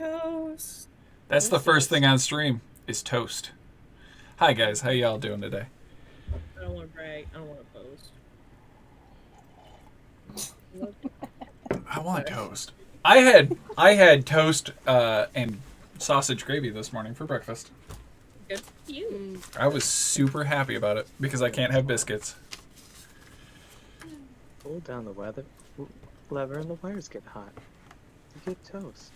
toast. That's the first thing on stream is toast. Hi guys, how y'all doing today? I don't want to brag. I don't want to post. I want toast. I had toast and sausage gravy this morning for breakfast. Good for you. I was super happy about it because I can't have biscuits. Pull down the lever and the wires get hot. You get toast.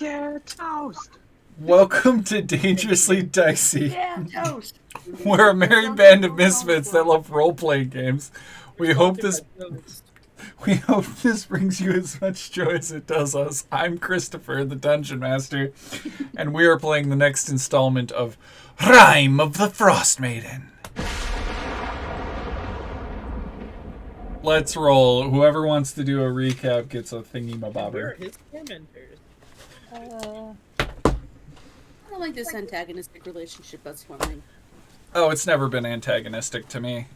Yeah, toast! Welcome to Dangerously Dicey. Yeah, toast. We're a merry band of misfits that love role-playing games. We hope this brings you as much joy as it does us. I'm Christopher, the Dungeon Master, and we are playing the next installment of Rime of the Frostmaiden. Let's roll. Whoever wants to do a recap gets a thingy-mabobber. We're his tormentors. I don't like this antagonistic relationship that's forming. Oh, it's never been antagonistic to me.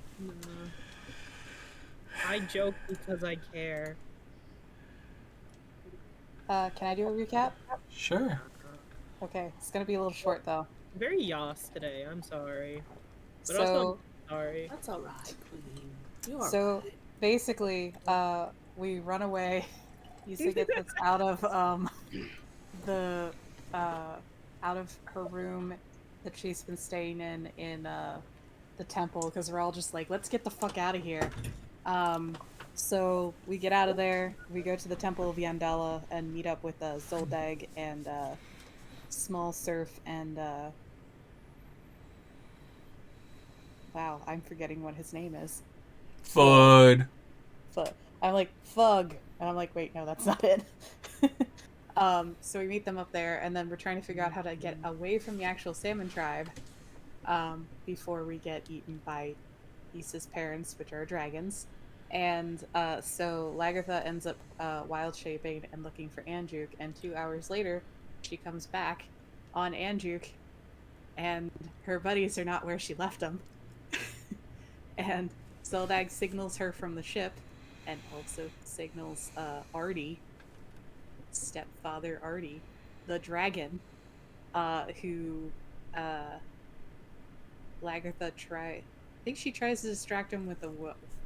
I joke because I care. Can I do a recap? Sure. Okay, it's gonna be a little short though. I'm very yas today. I'm sorry. But So, also, sorry. That's alright, Queen. You are so right. basically, we run away. Yusa gets us out of out of her room that she's been staying in the temple because we're all just like, let's get the fuck out of here. So we get out of there. We go to the Temple of Yandala and meet up with Zoldag and Small Surf and wow, I'm forgetting what his name is. Fud. I'm like, Fug. And I'm like, wait, no, that's not it. So we meet them up there, and then we're trying to figure out how to get away from the actual salmon tribe before we get eaten by Issa's parents, which are dragons. And so Lagertha ends up wild shaping and looking for Anjuk, and 2 hours later, she comes back on Anjuk, and her buddies are not where she left them. And Zeldag signals her from the ship, and also signals Artie, stepfather Artie, the dragon, who Lagertha I think she tries to distract him with a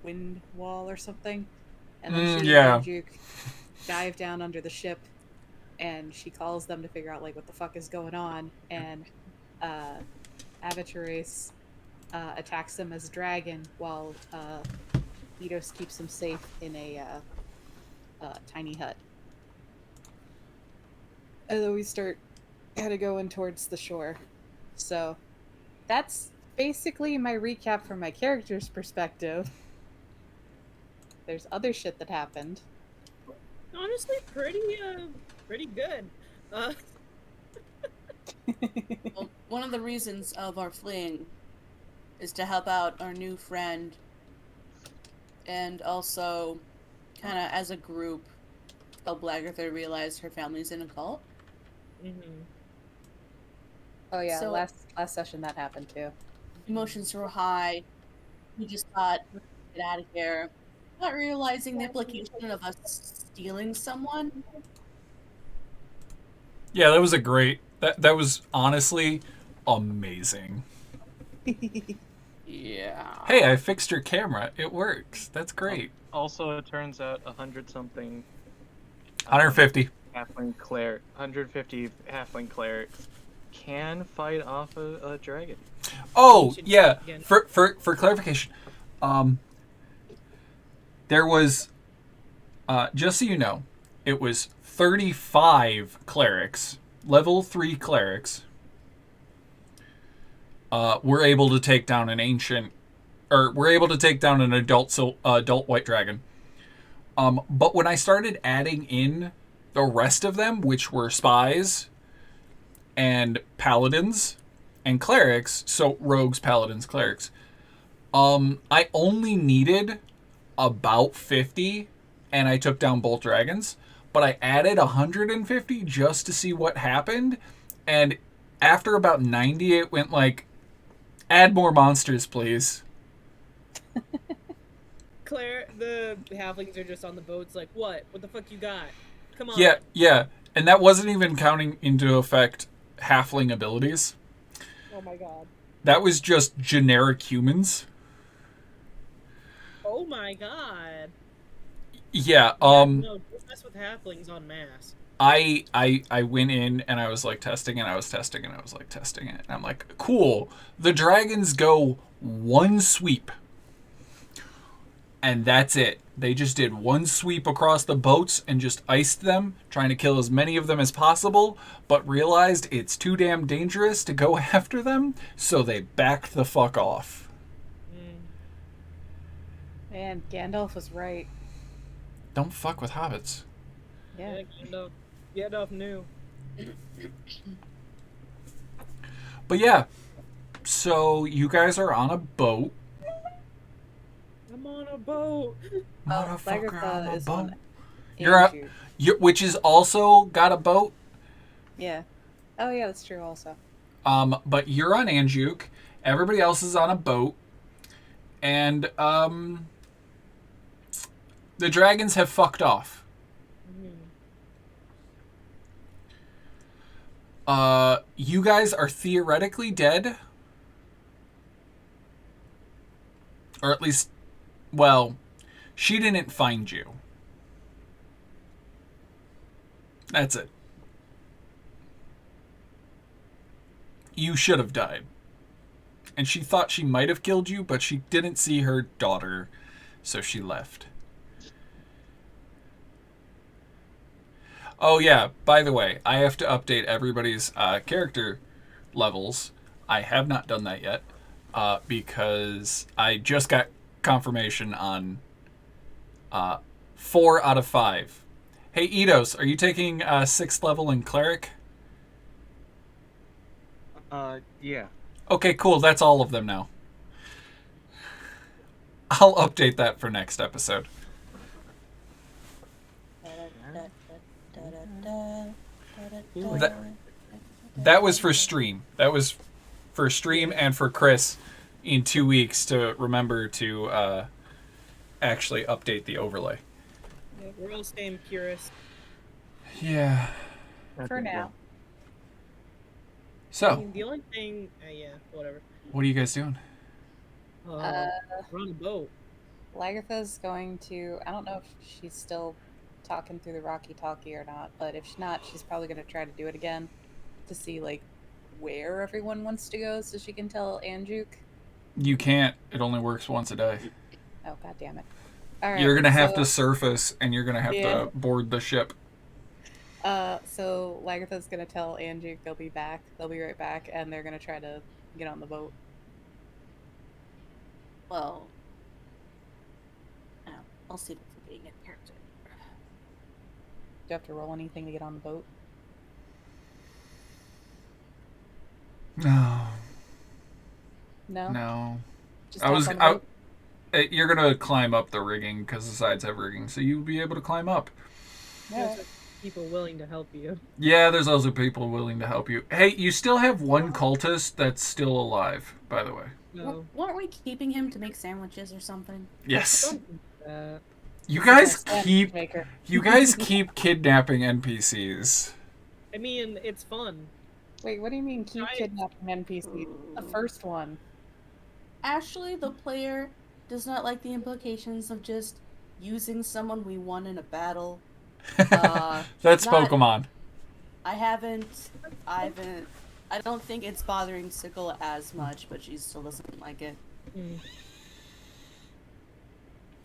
wind wall or something, and then she and Anjuk dive down under the ship, and she calls them to figure out like what the fuck is going on, and Arveiaturace attacks them as a dragon while Eidos keeps them safe in a tiny hut. And then we start kind of going towards the shore. So that's basically my recap from my character's perspective. There's other shit that happened. Honestly, pretty good. Well, one of the reasons of our fleeing is to help out our new friend, and also kind of as a group help Lagertha realize her family's in a cult. Mm-hmm. Oh yeah, So- last session that happened too. Emotions were high. We just thought, let's get out of here. Not realizing the implication of us stealing someone. Yeah, that was a great. That was honestly amazing. Yeah. Hey, I fixed your camera. It works. That's great. Also, it turns out 100-something 150. halfling cleric, 150 halfling clerics can fight off a dragon. Oh yeah. For clarification, there was, just so you know, it was 35 clerics, level 3 clerics. Were able to take down an adult white dragon. But when I started adding in the rest of them, which were spies and paladins and clerics, so rogues, paladins, clerics, I only needed about 50, and I took down both dragons, but I added 150 just to see what happened, and after about 90, it went like, add more monsters, please. the halflings are just on the boats like, what? What the fuck you got? Come on. Yeah. And that wasn't even counting into effect halfling abilities. Oh my god. That was just generic humans. Oh my god. Yeah, No, don't mess with halflings en masse. I went in and I was like testing and I was testing and I was like testing it. And I'm like, cool. The dragons go one sweep. And that's it. They just did one sweep across the boats and just iced them, trying to kill as many of them as possible, but realized it's too damn dangerous to go after them, so they backed the fuck off. Man, Gandalf was right. Don't fuck with hobbits. Yeah. Gandalf knew. But yeah, so you guys are on a boat. I'm on a boat. Motherfucker, on a is boat. on You're which is also got a boat. Yeah. Oh yeah, that's true also. But you're on Anjuk. Everybody else is on a boat. And the dragons have fucked off. You guys are theoretically dead. Or at least, well, she didn't find you. That's it. You should have died. And she thought she might have killed you, but she didn't see her daughter, so she left. Oh yeah, by the way, I have to update everybody's character levels. I have not done that yet, because I just got confirmation on 4 out of 5. Hey Eidos, are you taking 6th level in Cleric? Yeah. Okay, cool, that's all of them now. I'll update that for next episode. That was for stream. That was for stream and for Chris in 2 weeks to remember to actually update the overlay. Yeah, we're all staying purist. Yeah. For now. I So, mean, the only thing, yeah, whatever. what are you guys doing? We're on a boat. Lagartha's going to, I don't know if she's still talking through the walkie-talkie or not, but if she's not, she's probably going to try to do it again to see, like, where everyone wants to go so she can tell Anjuk. You can't. It only works once a day. Oh, god damn it. All right, You're going to have to surface and you're going to have Yeah. to board the ship. So Lagartha's going to tell Anjuk they'll be back. They'll be right back, and they're going to try to get on the boat. Well, I'll see if we're being in character. Do you have to roll anything to get on the boat? No. No? No. Just I hop was. on the boat? You're going to climb up the rigging because the sides have rigging, so you'll be able to climb up. Yeah. There's people willing to help you. Yeah, there's also people willing to help you. Hey, you still have one cultist that's still alive, by the way. No. Weren't we keeping him to make sandwiches or something? Yes. Uh, You guys Yes, keep maker. you guys keep kidnapping NPCs. I mean, it's fun. Wait, what do you mean keep Right. kidnapping NPCs? The first one. Ashley, the player, does not like the implications of just using someone we won in a battle. That's not- Pokemon. I don't think it's bothering Sickle as much, but she still doesn't like it.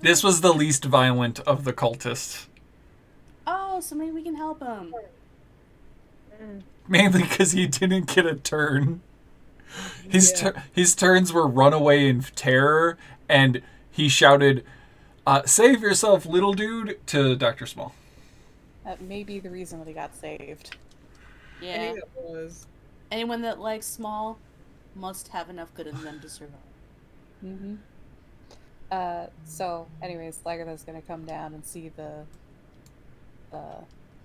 This was the least violent of the cultists. Oh, so maybe we can help him. Mainly because he didn't get a turn. Yeah. His turns were runaway in terror, and he shouted, "Save yourself, little dude," to Dr. Small. That may be the reason that he got saved. I Yeah. knew that was. Anyone that likes small must have enough good in them to survive. Mm-hmm. So, anyways, Lagartha's gonna come down and see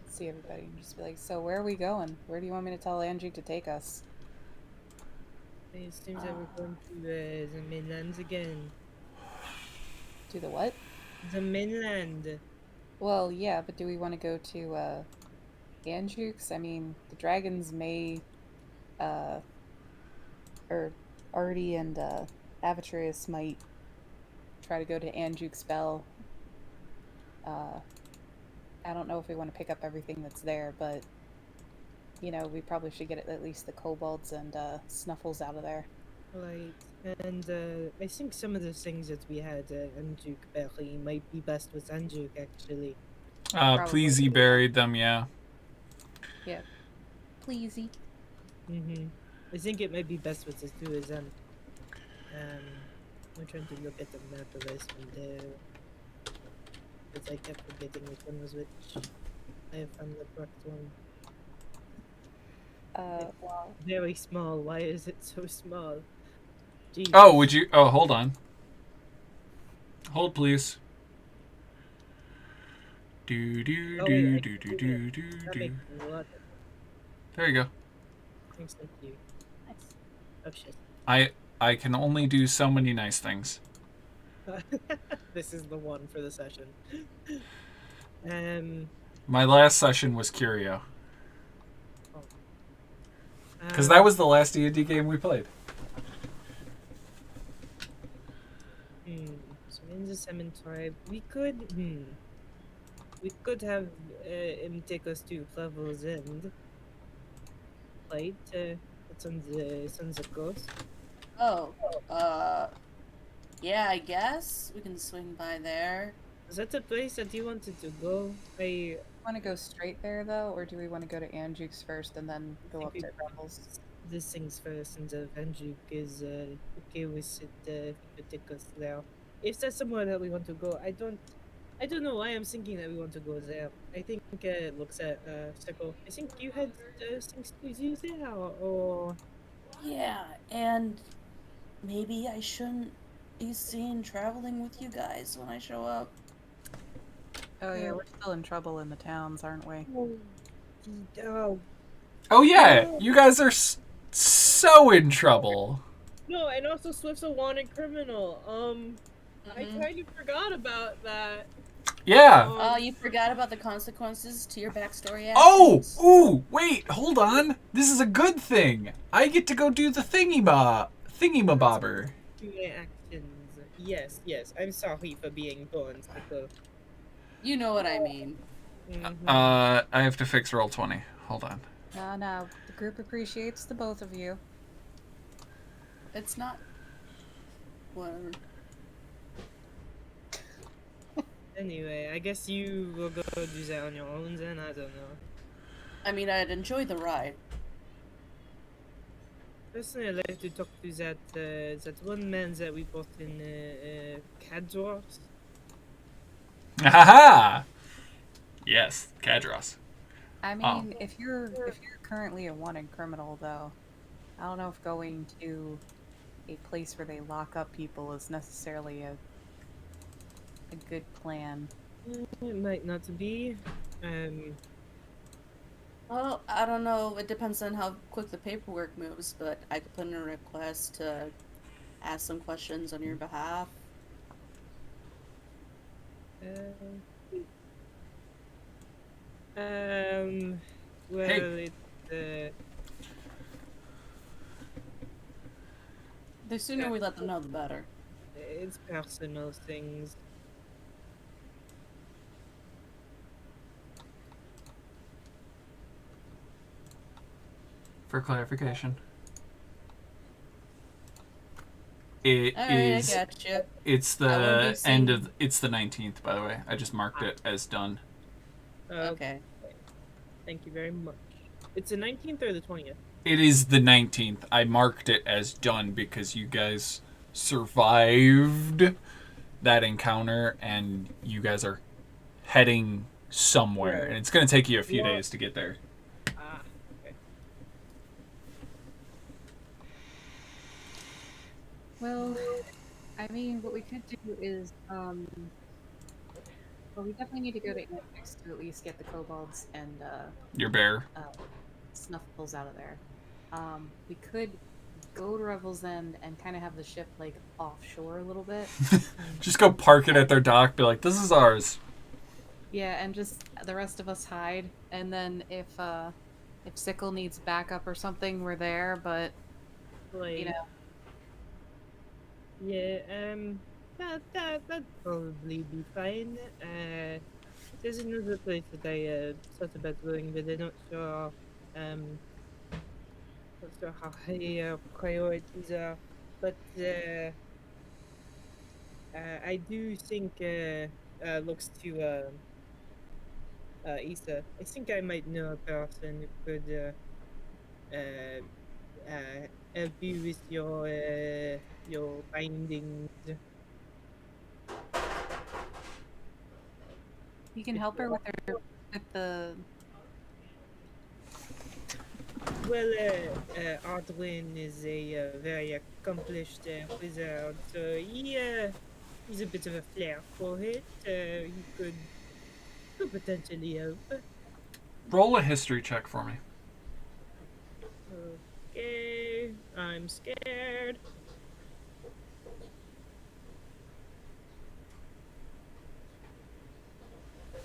see everybody and just be like, so where are we going? Where do you want me to tell Angie to take us? It seems that we're going to the Midlands again. To the what? The mainland. Well, yeah, but do we want to go to Anjukes? I mean, the dragons may, uh, or Artie and Arveiaturace might try to go to Anjukes Bell. Uh, I don't know if we want to pick up everything that's there, but we probably should get at least the kobolds and snuffles out of there. Right. And I think some of the things that we had Anjuk Berry might be best with Anjuk, actually. Please, he buried them, yeah. Yeah. Pleasey. I think it might be best with the two of them. I'm trying to look at the map of this one there. Because I kept forgetting which one was which. I have found the correct one. Wow. Very small. Why is it so small? Jeez. Oh, would you... Oh, hold on. Hold, please. Do, do, Oh, do, wait, do, do, do, do, that do. makes a lot. There you go. Thanks, thank you. Nice. Oh, shit. I can only do so many nice things. This is the one for the session. My last session was Curio. Because Um, that was the last D&D game we played. So in the cemetery, we could have him take us to Clavel's End. Right? It's on the coast. Oh, yeah, I guess we can swing by there. Is that the place that you wanted to go? I Want to go straight there though, or do we want to go to Anjukes first and then go up think to Rebels? this thing's first, and the Venjuk is okay with it. If you could take us there. If that's somewhere that we want to go, I don't know why I'm thinking that we want to go there. I think it looks at Circle. I think you had things to do there, or Yeah, and maybe I shouldn't be seen traveling with you guys when I show up. Oh yeah, we're still in trouble in the towns, aren't we? oh Oh, yeah. You guys are so in trouble. no, and also Swift's a wanted criminal. I kind of forgot about that. Yeah. Oh, you forgot about the consequences to your backstory Oh! actions? Ooh! Wait, hold on. This is a good thing. I get to go do the thingy-mabobber. My actions. Yes. I'm sorry for being born. You know what I mean. I have to fix roll 20. Hold on. No, the group appreciates the both of you. It's not. Whatever. Anyway, I guess you will go do that on your own then. I don't know. I mean, I'd enjoy the ride. Personally, I'd like to talk to that one man that we bought in Cadros. Aha! Yes, Kadros. I mean, if you're currently a wanted criminal, though, I don't know if going to a place where they lock up people is necessarily a good plan. It might not be. Well, I don't know. It depends on how quick the paperwork moves, but I could put in a request to ask some questions on your behalf. Well, Hey. The sooner we let them know, the better. It's personal things. For clarification. It All right, is. I got you. It's I won't the be end seeing- of. It's the 19th, by the way. I just marked it as done. Okay. Thank you very much. It's the 19th or the 20th? It is the 19th. I marked it as done because you guys survived that encounter and you guys are heading somewhere. And it's going to take you a few days to get there. Ah, okay. Well, I mean, what we could do is, well, we definitely need to go to Anjukes to at least get the kobolds and Your bear. snuffles out of there. We could go to Revel's End and kind of have the ship like offshore a little bit. Just go park it at their dock. Be like, this is ours. Yeah, and just the rest of us hide. And then if Sickle needs backup or something, we're there. But Like, you know, yeah, that'd probably be fine. There's another place that I thought about going, but I'm not sure how high priorities are. But I do think looks to Issa. I think I might know a person who could uh, help you with your bindings. you can help her with the. Well, Adwin is a very accomplished wizard, so he's a bit of a flair for it. He could potentially help. Roll a history check for me. Okay, I'm scared.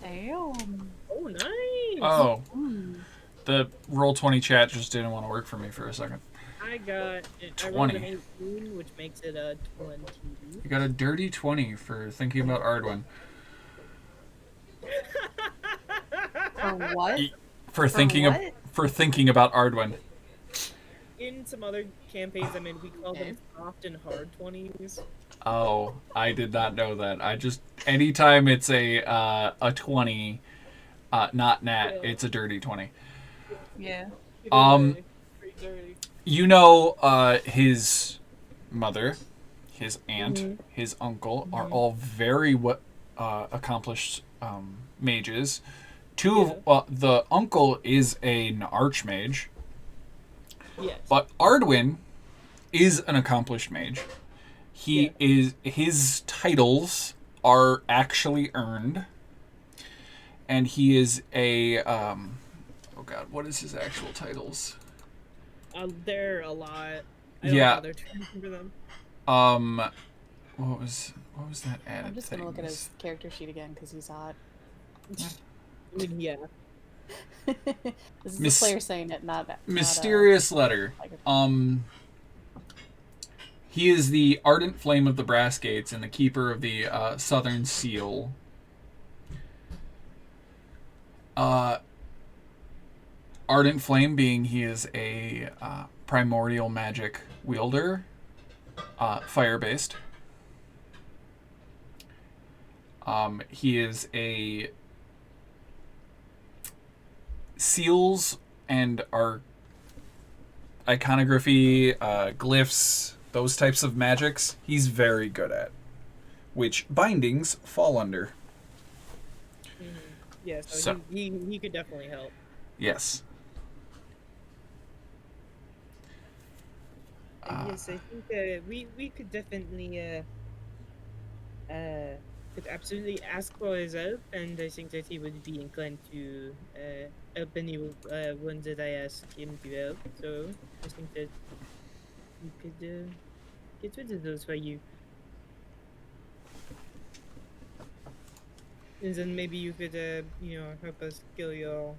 Damn. Oh, nice. Oh, Mm. the Roll20 chat just didn't want to work for me for a second. I rolled 20. an 18, which makes it a 20. You got a dirty 20 for thinking about Ardwin. For what? For thinking what? for thinking about Ardwin. In some other campaigns, I mean, we call them soft and hard 20s. Oh, I did not know that. I just anytime it's a 20, not nat, Yeah. it's a dirty 20. Yeah. Pretty dirty. You know, his mother, his aunt, Mhm. his uncle are all very accomplished mages. The uncle is an archmage, Yes. but Ardwin is an accomplished mage. His titles are actually earned, and he is a oh god, what is his actual titles? There are a lot. I don't Yeah. bother to remember them. What was that added? I'm just gonna look at his character sheet again because he's hot. I mean, yeah. This is the player saying it, not Mysterious letter. He is the ardent flame of the brass gates and the keeper of the southern seal. Ardent flame being he is a primordial magic wielder, fire based. He is a seals and our iconography, glyphs, those types of magics, he's very good at, which bindings fall under. Mm-hmm. Yeah, so he could definitely help. Yes. Yes, I think we could definitely could absolutely ask for his help, and I think that he would be inclined to help any one that I ask him to help. So I think that we could get rid of those for you. And then maybe you could, help us kill your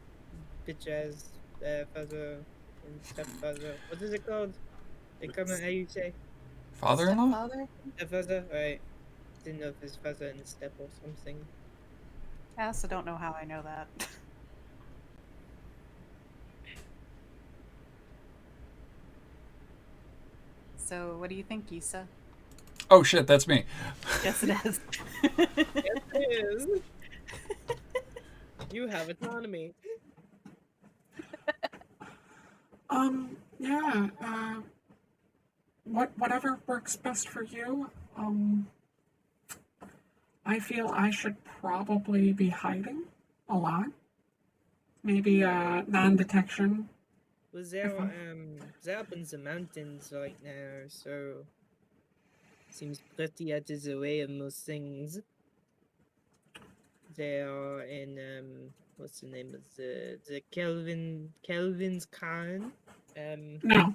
bitch ass father and stepfather. What is it called? They come how you say? Father-in-law? Stepfather? Stepfather? Right. Didn't know if it's father and step or something. I also don't know how I know that. So, what do you think, Issa? Oh shit, that's me. Yes, it is. Yes, it is. You have autonomy. Yeah, whatever works best for you. I feel I should probably be hiding a lot. Maybe, non-detection. Well, they're up in the mountains right now, so seems pretty out of the way of most things. They are in what's the name of the Kelvin's Khan? No.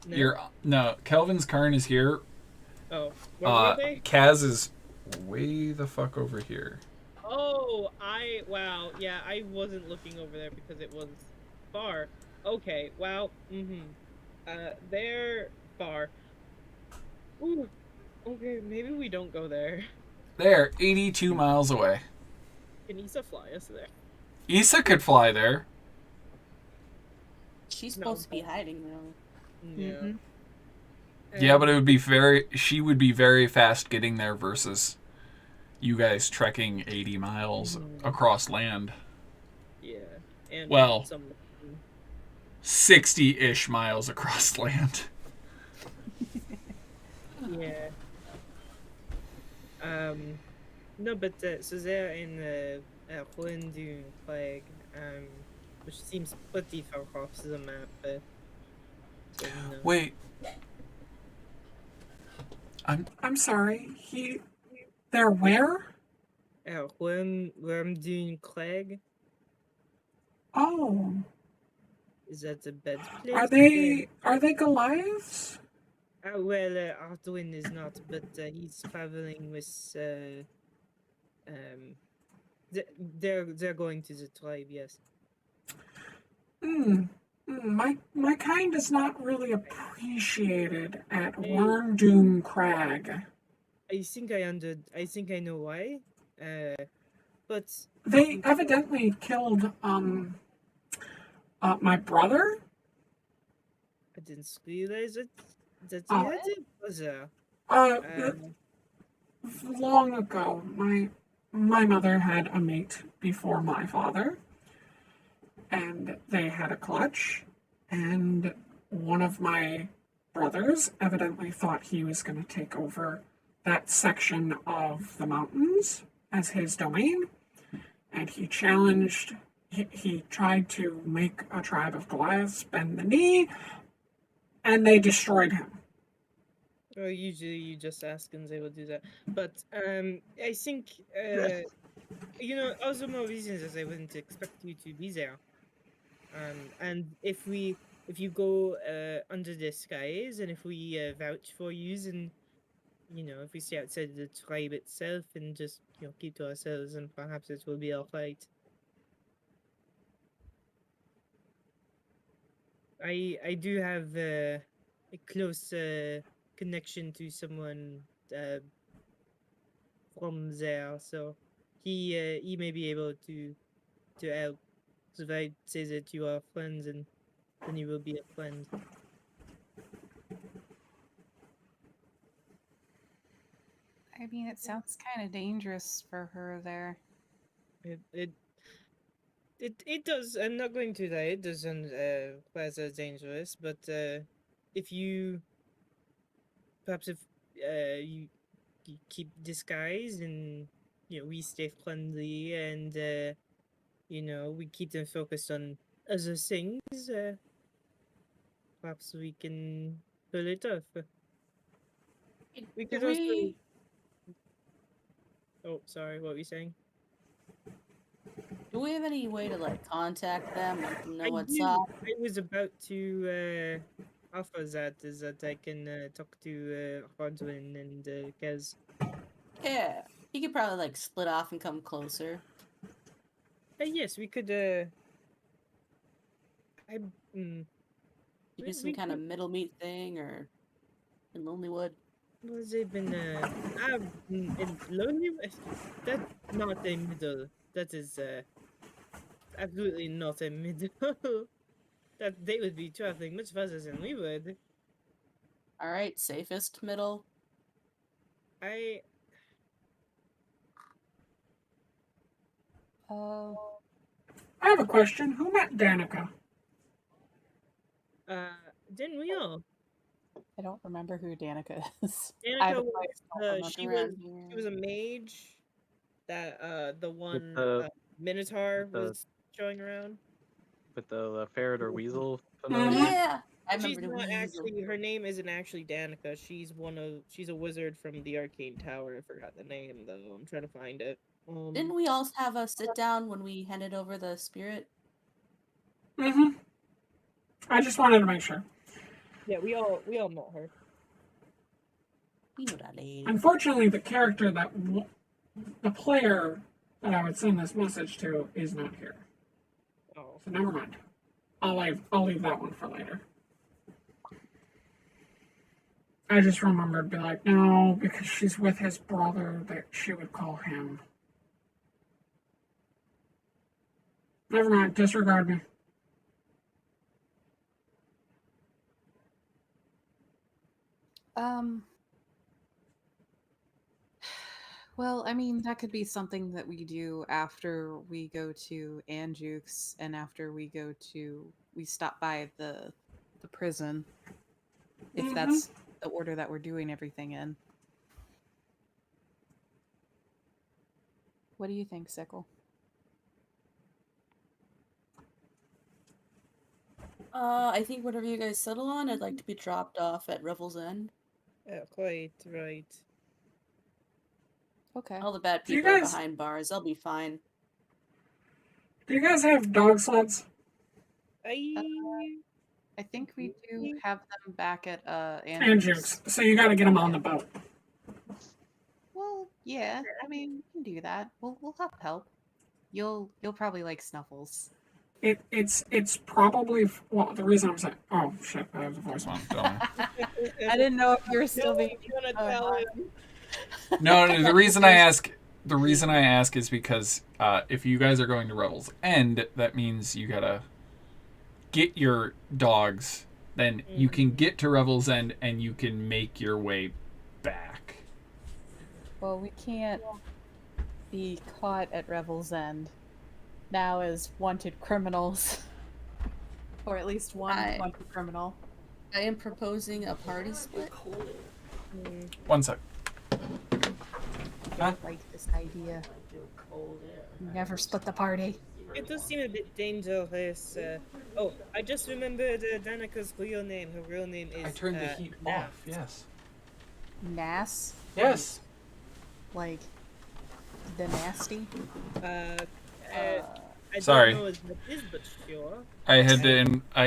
No. No, Kelvin's Karn is here. Oh, where were they? Kaz is way the fuck over here. Oh, wow, yeah, I wasn't looking over there because it was far. Okay, wow, they're far. Ooh, okay, maybe we don't go there. There, 82 miles away. Can Issa fly us there? Issa could fly there. She's No. supposed to be hiding though. Yeah. Mhm. Yeah, but it would be she would be very fast getting there versus you guys trekking 80 miles across land. Yeah, and Well, some 60-ish miles across land. yeah. No, but so they're in Ruin Plague, which seems pretty far off the map. So, no. Wait, I'm sorry. They're where? Ruin Plague. Oh, Is that a bad place? are they Goliaths? Well, Arduin is not, but he's traveling with they're going to the tribe, yes. My kind is not really appreciated at Wormdoom Crag. I think I know why. But They evidently killed my brother. I didn't realize it that he Oh. had a brother. Long ago, my mother had a mate before my father, and they had a clutch, and one of my brothers evidently thought he was going to take over that section of the mountains as his domain, and he tried to make a tribe of Goliaths bend the knee, and they destroyed him. Well, usually you just ask and they will do that. But I think also more reasons as I wouldn't expect you to be there. And if you go under the skies and if we vouch for you, and if we stay outside the tribe itself and just keep to ourselves, and perhaps it will be all right. I do have a close connection to someone from there, so he may be able to help. So if I say that you are friends, and then you will be a friend. I mean, it sounds kind of dangerous for her there. It does. I'm not going to lie. It doesn't quite as dangerous, but if you perhaps if you keep disguise and we stay friendly and we keep them focused on other things, perhaps we can pull it off. We could also. Oh, sorry. What were you saying? Do we have any way to contact them, let them know I what's do. up? I was about to offer that is that I can talk to Rodwin and Kez. Yeah, he could probably split off and come closer. Yes, we could. Do some kind of middle meat thing or in Lonelywood. Well, they've been in Lonely. That's not a middle. That is absolutely not a middle. That they would be traveling much faster than we would. All right, safest middle. I I have a question. Who met Danica? didn't we all? I don't remember who Danica is. Danica was she was a mage. That the one Minotaur was showing around. With the ferret or weasel. Yeah, I remember She's the not weasel. actually. Her name isn't actually Danica. She's a wizard from the Arcane Tower. I forgot the name though. I'm trying to find it. Didn't we all have a sit down when we handed over the spirit? I just wanted to make sure. Yeah, we all met her. We know that lady. Unfortunately, the character the player that I would send this message to is not here. Oh. So never mind. I'll leave that one for later. I just remembered, be like, no, because she's with his brother, that she would call him. Never mind, disregard me. Well, I mean, that could be something that we do after we go to Anjuke's and after we stop by the prison. If that's the order that we're doing everything in. What do you think, Sickle? I think whatever you guys settle on, I'd like to be dropped off at Revel's End. Yeah, quite right. Okay. All the bad Do you people are guys- behind bars. They'll be fine. Do you guys have dog sleds? I think we do have them back at And Anjuke's. jukes. So you gotta get them on the boat. Well, yeah. I mean, we can do that. We'll have help. You'll probably like Snuffles. It's probably, well, the reason I'm saying, oh shit, I have the voice Come on. on, tell me. I didn't know if you were still being. You're gonna tell him. No, the reason I ask is because if you guys are going to Revel's End, that means you gotta get your dogs. Then you can get to Revel's End and you can make your way back. Well, we can't be caught at Revel's End now as wanted criminals, or at least one wanted criminal. I am proposing a party split. One sec. I like this idea. Never split the party. It does seem a bit dangerous. Oh, I just remembered Danica's real name. Her real name is. I turned the heat Nat. off. Yes. Nas? Yes. Like the nasty? I Sorry. don't know what it is, but sure. I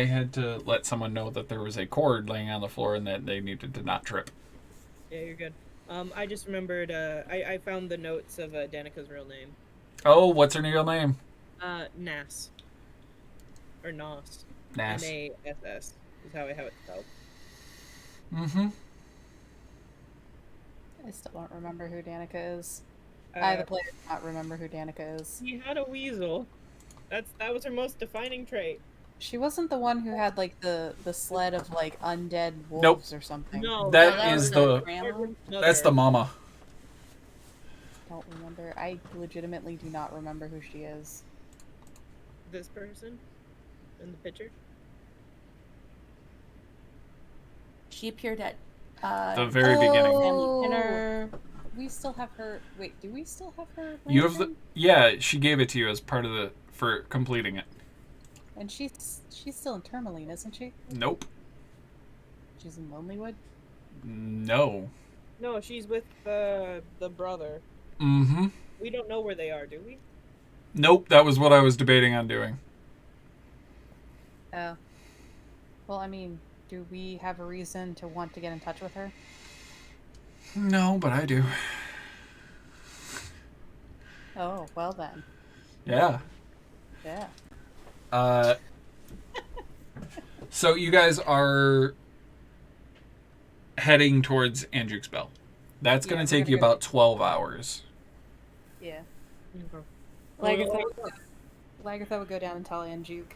had to let someone know that there was a cord laying on the floor and that they needed to not trip. Yeah, you're good. I just remembered. I found the notes of Danica's real name. Oh, what's her real name? Nas. Or Nos. Nas. Nass is how I have it spelled. Mm-hmm. I still don't remember who Danica is. I, the player, do not remember who Danica is. She had a weasel. That was her most defining trait. She wasn't the one who had like the sled of like undead wolves Nope. or something. No, That was is the the. grandma. That's the mama. Don't remember. I legitimately do not remember who she is. This person in the picture. She appeared at The very beginning. family dinner. We still have her. Wait, do we still have her? You have the. lantern? Yeah, she gave it to you as part of the for completing it. And she's still in Tourmaline, isn't she? Nope. She's in Lonelywood. No. No, she's with the brother. Mm-hmm. We don't know where they are, do we? Nope. That was what I was debating on doing. Oh. Well, I mean, do we have a reason to want to get in touch with her? No, but I do. Oh, well then. Yeah. Yeah. So you guys are heading towards Andrew's Bell. That's Yeah, going we're to take gonna you go- about 12 hours. Yeah. Okay. Lagertha would go down and tell Anjuke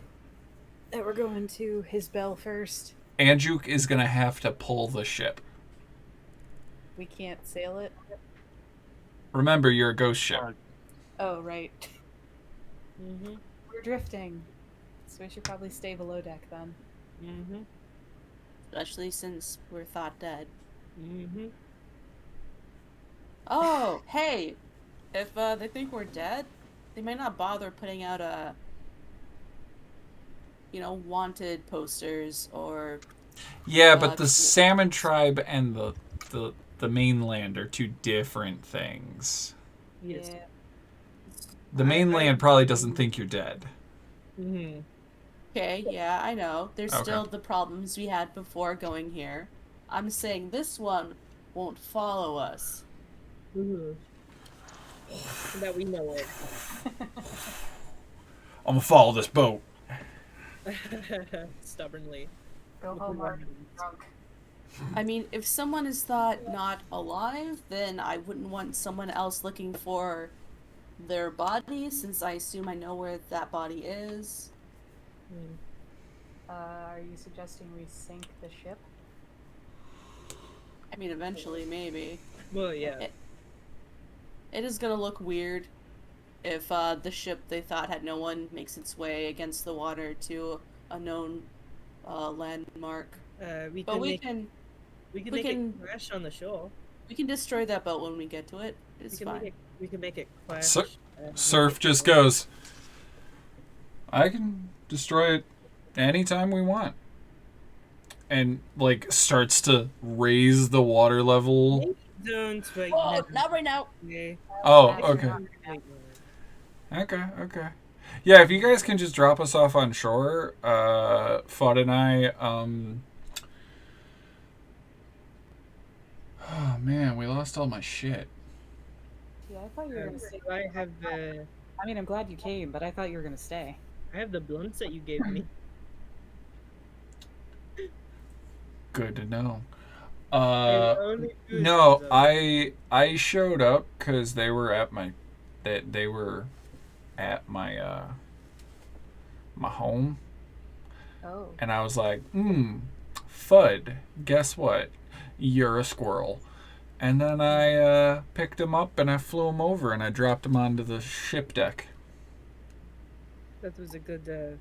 that we're going to his bell first. Anjuk is going to have to pull the ship. We can't sail it. Remember, you're a ghost ship. Oh, right. Mm-hmm. We're drifting. So we should probably stay below deck then. Mm-hmm. Especially since we're thought dead. Mm-hmm. Oh, hey! If they think we're dead, they might not bother putting out wanted posters or. Yeah, but the Salmon Tribe and the mainland are two different things. Yes. Yeah. The mainland probably doesn't think you're dead. Mm-hmm. Okay, yeah, I know. There's Okay. still the problems we had before going here. I'm saying this one won't follow us. Mhm. That we know I'm gonna follow this boat. of. Stubbornly. Go With home one already hand. drunk. I mean, if someone is thought not alive, then I wouldn't want someone else looking for their body, since I assume I know where that body is. Mm. Are you suggesting we sink the ship? I mean, eventually, maybe. Well, yeah. It is gonna look weird if the ship they thought had no one makes its way against the water to a known landmark. We But can we make can we can we make can it crash on the shore. we can destroy that boat when we get to it. We It's can make fine. it. We can make it crash. Sur- make Surf it just go. goes, I can destroy it anytime we want. And, like, starts to raise the water level. Maybe don't right Oh, now. not right now. Okay. Oh, Actually, okay. not right now. Okay. Yeah, if you guys can just drop us off on shore, Fudd and I, oh man, we lost all my shit. Yeah, I thought you were gonna stay. I have I mean, I'm glad you came, but I thought you were gonna stay. the blunts that you gave me. Good to know. And only two No, things, I showed up because they were at my, they were at my my home, Oh. and I was like, Fudd, guess what? You're a squirrel. And then I picked him up and I flew him over and I dropped him onto the ship deck. That was a good.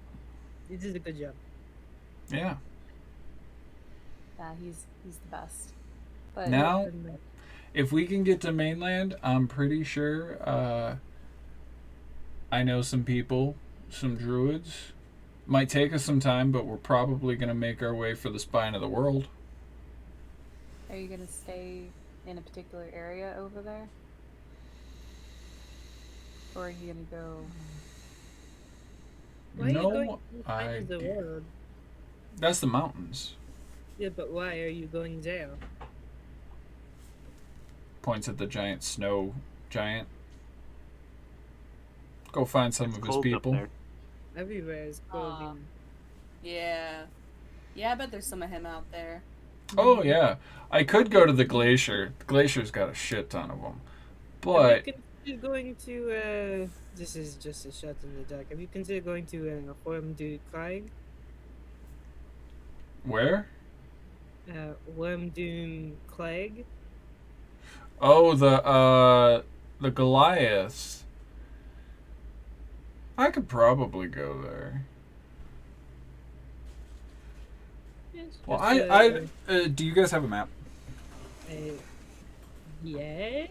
You did a good job. Yeah. Yeah, he's the best. But Now, if we can get to mainland, I'm pretty sure I know some people, some druids. Might take us some time, but we're probably going to make our way for the spine of the world. are you gonna stay in a particular area over there, or are you gonna go? Why are you No going to the side of the idea. world? That's the mountains. Yeah, but why are you going there? Points at the giant snow giant. Go find some It's of his cold up people. there. Everywhere is cold. Aw. Yeah. Yeah, I bet there's some of him out there. Oh yeah, I could go to the glacier. The glacier's got a shit ton of them, but Have you considered going to? This is just a shot in the dark. Have you considered going to Worm du Crag? where? Worm Doom Clegg. Oh, the Goliaths. I could probably go there. It's Well, just, do you guys have a map? yeah.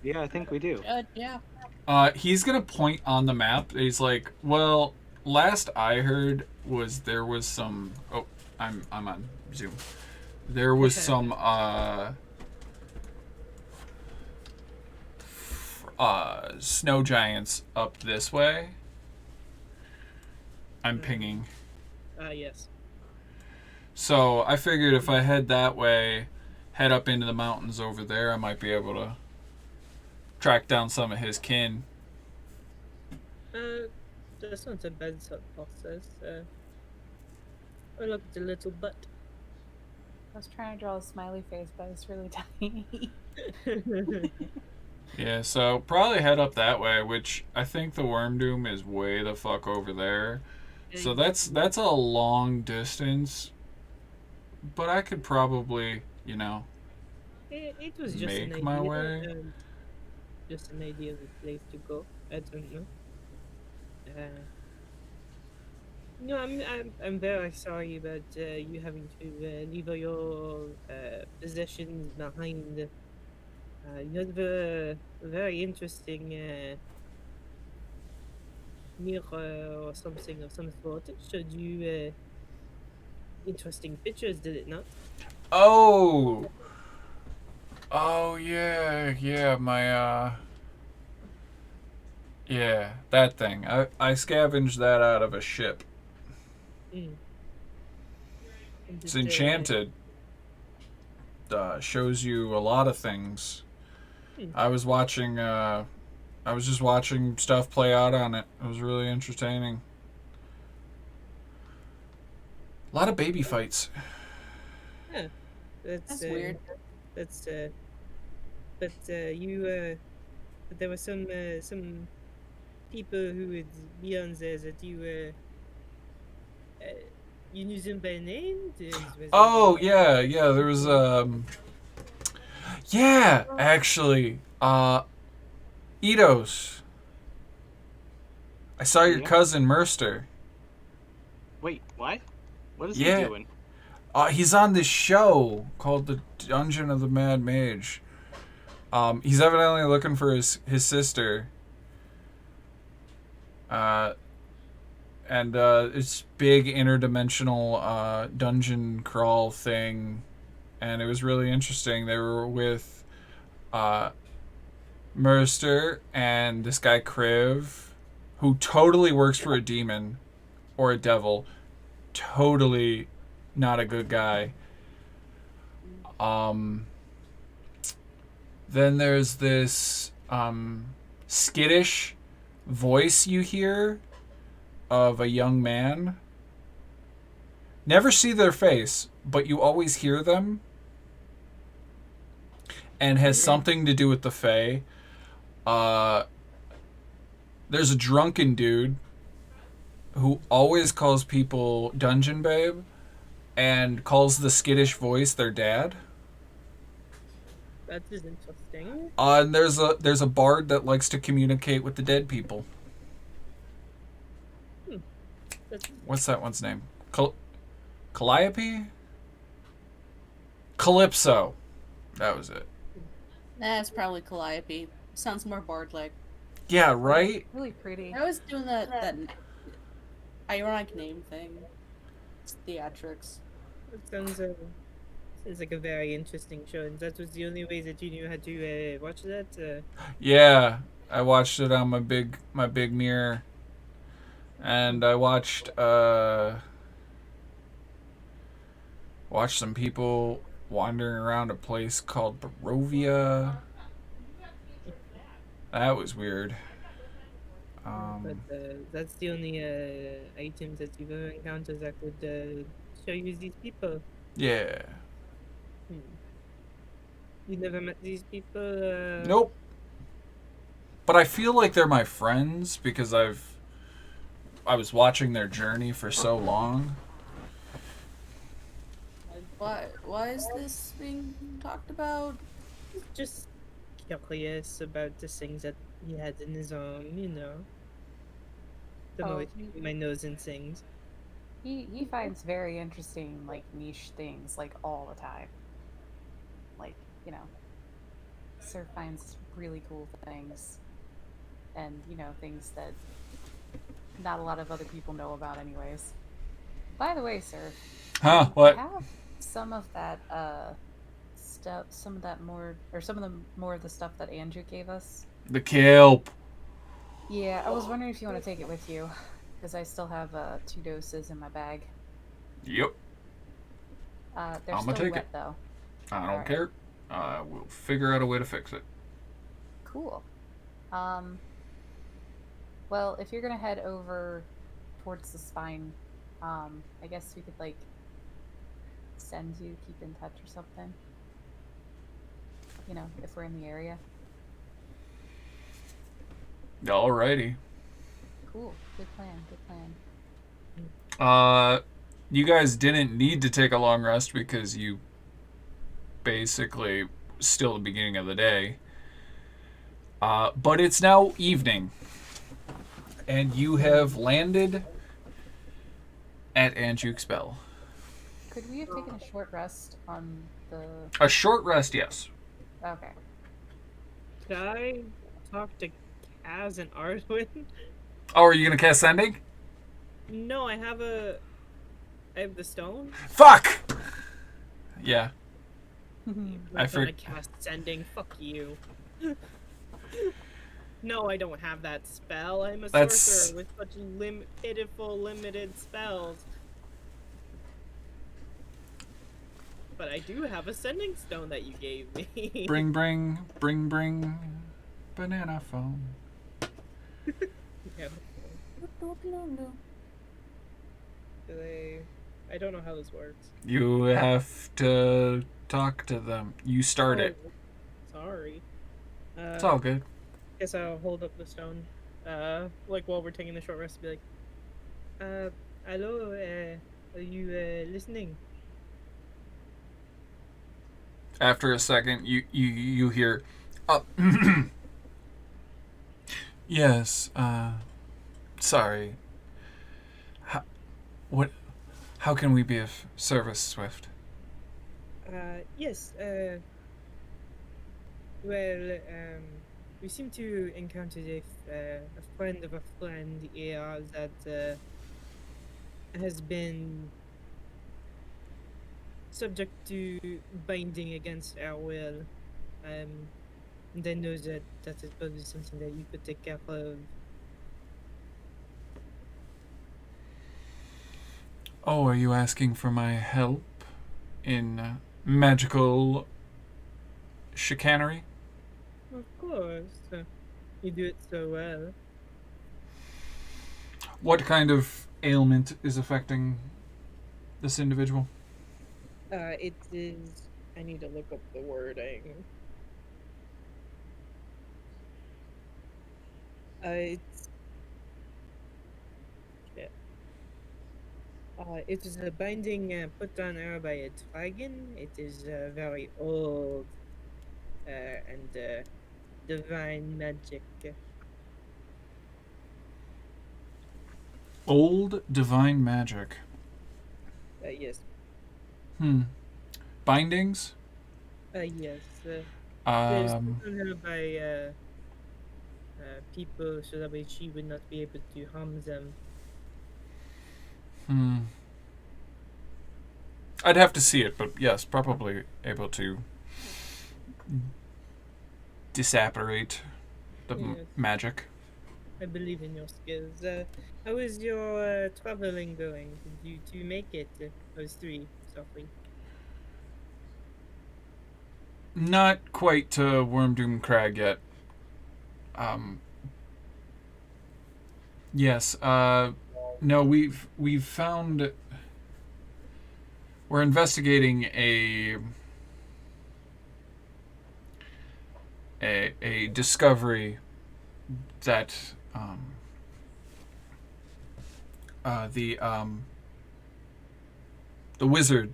Yeah, I think we do. Yeah. He's gonna point on the map. He's like, well, last I heard was there was some. Oh, I'm on Zoom. There was some snow giants up this way. I'm pinging. Yes. So I figured if I head that way, head up into the mountains over there, I might be able to track down some of his kin. That's not a bad thought process. Oh, look at the little butt. I was trying to draw a smiley face, but it's really tiny. Yeah, so probably head up that way, which I think the Worm Doom is way the fuck over there. So that's a long distance, but I could probably, It was just an make idea. my way. Just an idea of a place to go. I don't know. No, I'm very sorry about you having to leave all your possessions behind. You have a very interesting mirror or something of some sort. It showed you interesting pictures, did it not? Oh yeah, my yeah, that thing. I scavenged that out of a ship. Mm. And It's it, enchanted. Shows you a lot of things. Hmm. I was watching. I was just watching stuff play out on it. It was really entertaining. A lot of baby fights. yeah, That's weird. That's but but there were some people who would be on there that uh you knew them by name. Was Oh it, yeah, yeah. There was yeah, actually, Eidos. I saw your Yeah. cousin Merster. Wait, what? What is he Yeah. doing? He's on this show called The Dungeon of the Mad Mage. He's evidently looking for his sister. And it's big interdimensional dungeon crawl thing, and it was really interesting. They were with Merster and this guy Kriv, who totally works for a demon or a devil. Totally not a good guy. Then there's this skittish voice you hear of a young man. Never see their face, but you always hear them. And has something to do with the Fae. There's a drunken dude who always calls people Dungeon Babe and calls the skittish voice their dad. that is interesting. And there's a bard that likes to communicate with the dead people. That's, What's that one's name? Calliope? Calypso. That was it. That's probably Calliope. Sounds more bard-like. Yeah, right? Really pretty. I was doing that ironic name thing. It's theatrics. that sounds like a very interesting show, and that was the only way that you knew how to watch that. Yeah, I watched it on my big mirror, and I watched some people wandering around a place called Barovia. That was weird. But that's the only items that you've ever encountered that could show you these people. Yeah. Hmm. You never met these people? Nope. But I feel like they're my friends because I was watching their journey for so long. Why is this being talked about? Just curious about the things that he had in his arm, you know. Don't Oh, always keep my nose in things. He finds very interesting, like, niche things, like, all the time. Like, you know, Sir finds really cool things. And, you know, things that not a lot of other people know about anyways. By the way, Sir, Huh? I What? have some of that stuff, some of the more of the stuff that Andrew gave us. The kelp. Yeah, I was wondering if you want to take it with you, because I still have 2 doses in my bag. Yep. They're I'ma still take wet it. though. I don't Alright. care. We'll figure out a way to fix it. Cool. Well, if you're gonna head over towards the spine, I guess we could like send you, keep in touch or something. You know, if we're in the area. Alrighty. Cool. Good plan. You guys didn't need to take a long rest because you basically still the beginning of the day. But it's now evening. And you have landed at Anjuke's Bell. Could we have taken a short rest on the... A short rest, yes. Okay. Could I talk to Kaz and Arwin? Oh, are you gonna cast Sending? No, I have the stone. Fuck! Yeah. I cast sending. Fuck you. No, I don't have that spell. I'm a That's- sorcerer with such pitiful, limited spells. but I do have a sending stone that you gave me. Bring, banana phone. Yeah. I don't know how this works. You have to talk to them. You start it. Sorry. It's all good. Guess I'll hold up the stone. Like while we're taking the short rest, be like, hello, are you listening? After a second, you hear, yes, sorry. How can we be of service, Swift? Yes, well, we seem to encounter a friend of a friend here that has been subject to binding against our will. And I know that is probably something that you could take care of. Oh, are you asking for my help in magical chicanery? Of course, you do it so well. What kind of ailment is affecting this individual? It is. I need to look up the wording. It's. Yeah. It is a binding put on Arveiaturace. It is very old and divine magic. Old divine magic. Yes. Bindings? Yes. There's Um, put on her by people so that way she would not be able to harm them. I'd have to see it, but yes, probably able to disapparate the Yes. magic. I believe in your skills. How is your traveling going? Did you two make it? Those three, softly. Not quite to Wormdoom Crag yet. Yes, no, we've found... We're investigating a discovery that the wizard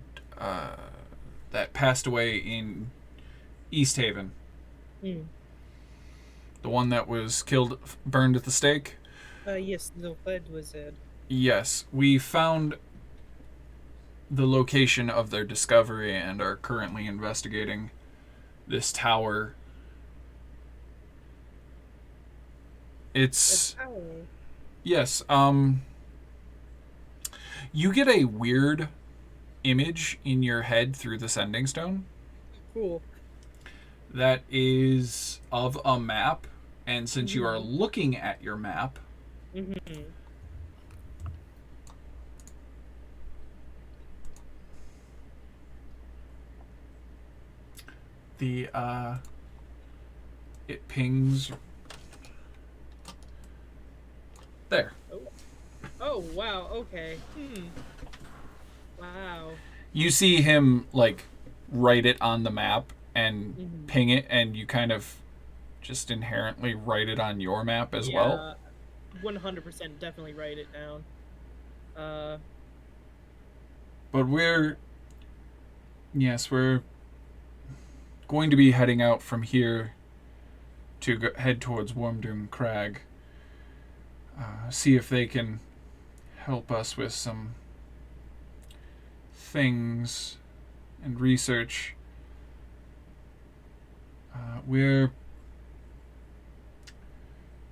that passed away in East Haven, the one that was killed, burned at the stake. Yes, the red wizard. Yes, we found the location of their discovery and are currently investigating this tower. It's... A tower. Yes, you get a weird image in your head through the sending stone Cool. that is of a map, and since you are looking at your map, the it pings there. Oh wow. Okay. Wow. You see him like write it on the map and ping it, and you kind of just inherently write it on your map as well. 100% definitely write it down. But we're going to be heading out from here to head towards Wormdoom Crag. See if they can help us with some things and research. We're...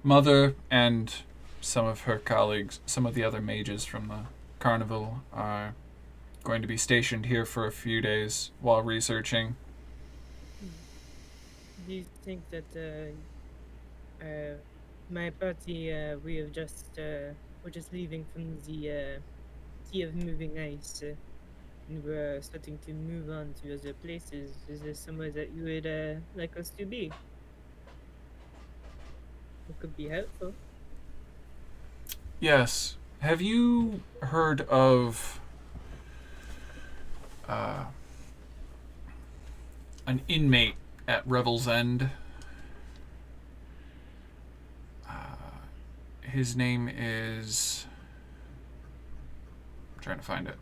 Mother and some of her colleagues, some of the other mages from the carnival, are going to be stationed here for a few days while researching. Do you think that my party we have just we're just leaving from the Sea of Moving Ice? and we're starting to move on to other places, is there somewhere that you would like us to be? It could be helpful. Yes. Have you heard of an inmate at Revel's End? His name is... I'm trying to find it.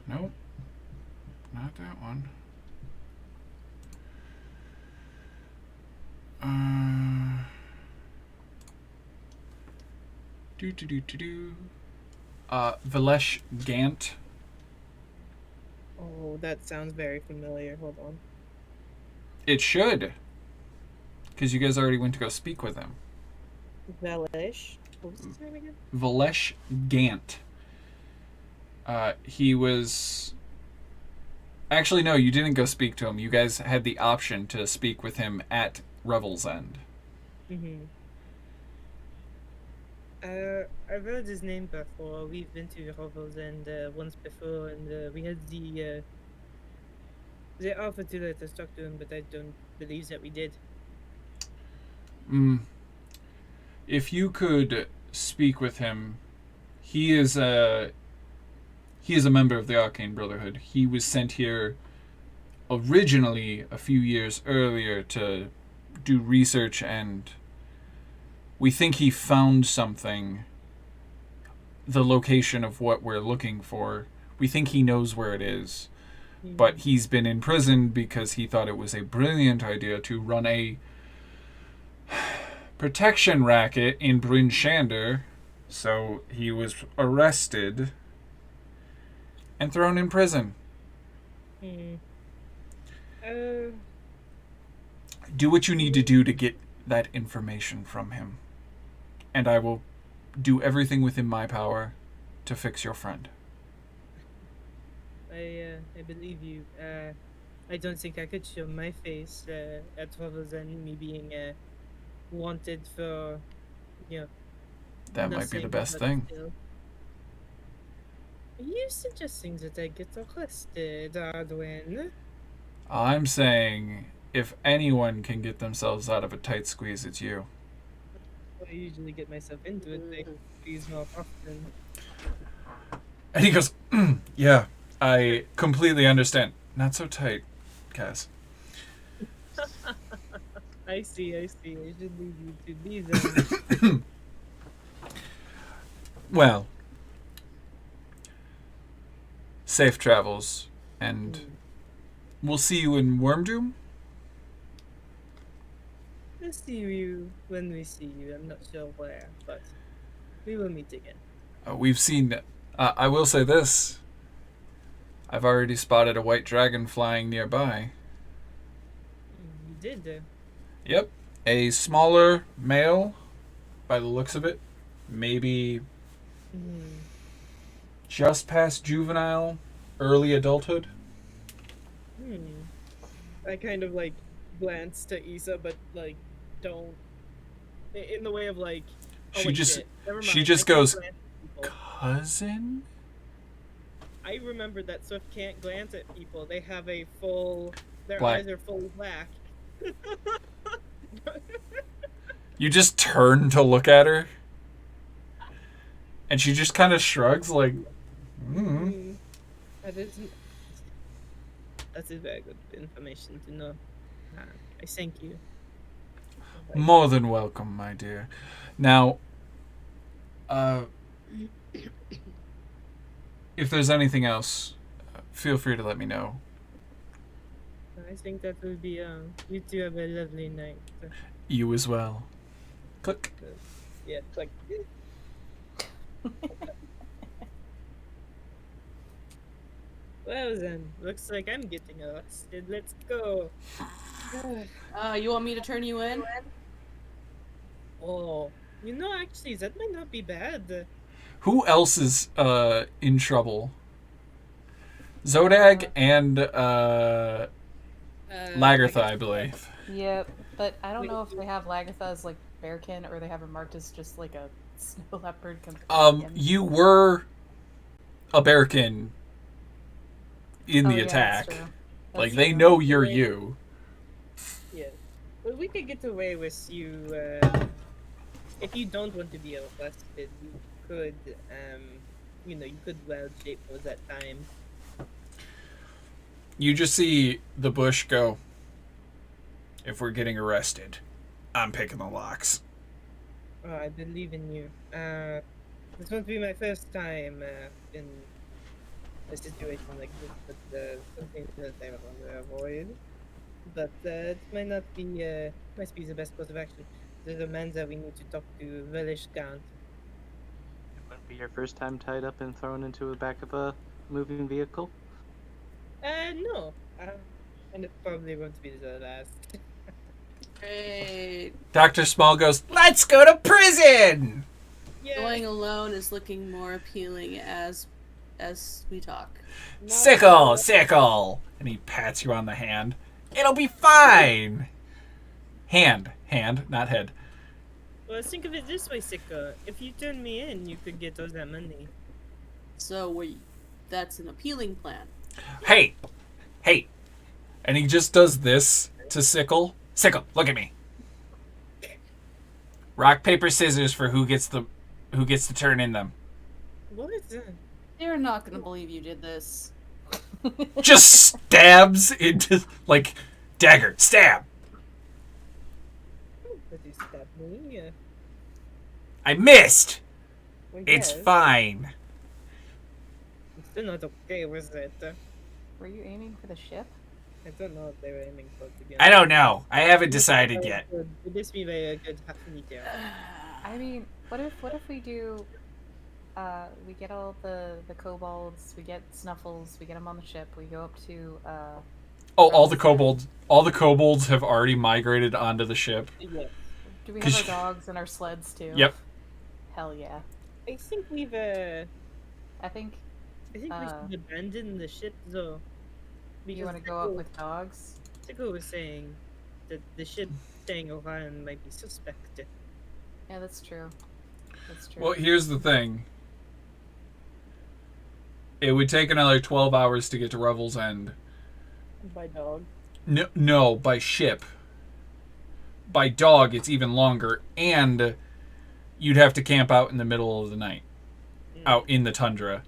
Nope. Not that one. Vilesh Gant. Oh, that sounds very familiar. Hold on. It should. Because you guys already went to go speak with him. Velish. What was his name again? Vilesh Gant. He was... Actually, no, you didn't go speak to him. You guys had the option to speak with him at Revel's End. Mm-hmm. I've heard his name before. We've been to Revel's End once before, and we had the offer to let us talk to him, but I don't believe that we did. If you could speak with him, he is a member of the Arcane Brotherhood. He was sent here originally a few years earlier to do research, and we think he found something, the location of what we're looking for. We think he knows where it is. But he's been in prison because he thought it was a brilliant idea to run a protection racket in Bryn Shander. So he was arrested and thrown in prison. Do what you need to do to get that information from him. And I will do everything within my power to fix your friend. I believe you. I don't think I could show my face at Revel's End, me being wanted for, That might be the nothing best but thing. still. Are you suggesting that I get arrested, Ardwin? I'm saying if anyone can get themselves out of a tight squeeze, it's you. I usually get myself into it. They squeeze more often. And he goes, yeah, I completely understand. Not so tight, Cass. I see. I should leave you to be there. Well, safe travels, and we'll see you in Wormdoom. We'll see you when we see you. I'm not sure where, but we will meet again. We've seen... I will say this. I've already spotted a white dragon flying nearby. You did. Yep. A smaller male, by the looks of it. Maybe just past juvenile, early adulthood. I kind of glance to Issa, but don't in the way of She wait, just shit. Never mind. she just I can't goes, glance at people. cousin? I remembered that Swift can't glance at people. They have a full. Their Black. eyes are full black. You just turn to look at her, and she just kind of shrugs like, That isn't. That is very good information to know. I thank you. More than welcome, my dear. Now, if there's anything else, feel free to let me know. I think that will be. You two have a lovely night. You as well. Click. Yeah, like. Well then, looks like I'm getting arrested. Let's go. You want me to turn you in? Oh, actually, that might not be bad. Who else is in trouble? Zodag and Lagertha, I believe. Yep, but I don't know if they have Lagertha as bearkin or they have him marked as just a snow leopard companion. You were a bearkin in Oh, the yeah, that's attack. true. Like, That's they true. know you're you. Yeah. But we could get away with you. If you don't want to be arrested, you could, you could wild shape for that time. You just see the bush go, if we're getting arrested, I'm picking the locks. Oh, I believe in you. This won't be my first time in a situation like this, but something that I want to avoid. But it might be the best course of action. There's a man that we need to talk to, Relish Count. It wouldn't be your first time tied up and thrown into the back of a moving vehicle? No. And it probably won't be the last. Great. Dr. Small goes, let's go to prison! Yeah. Going alone is looking more appealing as we talk. Sickle, sickle! And he pats you on the hand. It'll be fine! Hand, not head. Well, think of it this way, Sika. If you turn me in, you could get all that money. So that's an appealing plan. Hey! And he just does this to Sickle. Sickle, look at me. Rock, paper, scissors for who gets to turn in them. What is that? They're not gonna believe you did this. Just stabs into, like, dagger, stab. But you stabbed me. I missed. Well, It's yes. fine. I'm still not okay with it. Were you aiming for the ship? I don't know what they were aiming for together. I don't know. I haven't decided yet. Would this be a good half detail? I mean, what if we do? We get all the kobolds, we get Snuffles, we get them on the ship. We go up to Oh, all the kobolds have already migrated onto the ship. Yeah. Do we have our dogs and our sleds too? Yep. Hell yeah. I think I think we should abandon the ship though. you want to go up with dogs. Tico was saying that the ship staying around might be suspect. Yeah, that's true. That's true. Well, here's the thing. It would take another 12 hours to get to Revel's End. By dog. No, by ship. By dog, it's even longer, and you'd have to camp out in the middle of the night, out in the tundra.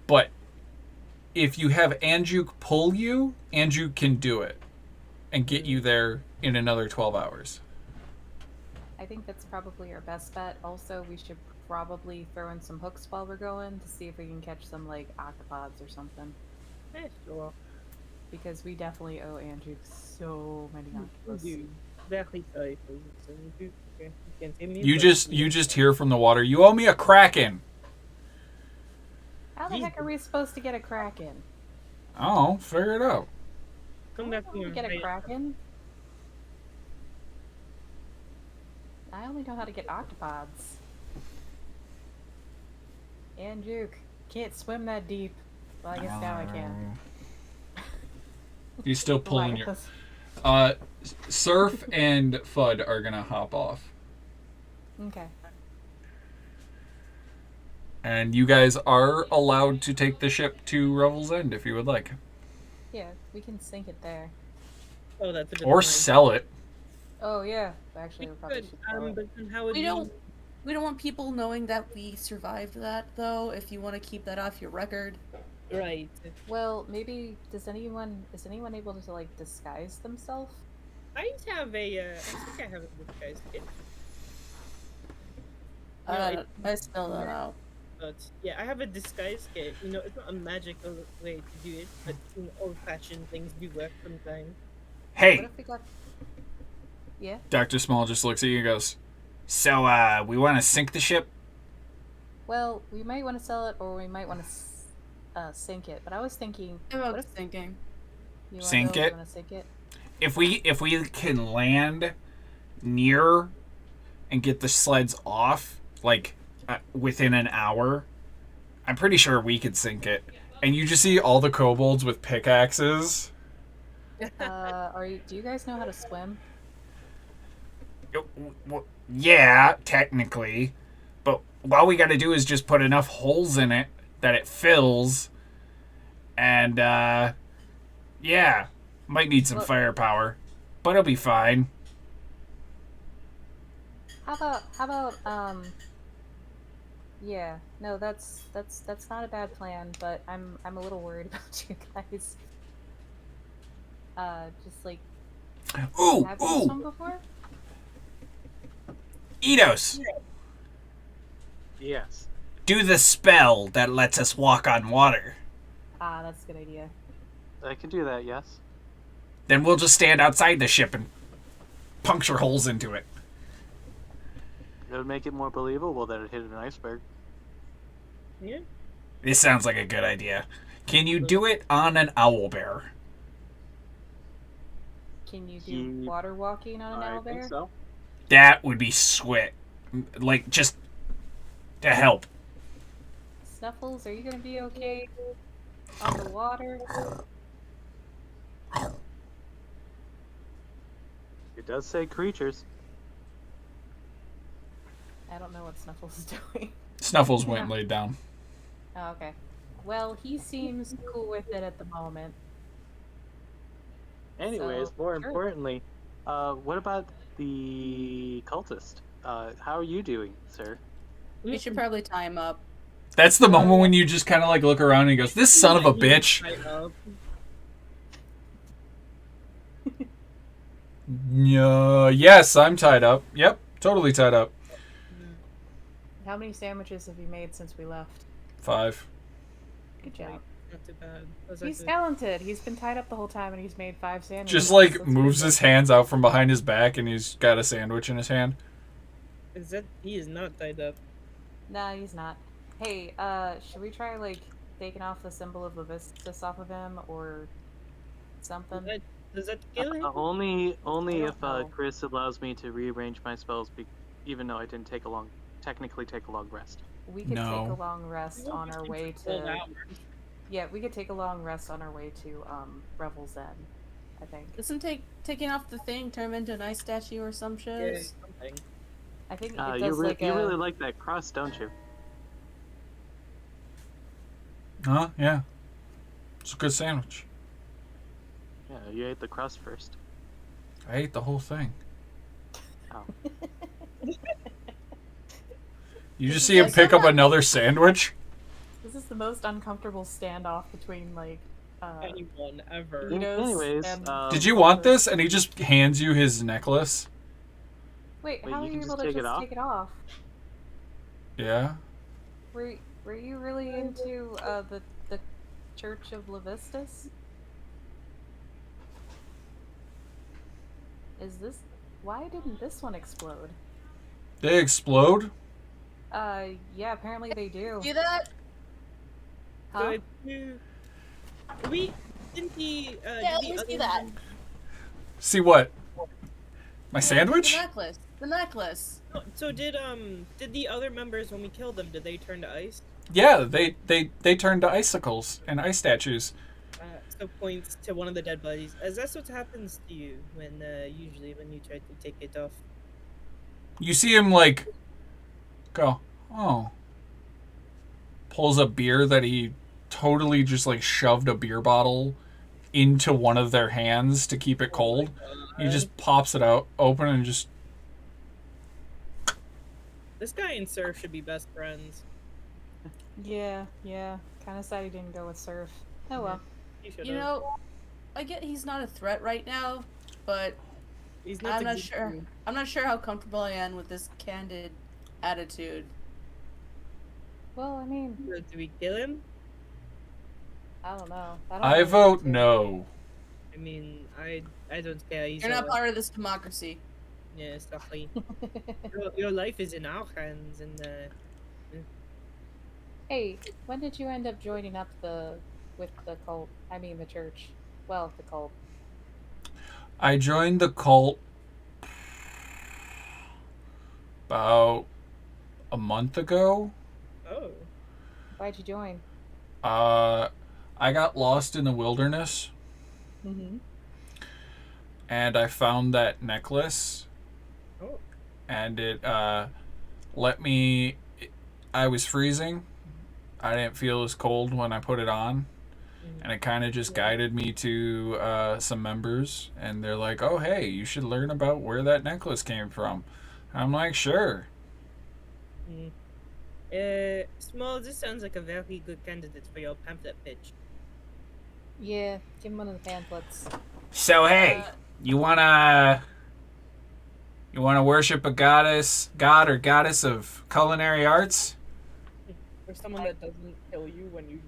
But if you have Anjuk pull you, Anjuk can do it and get you there in another 12 hours. I think that's probably our best bet. Also, we should probably throw in some hooks while we're going to see if we can catch some, like, octopods or something. Yeah, sure. Because we definitely owe Andrew so many octopus. Dude, very sorry for this. Okay, you can tell me. You just hear from the water, you owe me a kraken. How the heck are we supposed to get a kraken? Oh, figure it out. Come back How to do your we get a right. kraken? I only know how to get octopods. And Juke. Can't swim that deep. Well, I guess now I can. He's still pulling your... Goliath. Surf and Fudd are gonna hop off. Okay. And you guys are allowed to take the ship to Revel's End if you would like. Yeah, we can sink it there. Oh, that's a good Or point. sell it. Oh yeah. Actually, we probably Good. should sell it. But then how would We you... don't want people knowing that we survived that, though. If you want to keep that off your record. Right. Well, maybe is anyone able to like disguise themselves? I think I have a disguise kit. I still don't know. But yeah, I have a disguise kit. You know, it's not a magical way to do it, but old-fashioned things do work sometimes. What Hey, if we got? Yeah. Dr. Small just looks at you and goes, so, we want to sink the ship? Well, we might want to sell it, or we might want to sink it. But I was thinking, I'm what if thinking. you Sink go, it? You want to sink it? If we can land near and get the sleds off, like, within an hour, I'm pretty sure we could sink it. And you just see all the kobolds with pickaxes. Do you guys know how to swim? Yeah, technically. But all we gotta do is just put enough holes in it that it fills. And, yeah, might need some Well- firepower, but it'll be fine. How about yeah, no, that's not a bad plan, but I'm a little worried about you guys. Just like, Ooh, have you swum ooh, before? Eidos, Yes. do the spell that lets us walk on water. Ah, that's a good idea. I can do that, yes. Then we'll just stand outside the ship and puncture holes into it. It would make it more believable that it hit an iceberg. Yeah. This sounds like a good idea. Can you do it on an owlbear? Can you do Ye- water walking on an I owlbear? think so. That would be sweet. Like, just to help. Snuffles, are you gonna be okay on the water? It does say creatures. I don't know what Snuffles is doing. Snuffles went and laid down. Oh, okay. Well, he seems cool with it at the moment. Anyways, So, more sure. importantly, what about the cultist? How are you doing, sir? We should probably tie him up. That's the moment when you just kind of like look around and he goes, "This son of a bitch." Right up. Yes, I'm tied up. Yep, totally tied up. How many sandwiches have you made since we left? 5. Good job. Not too bad. Those He's are talented. He's been tied up the whole time and he's made 5 sandwiches. Just like That's moves pretty his good. hands out from behind his back and he's got a sandwich in his hand. Is that he is not tied up? Nah, he's not. Hey, should we try like taking off the symbol of Levistus off of him or something? Does that kill him? Only I if don't know. Chris allows me to rearrange my spells, even though I didn't technically take a long rest. We could No. take a long rest on our way Cold to. hours. Yeah, we could take a long rest on our way to Revel's End, I think. Doesn't taking off the thing turn him into an ice statue or some Yeah, shit? something. I think it You, does like you a. really like that crust, don't you? Huh? Yeah. It's a good sandwich. Yeah, you ate the crust first. I ate the whole thing. Oh. You just see him pick up another sandwich? This is the most uncomfortable standoff between like. Anyone ever? Eidos Anyways, and- Did you want this? And he just hands you his necklace. Wait, Wait, how you are can you just able to take it just off? take it off? Yeah. Were you really into the Church of Levistus? Is this why didn't this one explode? They explode? Yeah, apparently they do. See that? Huh? So we didn't he? Yeah, did let me the see other that. one- See what? My The sandwich? necklace. The necklace. So did the other members when we killed them? Did they turn to ice? Yeah, they turned to icicles and ice statues. So points to one of the dead bodies. As that's what happens to you when usually when you try to take it off. You see him like go, oh. Pulls a beer that he totally just like shoved a beer bottle into one of their hands to keep it cold. He just pops it out open and just This guy and Surf should be best friends. Yeah. Kind of sad he didn't go with Surf. Oh well. He should. You know, I get he's not a threat right now, but he's not. I'm the not good sure. dude. I'm not sure how comfortable I am with this candid attitude. Well, I mean, So do we kill him? I don't know. I, don't I really vote want to. no. I mean, I don't care. He's You're not part of this democracy. Yeah, exactly. your life is in our hands, and Hey, when did you end up joining up with the cult? I mean, the church. Well, the cult. I joined the cult about a month ago. oh, Why'd you join? I got lost in the wilderness Mm-hmm. and I found that necklace oh, and. and it let me. I was freezing, and it let me. I was freezing, and it let me I didn't feel as cold when I put it on. Mm. And it kind of just guided me to some members. And they're like, oh, hey, you should learn about where that necklace came from. I'm like, sure. Mm. Small, this sounds like a very good candidate for your pamphlet pitch. Yeah, give him one of the pamphlets. So, hey, you want to worship a god or goddess of culinary arts? For someone that doesn't kill you when you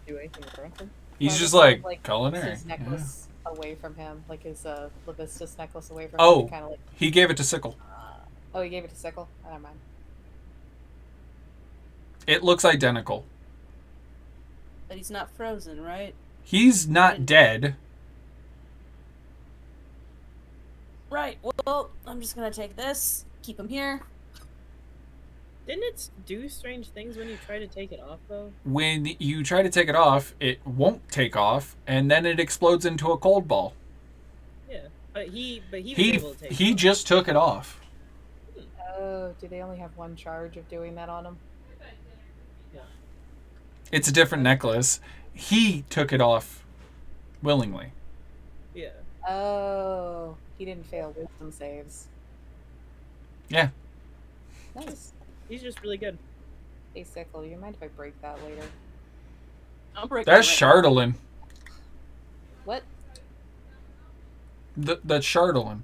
do anything wrong. He's Well, just kind of, like, puts culinary. his Yeah. necklace away from him, like his Levistus necklace away from Oh. him. Kind of like, He gave it to Sickle. oh, he gave it to Sickle. I don't mind. It looks identical. But he's not frozen, right? He's not dead. Right. Well, I'm just gonna take this, keep him here. Didn't it do strange things when you try to take it off, though? When you try to take it off, it won't take off, and then it explodes into a cold ball. Yeah, but he was He able to take he it off. just took it off. Oh, do they only have one charge of doing that on him? It's a different necklace. He took it off willingly. Yeah. Oh, he didn't fail wisdom saves. Yeah. Nice. He's just really good. Hey, Sickle, do you mind if I break that later? I'll break That's it right now. Chardolin. What? That's Chardolin.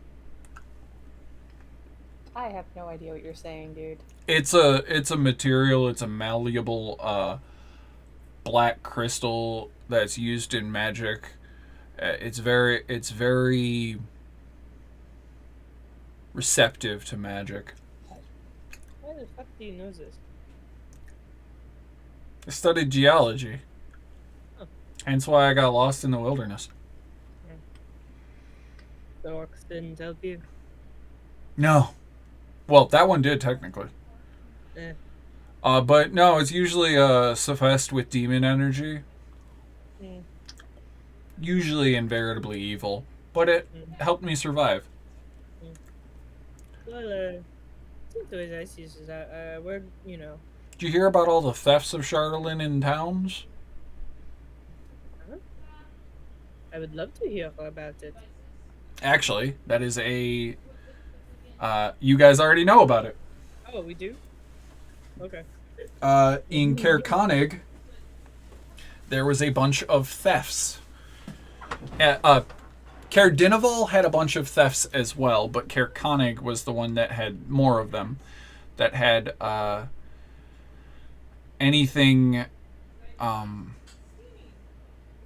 I have no idea what you're saying, dude. It's a material. It's a malleable black crystal that's used in magic. It's very receptive to magic. Why the fuck do you know this? I studied geology. Oh. Hence why I got lost in the wilderness. The orcs didn't help you? No. Well, that one did technically. Eh. But no, it's usually suffused with demon energy. Mm. Usually invariably evil. But it helped me survive. Well, I think the way I see this is that, we're, you know... Did you hear about all the thefts of Chardolin in towns? I would love to hear about it. Actually, that is a... you guys already know about it. Oh, we do? Okay. In Caer Konig, there was a bunch of thefts. Caer Dineval had a bunch of thefts as well, but Caer Konig was the one that had more of them. That had anything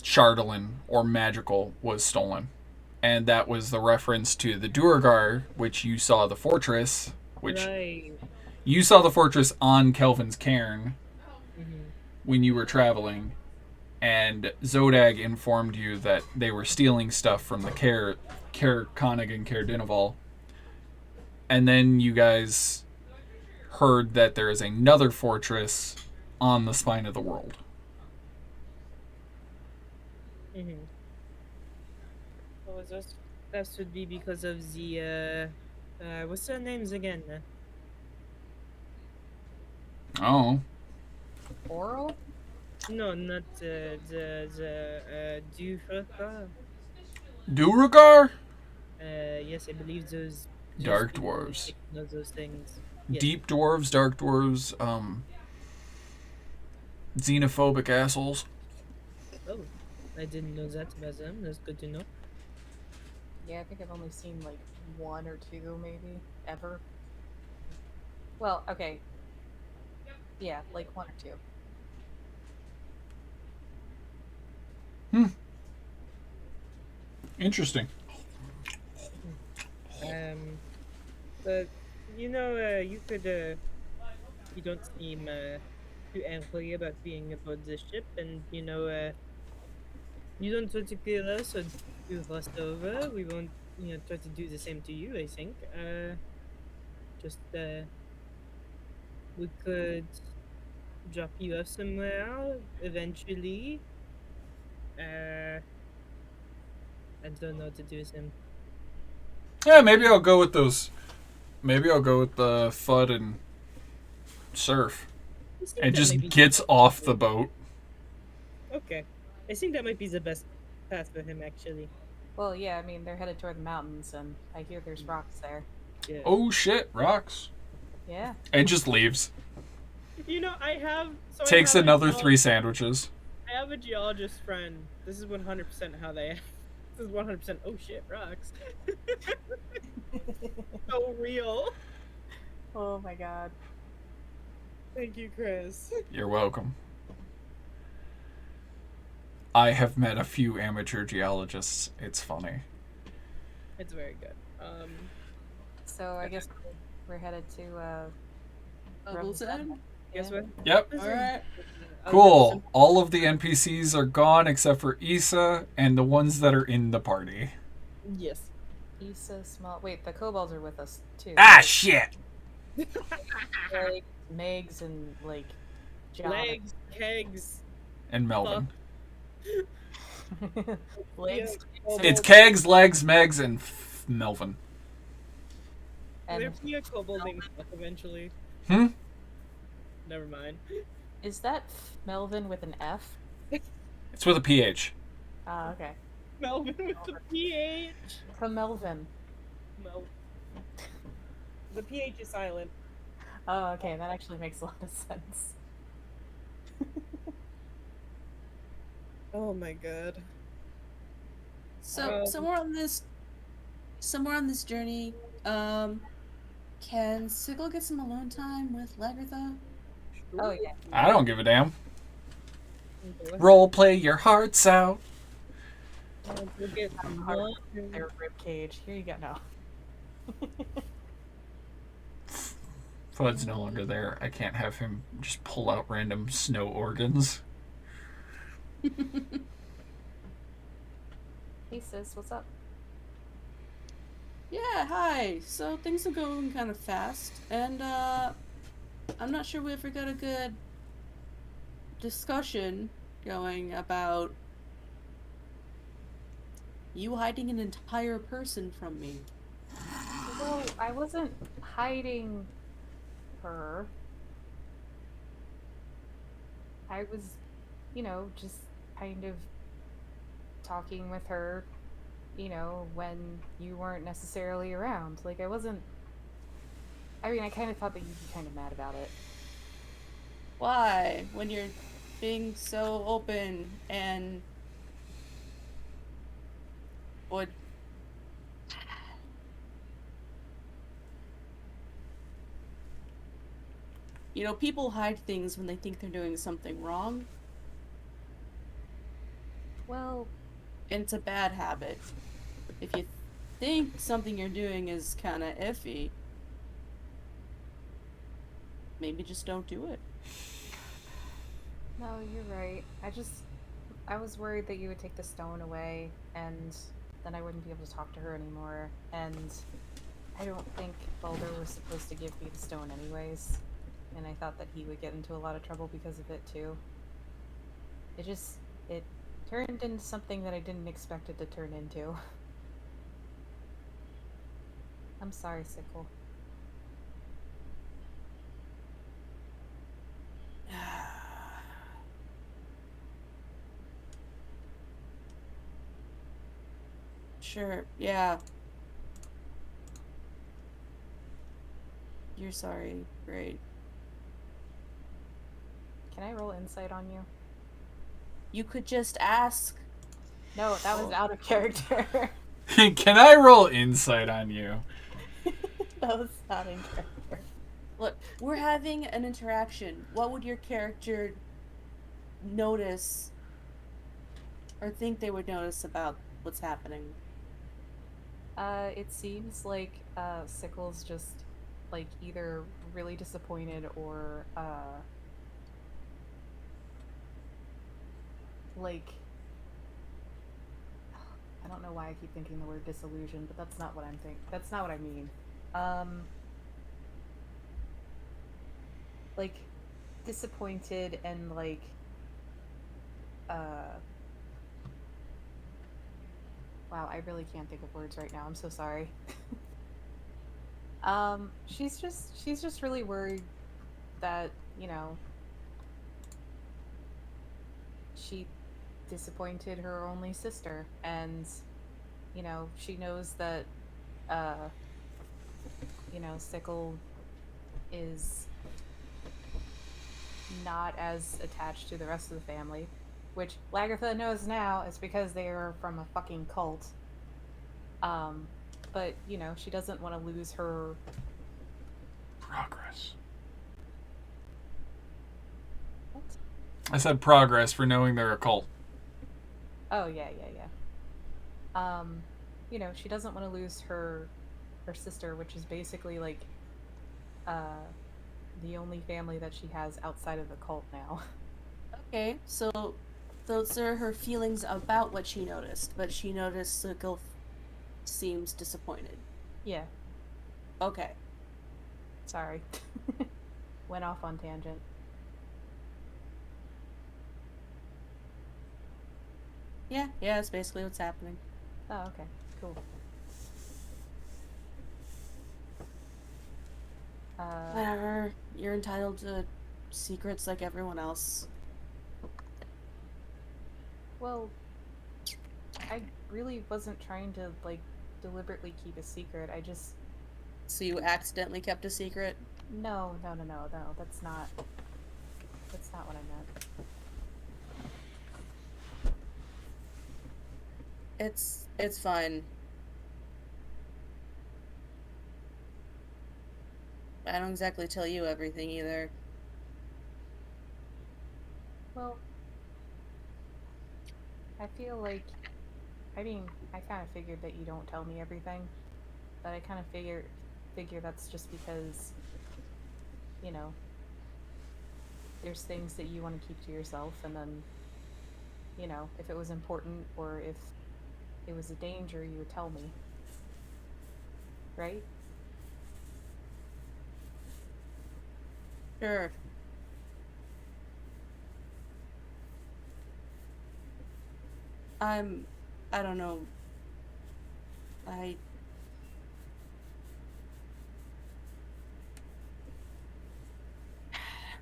Chardolin or magical was stolen. And that was the reference to the Duergar, which you saw the fortress, which Right. you saw the fortress on Kelvin's Cairn Mm-hmm. when you were traveling, and Zodag informed you that they were stealing stuff from the Caer Konig and Caer Dineval. And then you guys heard that there is another fortress on the spine of the world. Mm-hmm. What was this? That should be because of the, what's their names again? Oh. Oral? No, not the Duergar. Duergar? Yes, I believe those... Dark dwarves. Those things. Yes. Deep dwarves, dark dwarves, xenophobic assholes. Oh, I didn't know that about them. That's good to know. Yeah, I think I've only seen like one or two, maybe, ever. Well, okay. Yeah, like one or two. Interesting. But you know, you could you don't seem too angry about being aboard the ship, and you know, you don't try to kill us or do us over. We won't, you know, try to do the same to you. I think. Just we could drop you off somewhere eventually. I don't know what to do with him. Yeah, maybe I'll go with those. Maybe I'll go with the FUD and surf. I think and that might just be gets off the boat. okay. I think that might be the best path for him, actually. Well, yeah, I mean, they're headed toward the mountains, and I hear there's rocks there. Yeah. Oh shit, rocks. Yeah. And just leaves. You know, I have Takes another 3 sandwiches. I have a geologist friend. This is 100% how they. This is 100%. Oh shit, rocks. So real. Oh my god. Thank you, Chris. You're welcome. I have met a few amateur geologists. It's funny. It's very good. So I guess we're headed to Bubbles End? Guess what? Yep. Alright. Cool. All of the NPCs are gone except for Issa and the ones that are in the party. Yes. Issa, small. Wait, the kobolds are with us too. Ah, shit! Like, Megs and like John. Legs, kegs. And Melvin. Legs. Yeah. It's Kegs, Legs, Megs, and Melvin. There'll And be a kobold named Fuck eventually. Hmm? Never mind. is that Melvin with an F? It's with a PH. Ah, okay. Melvin with the PH. From Melvin. Mel. The PH is silent. Oh, okay. That actually makes a lot of sense. Oh my god. So somewhere on this journey, can Sigil get some alone time with Lagartha? Oh yeah. I don't give a damn. Okay, Role play your hearts out. we'll get Heart- one. Their rib cage. Here you go. No. Fud's no longer there. I can't have him just pull out random snow organs. Hey sis, what's up? Yeah, hi. So things are going kind of fast, and I'm not sure we ever got a good discussion going about you hiding an entire person from me. Well, I wasn't hiding her. I was, just kind of talking with her, when you weren't necessarily around. Like, I wasn't. I mean, I kind of thought that you'd be kind of mad about it. Why? When you're being so open and would people hide things when they think they're doing something wrong, Well, and it's a bad habit. If you think something you're doing is kind of iffy, maybe just don't do it. no, you're right. I was worried that you would take the stone away, and then I wouldn't be able to talk to her anymore. And I don't think Baldur was supposed to give me the stone anyways. And I thought that he would get into a lot of trouble because of it too. It turned into something that I didn't expect it to turn into. I'm sorry, Sickle. Sure, yeah. You're sorry. Great. Can I roll insight on you? You could just ask. No, that was out of character. Can I roll insight on you? That was not in character. Look, we're having an interaction. What would your character notice or think they would notice about what's happening? It seems like Sickle's just like either really disappointed or like I don't know why I keep thinking the word disillusion, but that's not what I'm thinking. That's not what I mean. Like disappointed and like wow, I really can't think of words right now. I'm so sorry. she's just really worried that, she disappointed her only sister, and she knows that Sickle is not as attached to the rest of the family, which Lagertha knows now is because they are from a fucking cult. But she doesn't want to lose her Progress. What? I said progress for knowing they're a cult. Oh yeah. She doesn't want to lose her sister, which is basically like the only family that she has outside of the cult now. Okay, so those are her feelings about what she noticed, but she noticed Sickle seems disappointed. Yeah, Okay. sorry. Went off on tangent. Yeah, that's basically what's happening. Oh, okay. Cool. Whatever. You're entitled to secrets like everyone else. Well, I really wasn't trying to, like, deliberately keep a secret. I just... So you accidentally kept a secret? No, that's not what I meant. It's fine. I don't exactly tell you everything either. Well, I feel like... I mean, I kind of figured that you don't tell me everything, but I kind of figure that's just because, there's things that you want to keep to yourself, and then, if it was important or if it was a danger, you would tell me. Right? Sure. I don't know.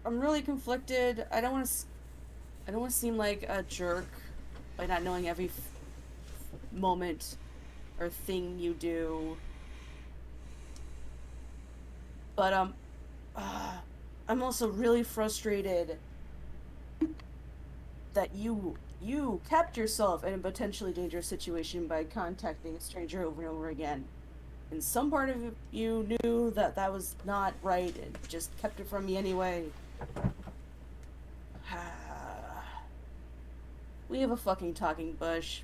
I'm really conflicted. I don't want to seem like a jerk by not knowing every moment or thing you do. But I'm also really frustrated that you kept yourself in a potentially dangerous situation by contacting a stranger over and over again. And some part of you knew that that was not right and just kept it from me anyway. We have a fucking talking bush.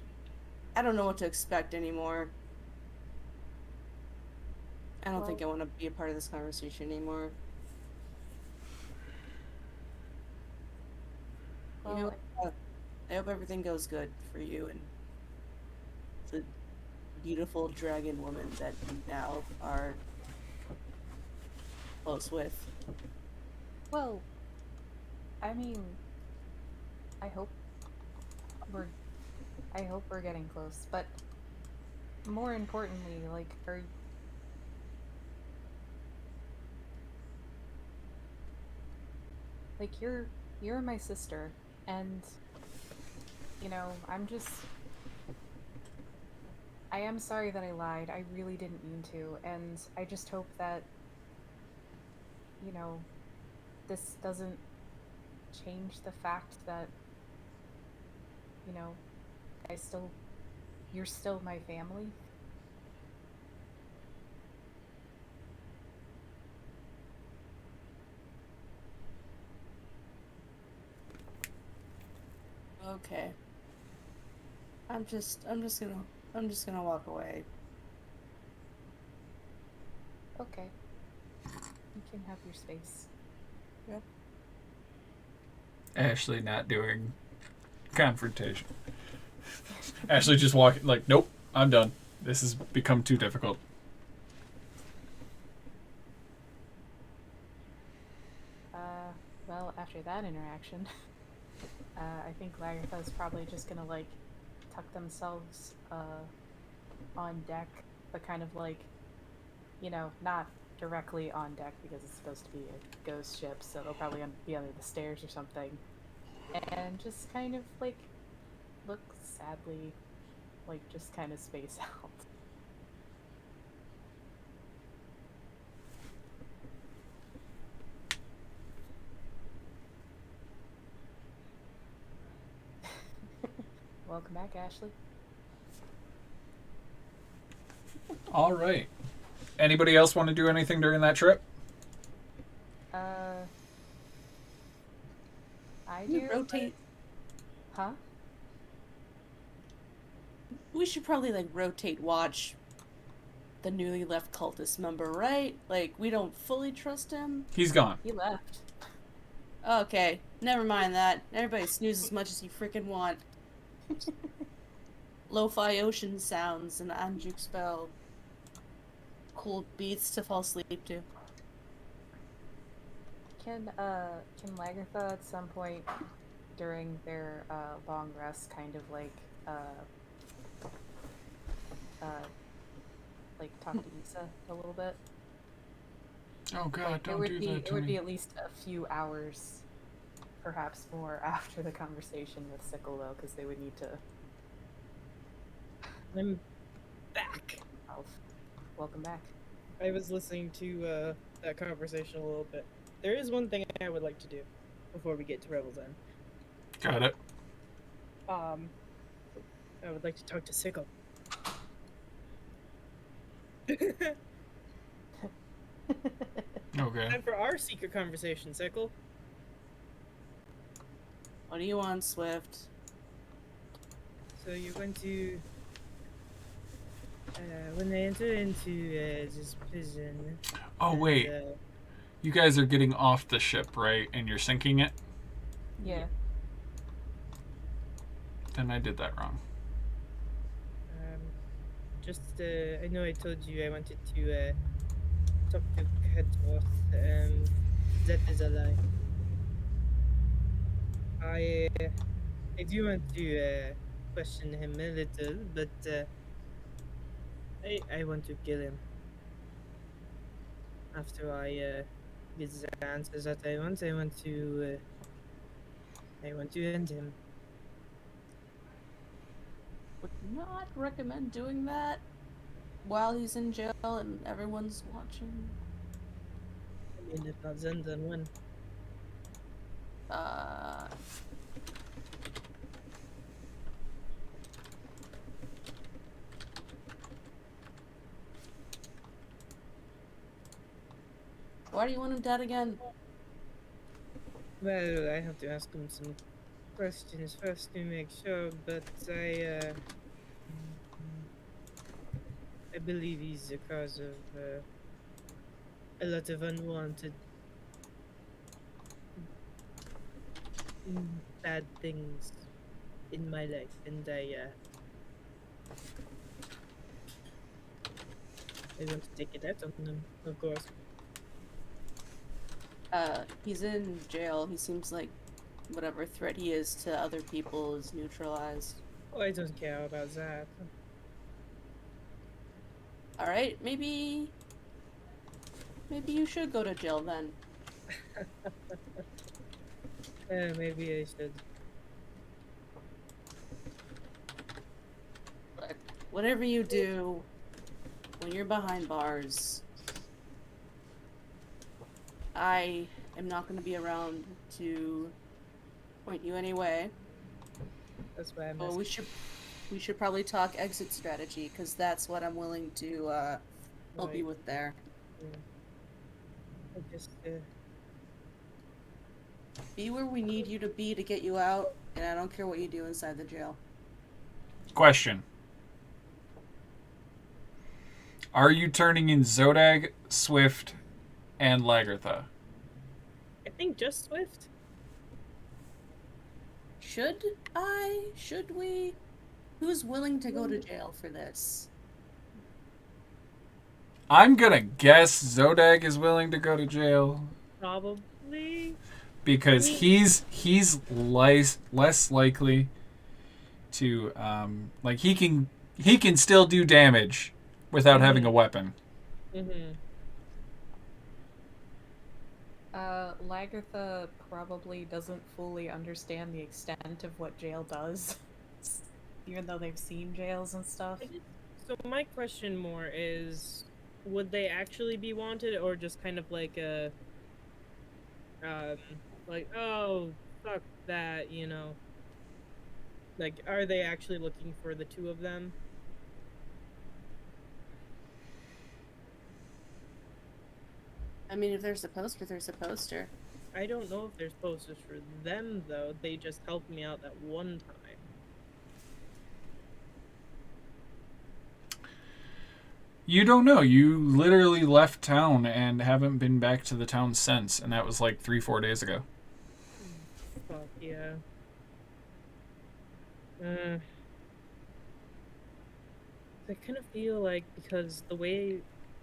I don't know what to expect anymore. I don't think I want to be a part of this conversation anymore. Well, I hope everything goes good for you and the beautiful dragon woman that you now are close with. well, I mean, I hope we're getting close, but more importantly, like, you're my sister, and I am sorry that I lied. I really didn't mean to, and I just hope that this doesn't change the fact that you're still my family. Okay. I'm just gonna walk away. Okay. You can have your space. Yep. Ashley not doing confrontation. Ashley just walking like, nope, I'm done. This has become too difficult. Well, after that interaction, I think Lagertha's probably just gonna, like, tuck themselves on deck, but kind of like, not directly on deck because it's supposed to be a ghost ship, so they'll probably be under the stairs or something. and just kind of like look sadly, like just kind of space out. Welcome back, Ashley. All right. Anybody else want to do anything during that trip? I We do. rotate. Huh? We should probably like rotate watch the newly left cultist member, right? Like we don't fully trust him. He's gone. He left. Okay, never mind that. Everybody snooze as much as you freaking want. Lo-fi ocean sounds and Anjuk spell. Cool beats to fall asleep to. Can Lagertha at some point during their long rest kind of like talk to Issa a little bit? Oh God, Like, don't do that it to would me. be at least a few hours, perhaps more, after the conversation with Sickle though, because they would need to. I'm back. Oh, welcome back. I was listening to that conversation a little bit. There is one thing I would like to do before we get to Rebel's End. Got it. I would like to talk to Sickle. Okay. Time for our secret conversation, Sickle. What do you want, Swift? So you're going to, when they enter into this prison. Oh and, wait, you guys are getting off the ship, right? And you're sinking it? Yeah. Then I did that wrong. I know I told you I wanted to talk to Kedroth. That is a lie. I do want to question him a little, but I want to kill him. After I get the answers that I want to end him. Would not recommend doing that while he's in jail and everyone's watching. I mean, if not then when? Why do you want him dead again? Well, I have to ask him some questions first to make sure, but I believe he's the cause of a lot of unwanted bad things in my life, and I want to take it out on him, of course. He's in jail. He seems like whatever threat he is to other people is neutralized. Oh, I don't care about that. Alright, maybe you should go to jail then. Maybe I should. Look, whatever you do when you're behind bars, I am not going to be around to point you any way. That's why I'm Well, we should probably talk exit strategy, because that's what I'm willing to help you with there. I just Be where we need you to be to get you out, and I don't care what you do inside the jail. Question. Are you turning in Zodag, Swift, and Lagertha? I think just Swift. Should I? Should we? Who's willing to go to jail for this? I'm gonna guess Zodag is willing to go to jail Probably. because he's less likely to like he can still do damage without having a weapon. Mm-hmm. Lagertha probably doesn't fully understand the extent of what jail does, even though they've seen jails and stuff. So my question more is, would they actually be wanted, or just kind of like a, um, like, oh, fuck that, you know? Like, are they actually looking for the two of them? I mean, if there's a poster, there's a poster. I don't know if there's posters for them, though. They just helped me out that one time. You don't know. You literally left town and haven't been back to the town since, and that was like 3-4 days ago. Fuck yeah. I kind of feel like, because the way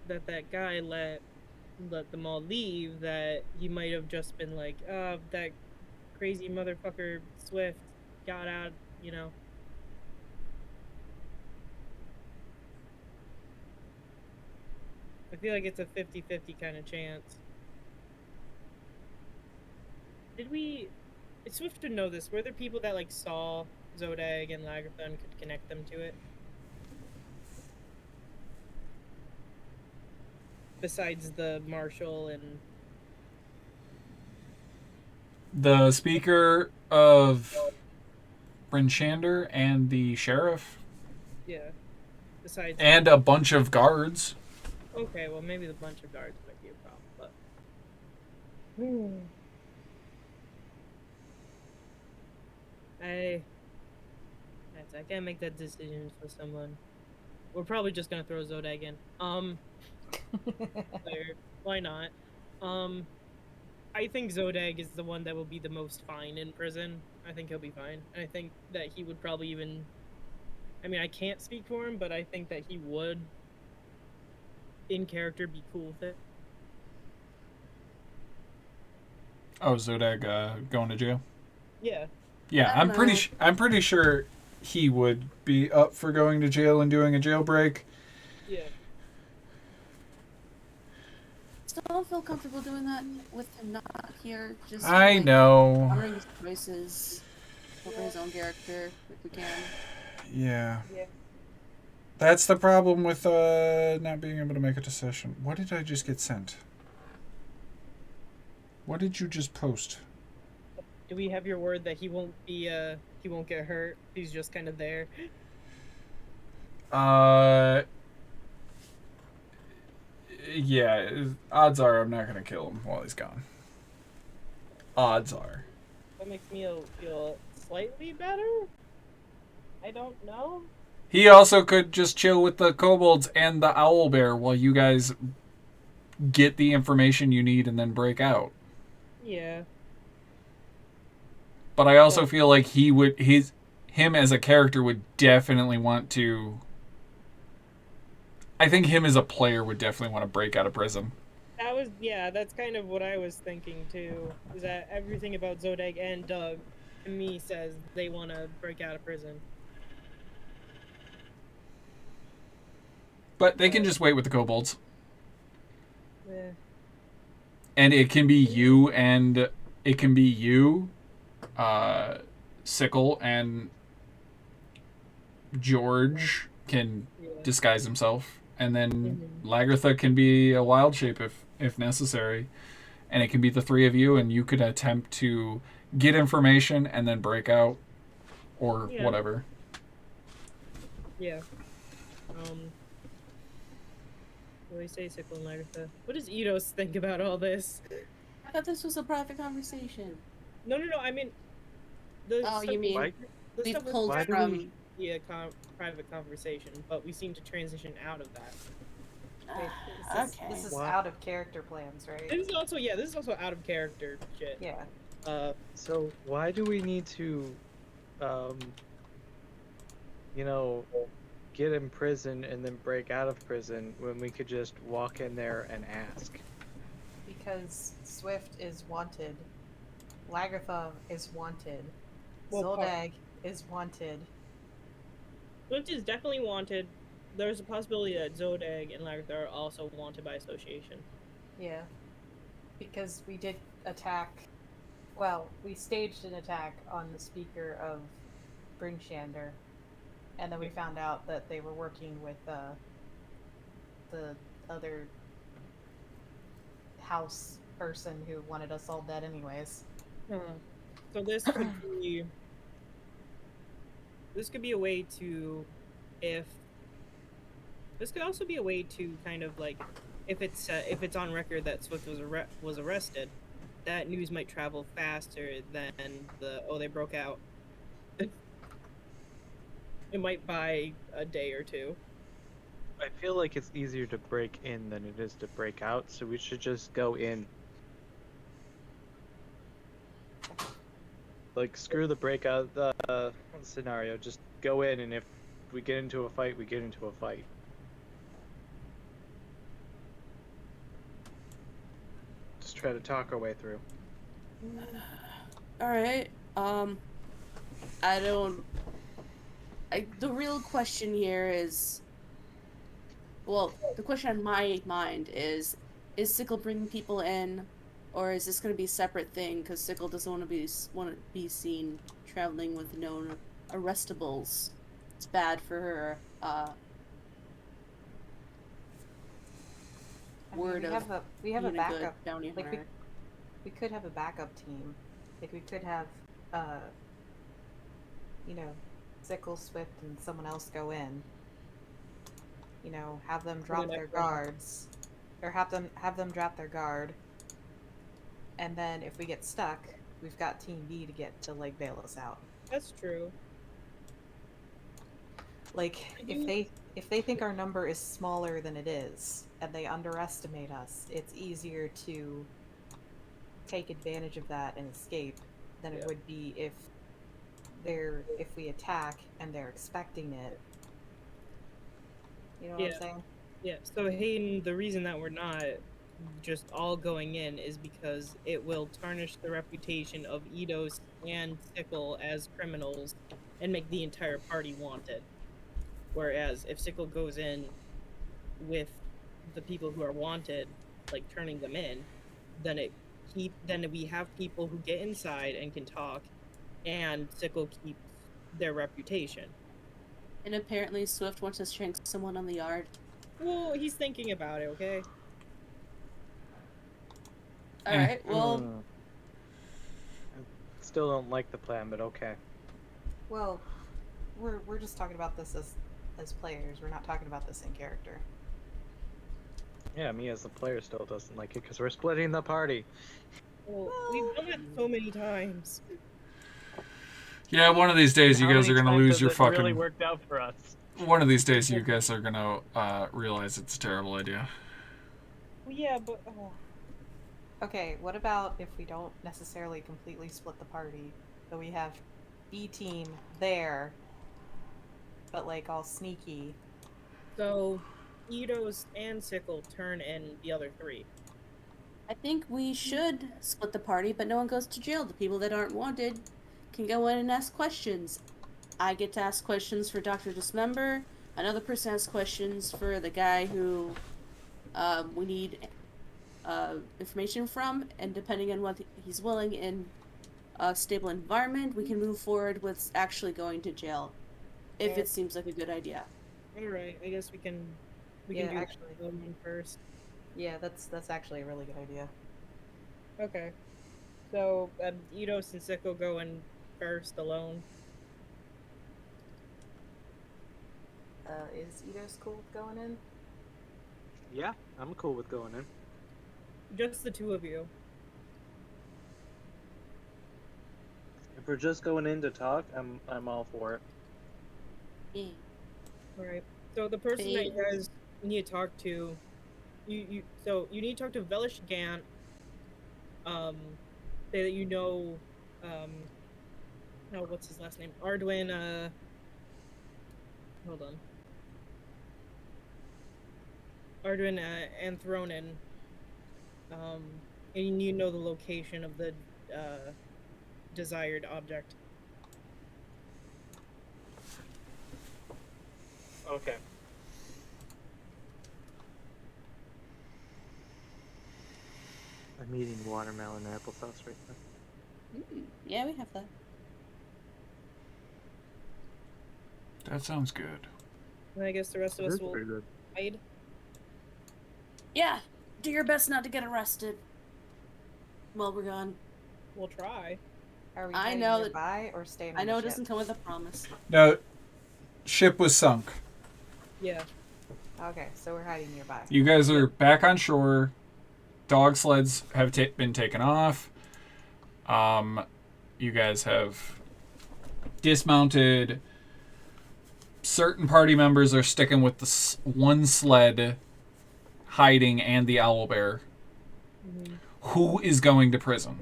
that that guy let them all leave, that he might have just been like, that crazy motherfucker Swift got out, you know. I feel like it's a 50-50 kind of chance. Swift should know this. Were there people that, like, saw Zodag and Lagertha and could connect them to it? Besides the marshal and... The speaker of Brinshander and the sheriff. Yeah. Besides... And a bunch of guards. Okay, well, maybe the bunch of guards might be a problem, but... I can't make that decision for someone. We're probably just gonna throw Zodag in. Why not? I think Zodag is the one that will be the most fine in prison. I think he'll be fine. And I think that he would probably even... I mean, I can't speak for him, but I think that he would, in character, be cool with it. Oh, Zodag going to jail? Yeah. Yeah, I'm pretty sure he would be up for going to jail and doing a jailbreak. Yeah. Still don't feel comfortable doing that with him not here. Just I know. honoring his choices over his own character, if we can. Yeah. That's the problem with not being able to make a decision. What did I just get sent? What did you just post? Do we have your word that he won't be, he won't get hurt? He's just kind of there? Yeah, odds are I'm not going to kill him while he's gone. Odds are. That makes me feel slightly better? I don't know. He also could just chill with the kobolds and the owlbear while you guys get the information you need and then break out. Yeah. But I also feel like him as a character would definitely want to... I think him as a player would definitely want to break out of prison. That's kind of what I was thinking too. Is that everything about Zodag and Doug, to me, says they want to break out of prison. But they can just wait with the kobolds. Yeah. And it can be you Sickle and George can disguise himself, and then Lagertha can be a wild shape if necessary, and it can be the three of you, and you could attempt to get information and then break out, or whatever. Yeah. What do we say, Sickle and Lagertha? What does Eidos think about all this? I thought this was a private conversation. No, I mean... you mean we've pulled from... private conversation, but we seem to transition out of that. Wait, this is out of character plans, right? This is also out of character shit. Yeah. So why do we need to, get in prison and then break out of prison when we could just walk in there and ask? Because Swift is wanted. Lagertha is wanted. Well, Zodag is wanted. Swift is definitely wanted. There's a possibility that Zodag and Lagertha are also wanted by association. Yeah. because we did attack. Well, we staged an attack on the speaker of Bringshander, and then we found out that they were working with the other house person who wanted us all dead anyways. So this could be a way to, if this could also be a way to kind of like, if it's on record that Swift was arrested, that news might travel faster than they broke out. It might buy a day or two. I feel like it's easier to break in than it is to break out, so we should just go in. Like, screw the breakout scenario. Just go in, and if we get into a fight, we get into a fight. Just try to talk our way through. Alright, the real question here is, well, the question on my mind is Sickle bringing people in, or is this going to be a separate thing, because Sickle doesn't want to be seen traveling with known arrestables. It's bad for her, word of we have a being a good backup bounty like hunter. we could have a backup team. Like we could have Sickle, Swift, and someone else go in. Have them drop their guards, or have them drop their guard, and then if we get stuck, we've got Team B to get to like bail us out. That's true. Like if they think our number is smaller than it is and they underestimate us, it's easier to take advantage of that and escape than it would be if we attack and they're expecting it. You know what I'm saying? Yeah. So Hayden, the reason that we're not just all going in is because it will tarnish the reputation of Eidos and Sickle as criminals and make the entire party wanted. Whereas if Sickle goes in with the people who are wanted, like turning them in, then we have people who get inside and can talk, and Sickle keeps their reputation. And apparently Swift wants to shank someone on the yard. Well, he's thinking about it, okay? Alright, well... I still don't like the plan, but okay. Well, we're just talking about this as players. We're not talking about this in character. Yeah, me as the player still doesn't like it, because we're splitting the party. Well, we've done it so many times. Yeah, one of these days you How guys are many gonna times lose has your it fucking. really worked out for us. One of these days you guys are gonna realize it's a terrible idea. Well, yeah, but Okay, what about if we don't necessarily completely split the party, but we have B team there, but like all sneaky? so Eidos and Sickle turn in the other three. I think we should split the party, but no one goes to jail. The people that aren't wanted can go in and ask questions. I get to ask questions for Dr. Dismember. Another person asks questions for the guy who we need information from, and depending on what he's willing in a stable environment, we can move forward with actually going to jail, if it seems like a good idea. Alright, I guess we can do actually. the one first. Yeah, that's actually a really good idea. Okay. So, Eidos and Sickle go in first alone. Is Eidos cool with going in? Yeah, I'm cool with going in. Just the two of you. If we're just going in to talk, I'm all for it. Yeah. Alright. So the person that you guys need to talk to, you need to talk to Velish Gant. Say that you know, what's his last name? Arduin, hold on. Arduin, Anthronin. And you know the location of the, desired object. Okay. I'm eating watermelon and applesauce right now. Yeah, we have that. That sounds good. And I guess the rest of us That's will pretty good. hide. Yeah, do your best not to get arrested while we're gone. We'll try. Are we I hiding know that- nearby or staying on I know the it doesn't ship? come with a promise. No, ship was sunk. Yeah. Okay, so we're hiding nearby. You guys are back on shore. Dog sleds have been taken off. You guys have dismounted. Certain party members are sticking with the one sled, hiding, and the owlbear. Mm-hmm. Who is going to prison?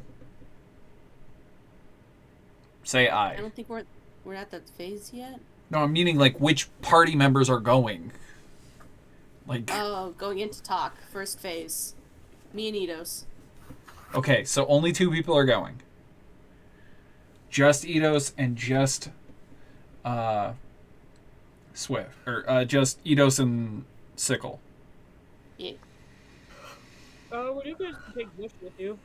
Say I I. don't think we're at that phase yet. No, I'm meaning like which party members are going. Like, Oh, going into talk. First phase. Me and Eidos. okay, so only 2 people are going. Just Eidos and just Swift, or just Eidos and Sickle. Yeah. Would you guys take Bush with you?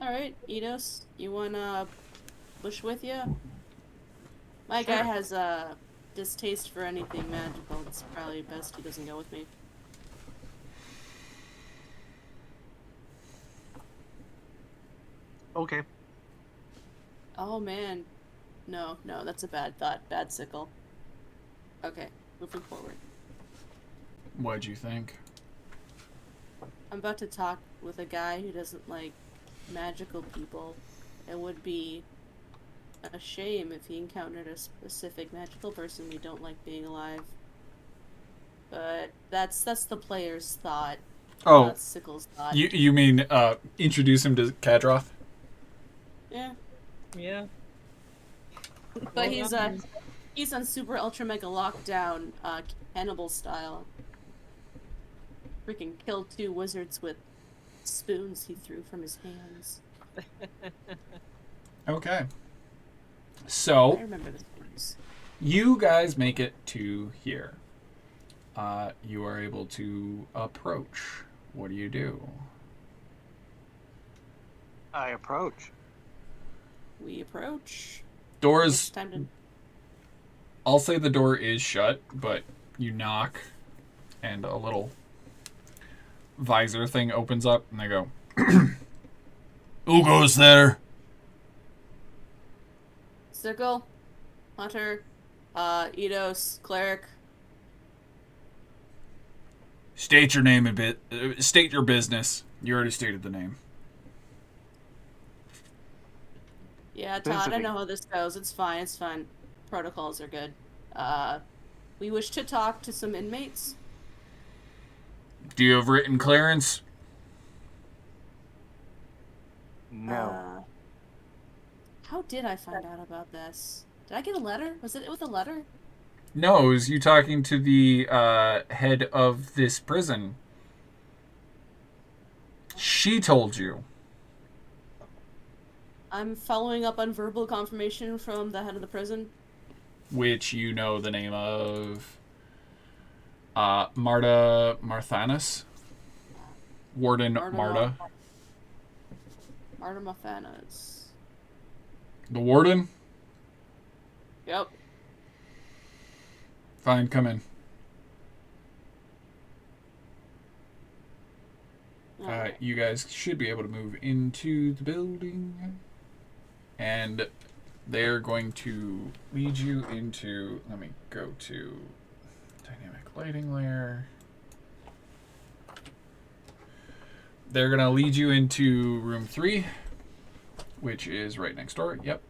Alright, Eidos, you want Bush with you? My guy has a distaste for anything magical. It's probably best he doesn't go with me. Okay. Oh man. No, that's a bad thought. Bad sickle. Okay, moving forward. What'd you think? I'm about to talk with a guy who doesn't like magical people. It would be a shame if he encountered a specific magical person we don't like being alive. But that's the player's thought. Oh, Not Sickle's thought. you mean introduce him to Kadroth? Yeah. Yeah. But he's on super ultra mega lockdown, cannibal style. Freaking killed 2 wizards with spoons he threw from his hands. Okay. I So, remember the spoons. you guys make it to here. You are able to approach. What do you do? I approach. We approach. It's Doors, time to. I'll say the door is shut, but you knock and a little visor thing opens up and they go, "Who goes there?" Sickle, Hunter, Eidos, Cleric. State your name and state your business. You already stated the name. Yeah, Todd, I Visiting. know how this goes. It's fine, it's fine. Protocols are good. We wish to talk to some inmates. Do you have written clearance? No. How did I find out about this? Did I get a letter? Was it with a letter? No, it was you talking to the head of this prison. She told you. I'm following up on verbal confirmation from the head of the prison. Which you know the name of Marta Marthanis. Warden Marta. Marta Mathanas. The warden? Yep. Fine, come in. Alright. You guys should be able to move into the building. And they're going to lead you into... Let me go to dynamic lighting layer. They're going to lead you into room 3, which is right next door. Yep.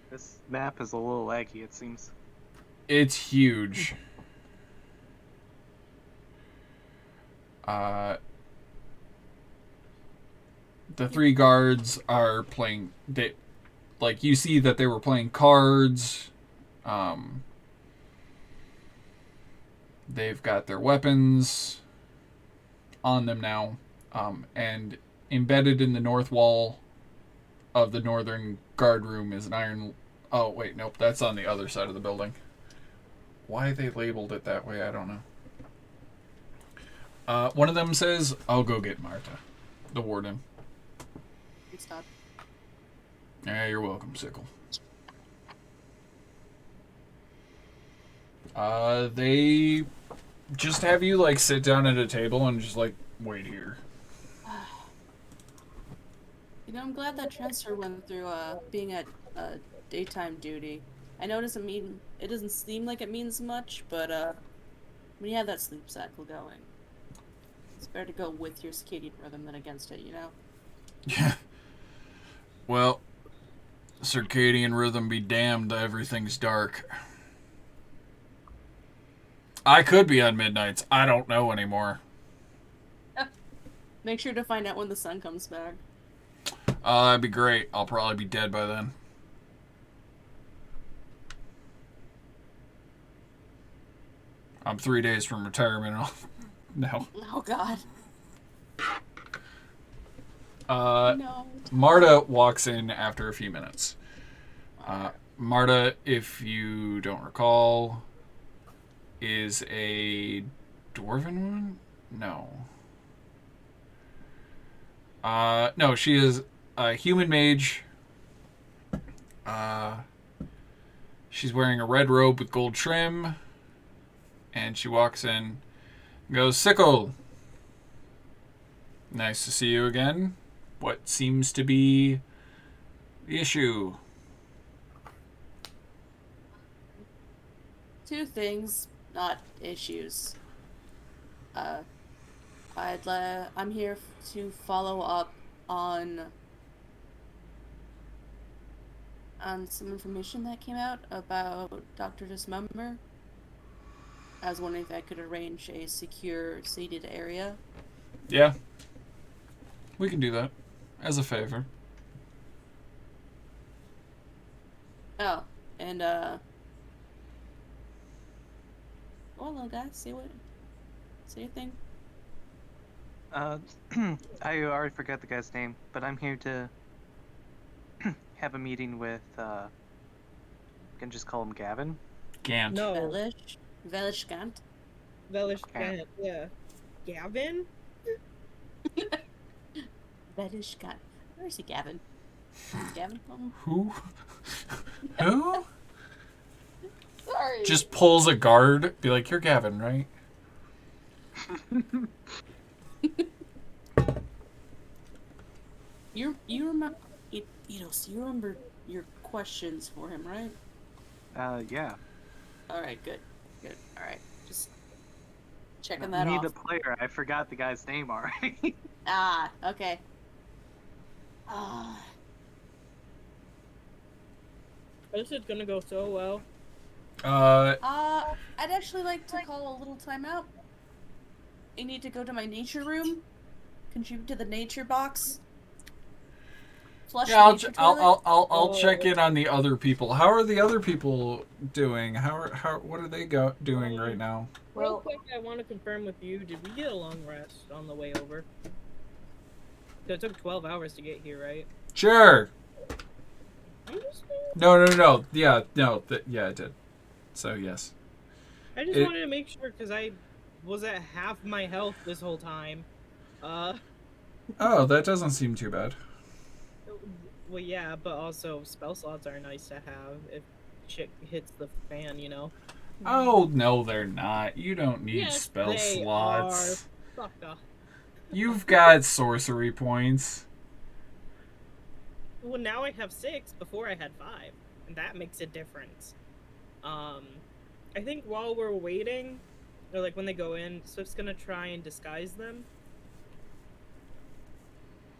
This map is a little laggy, it seems. It's huge. The 3 guards are playing. You see that they were playing cards. They've got their weapons on them now, and embedded in the north wall of the northern guard room is an iron Oh, wait, nope. That's on the other side of the building. Why they labeled it that way, I don't know. One of them says, I'll go get Marta, the warden. Good stop. Yeah, you're welcome, Sickle. They just have you, like, sit down at a table and just, like, wait here. You know, I'm glad that transfer went through being at daytime duty. I know it doesn't seem like it means much, but when you have that sleep cycle going, it's better to go with your circadian rhythm than against it, you know? Yeah. Well, circadian rhythm be damned, everything's dark. I could be on midnights. I don't know anymore. Make sure to find out when the sun comes back. That'd be great. I'll probably be dead by then. I'm 3 days from retirement. No. Oh, God. No. Marta walks in after a few minutes. Marta, if you don't recall, is a dwarven woman? No. No, she is a human mage. She's wearing a red robe with gold trim. And she walks in and goes, Sickle! Nice to see you again. What seems to be the issue? Two things, not issues. I'm here to follow up on some information that came out about Dr. Dismember. I was wondering if I could arrange a secure seated area. Yeah. We can do that. As a favor. Oh, and well, little guy, say your thing. I already forgot the guy's name, but I'm here to have a meeting with, I can just call him Gavin. Gant. No, Velish Gant. Velish Gant, yeah. Gavin? Velish Gant. Where is he, Gavin? Is Gavin home? Who? Who? Sorry. Just pulls a guard. Be like, you're Gavin, right? You remember, Eidos, you remember your questions for him, right? Yeah. Alright, good. Alright, just checking Me, that off. the player, I forgot the guy's name already. Ah, okay. This is gonna go so well. I'd actually like to call a little timeout. I need to go to my nature room, contribute to the nature box. Flush yeah, the nature toilet. I'll check in on the other people. How are the other people doing? What are they doing right now? Real quick, I want to confirm with you, did we get a long rest on the way over? So it took 12 hours to get here, right? Sure. I'm just, No. Yeah, yeah, it did. So, yes. I just wanted to make sure, because I was at half my health this whole time. Oh, that doesn't seem too bad. Well, yeah, but also spell slots are nice to have if shit hits the fan, you know? Oh, no, they're not. You don't need Yes, spell they slots. are. Fuck off. You've got sorcery points. Well, now I have 6. Before I had 5, and that makes a difference. I think while we're waiting, or like when they go in, Swift's gonna try and disguise them.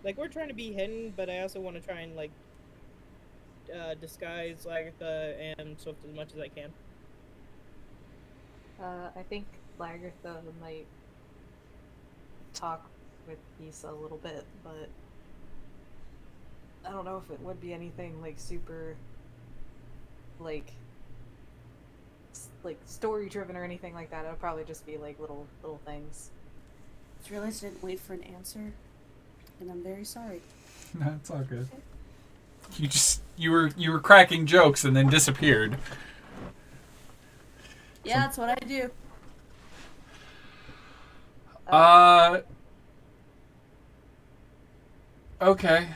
Like, we're trying to be hidden, but I also want to try and like disguise Lagertha and Swift as much as I can. I think Lagertha might talk with Issa a little bit, but I don't know if it would be anything like super like story driven or anything like that. It'll probably just be like little things. I just realized I didn't wait for an answer, and I'm very sorry. No, it's all good. You just You were cracking jokes and then disappeared. Yeah, that's what I do. Okay.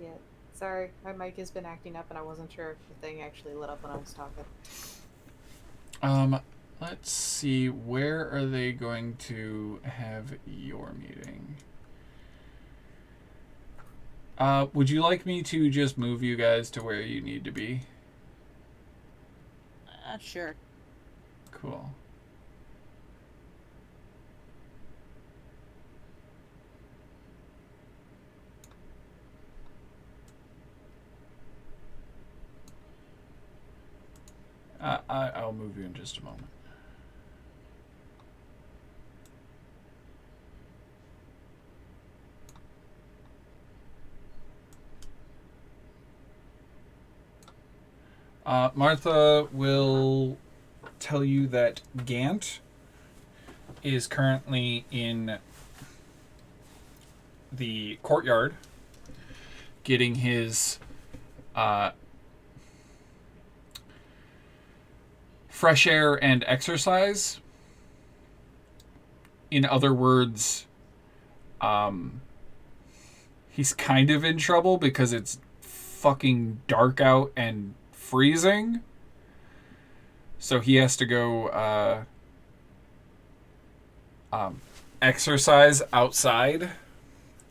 Yeah. Sorry, my mic has been acting up and I wasn't sure if the thing actually lit up when I was talking. Let's see. Where are they going to have your meeting? Would you like me to just move you guys to where you need to be? Sure. Cool. I'll move you in just a moment. Martha will tell you that Gant is currently in the courtyard getting his fresh air and exercise. In other words, he's kind of in trouble because it's fucking dark out and freezing. So he has to go exercise outside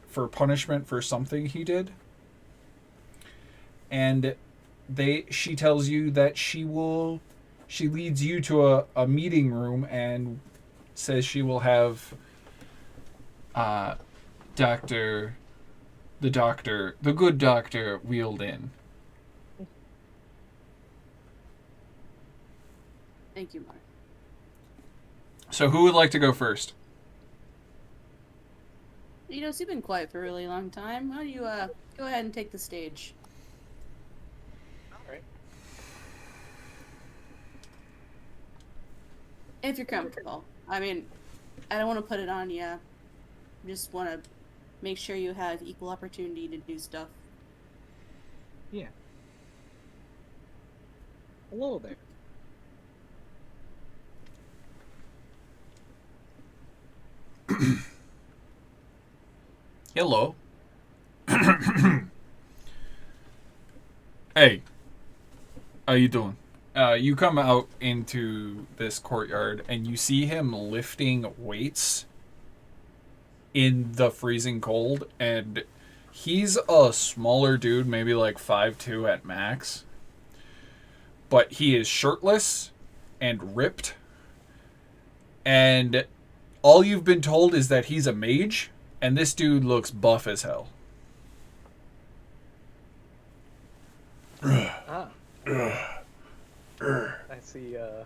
for punishment for something he did. And she tells you that she leads you to a meeting room and says she will have the good doctor wheeled in. Thank you, Mark. So who would like to go first? You've been quiet for a really long time. Why don't you go ahead and take the stage? Alright. If you're comfortable. I mean, I don't want to put it on you. Just want to make sure you have equal opportunity to do stuff. Yeah. A little bit. Hello. Hey. How you doing? You come out into this courtyard and you see him lifting weights in the freezing cold, and he's a smaller dude, maybe like 5'2" at max. But he is shirtless and ripped. And all you've been told is that he's a mage, and this dude looks buff as hell. Ah. I see, you're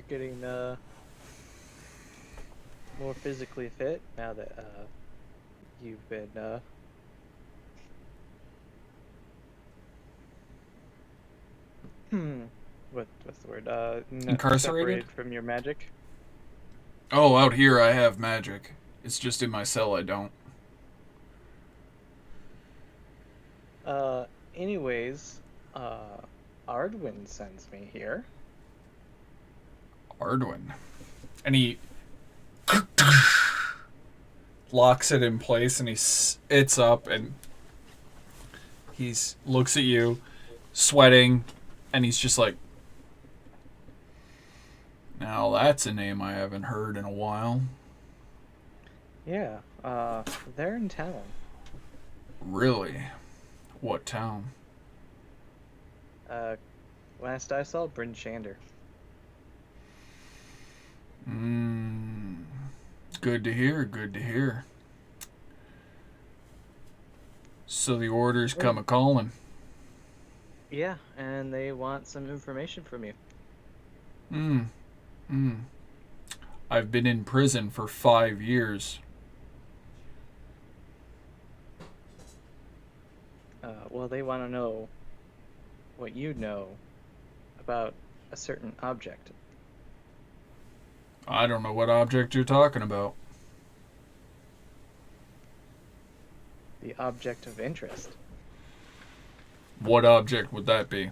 getting, more physically fit now that, you've been, what's the word? Incarcerated? Separated from your magic. Oh, out here I have magic. It's just in my cell I don't. Anyways, Ardwin sends me here. Ardwin. And he locks it in place, and it's up, and he's looks at you, sweating, and he's just like, now that's a name I haven't heard in a while. Yeah, they're in town. Really? What town? Last I saw, Bryn Shander. Good to hear, good to hear. So the orders come a-calling. Yeah, and they want some information from you. I've been in prison for 5 years. Well, they want to know what you know about a certain object. I don't know what object you're talking about. The object of interest. What object would that be?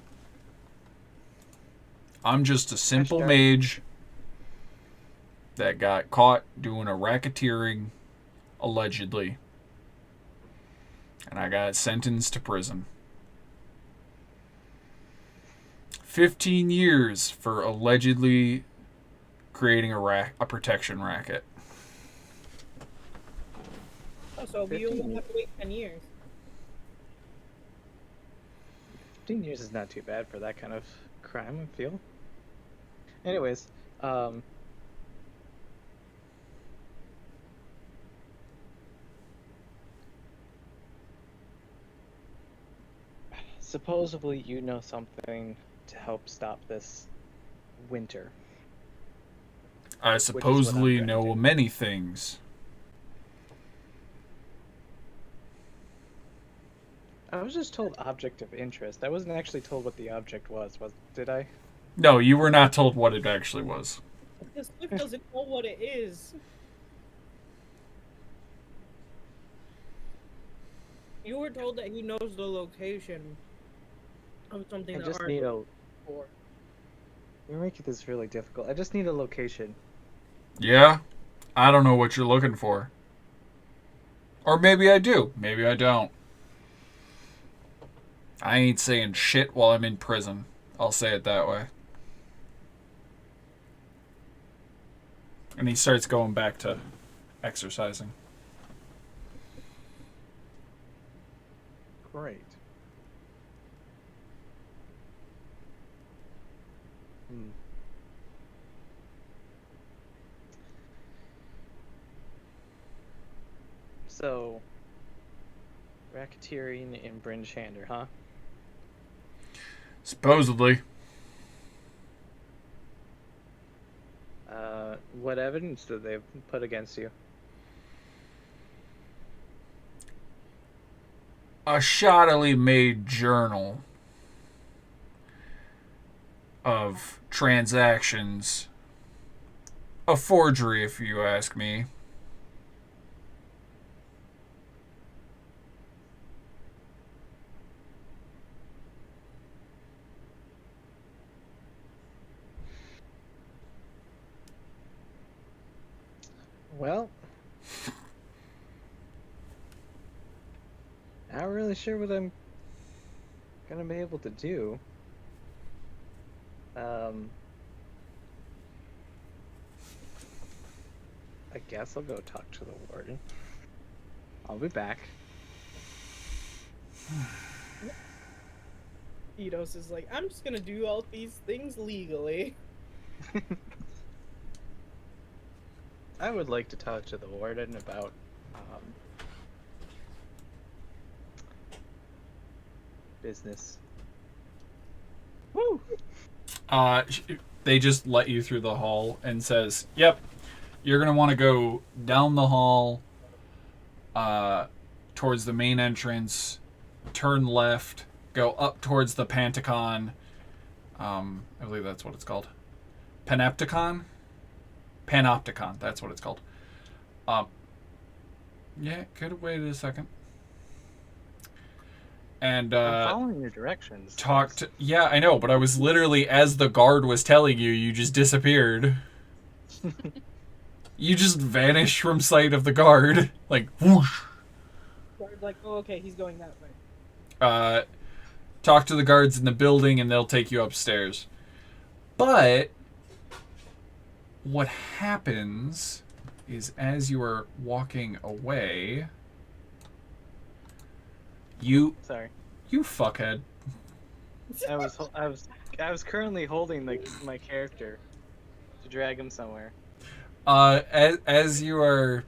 I'm just a simple Sure. mage that got caught doing a racketeering, allegedly. And I got sentenced to prison. 15 years for allegedly creating a protection racket. Oh, so we only have to wait 10 years. 15 years is not too bad for that kind of crime, I feel. Anyways, supposedly you know something to help stop this winter. I supposedly know many things. I was just told object of interest. I wasn't actually told what the object was did I? No, you were not told what it actually was. Because Swift doesn't know what it is. You were told that he knows the location of something I that just Art need a... looked for. You're making this really difficult. I just need a location. Yeah? I don't know what you're looking for. Or maybe I do. Maybe I don't. I ain't saying shit while I'm in prison. I'll say it that way. And he starts going back to exercising. Great. So, racketeering in Bryn Shander, huh? Supposedly. What evidence did they put against you? A shoddily made journal of transactions. A forgery, if you ask me. Well, not really sure what I'm gonna be able to do. I guess I'll go talk to the warden. I'll be back. Eidos is like, I'm just gonna do all these things legally. I would like to talk to the warden about business. Woo! They just let you through the hall and says, yep, you're going to want to go down the hall towards the main entrance, turn left, go up towards the Pantacon. I believe that's what it's called. Panopticon? Panopticon, that's what it's called. Yeah, could have waited a second. And I'm following your directions. Yeah, I know, but I was literally, as the guard was telling you, you just disappeared. You just vanished from sight of the guard. Like, whoosh. Guard's like, oh, okay, he's going that way. Talk to the guards in the building and they'll take you upstairs. But what happens is, as you are walking away, you fuckhead. I was currently holding my character to drag him somewhere. As you are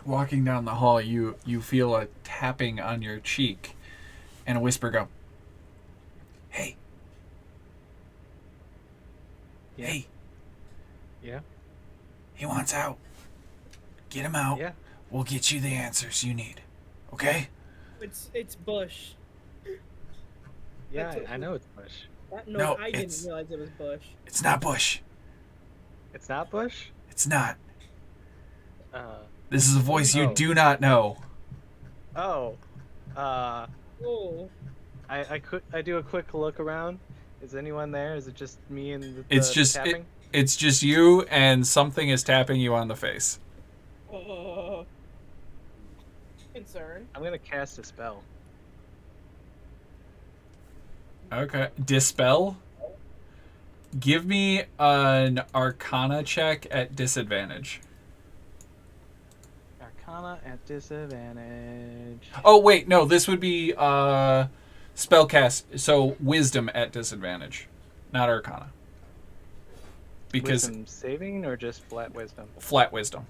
walking down the hall, you feel a tapping on your cheek and a whisper go, "Hey." Yeah. Hey. Yeah. He wants out. Get him out. Yeah. We'll get you the answers you need. Okay? It's Bush. Yeah, I know it's Bush. No, I didn't realize it was Bush. It's not Bush. It's not Bush? It's not. This is a voice you do not know. Oh, uh, Oh, I do a quick look around. Is anyone there? Is it just me and It's the just tapping? it's just you, and something is tapping you on the face. uh, concern. I'm gonna cast a spell. Okay. Dispel. Give me an Arcana check at disadvantage. Arcana at disadvantage. Oh wait, no, this would be spellcast. So Wisdom at disadvantage, not Arcana. Because Wisdom saving or just flat wisdom? flat Wisdom.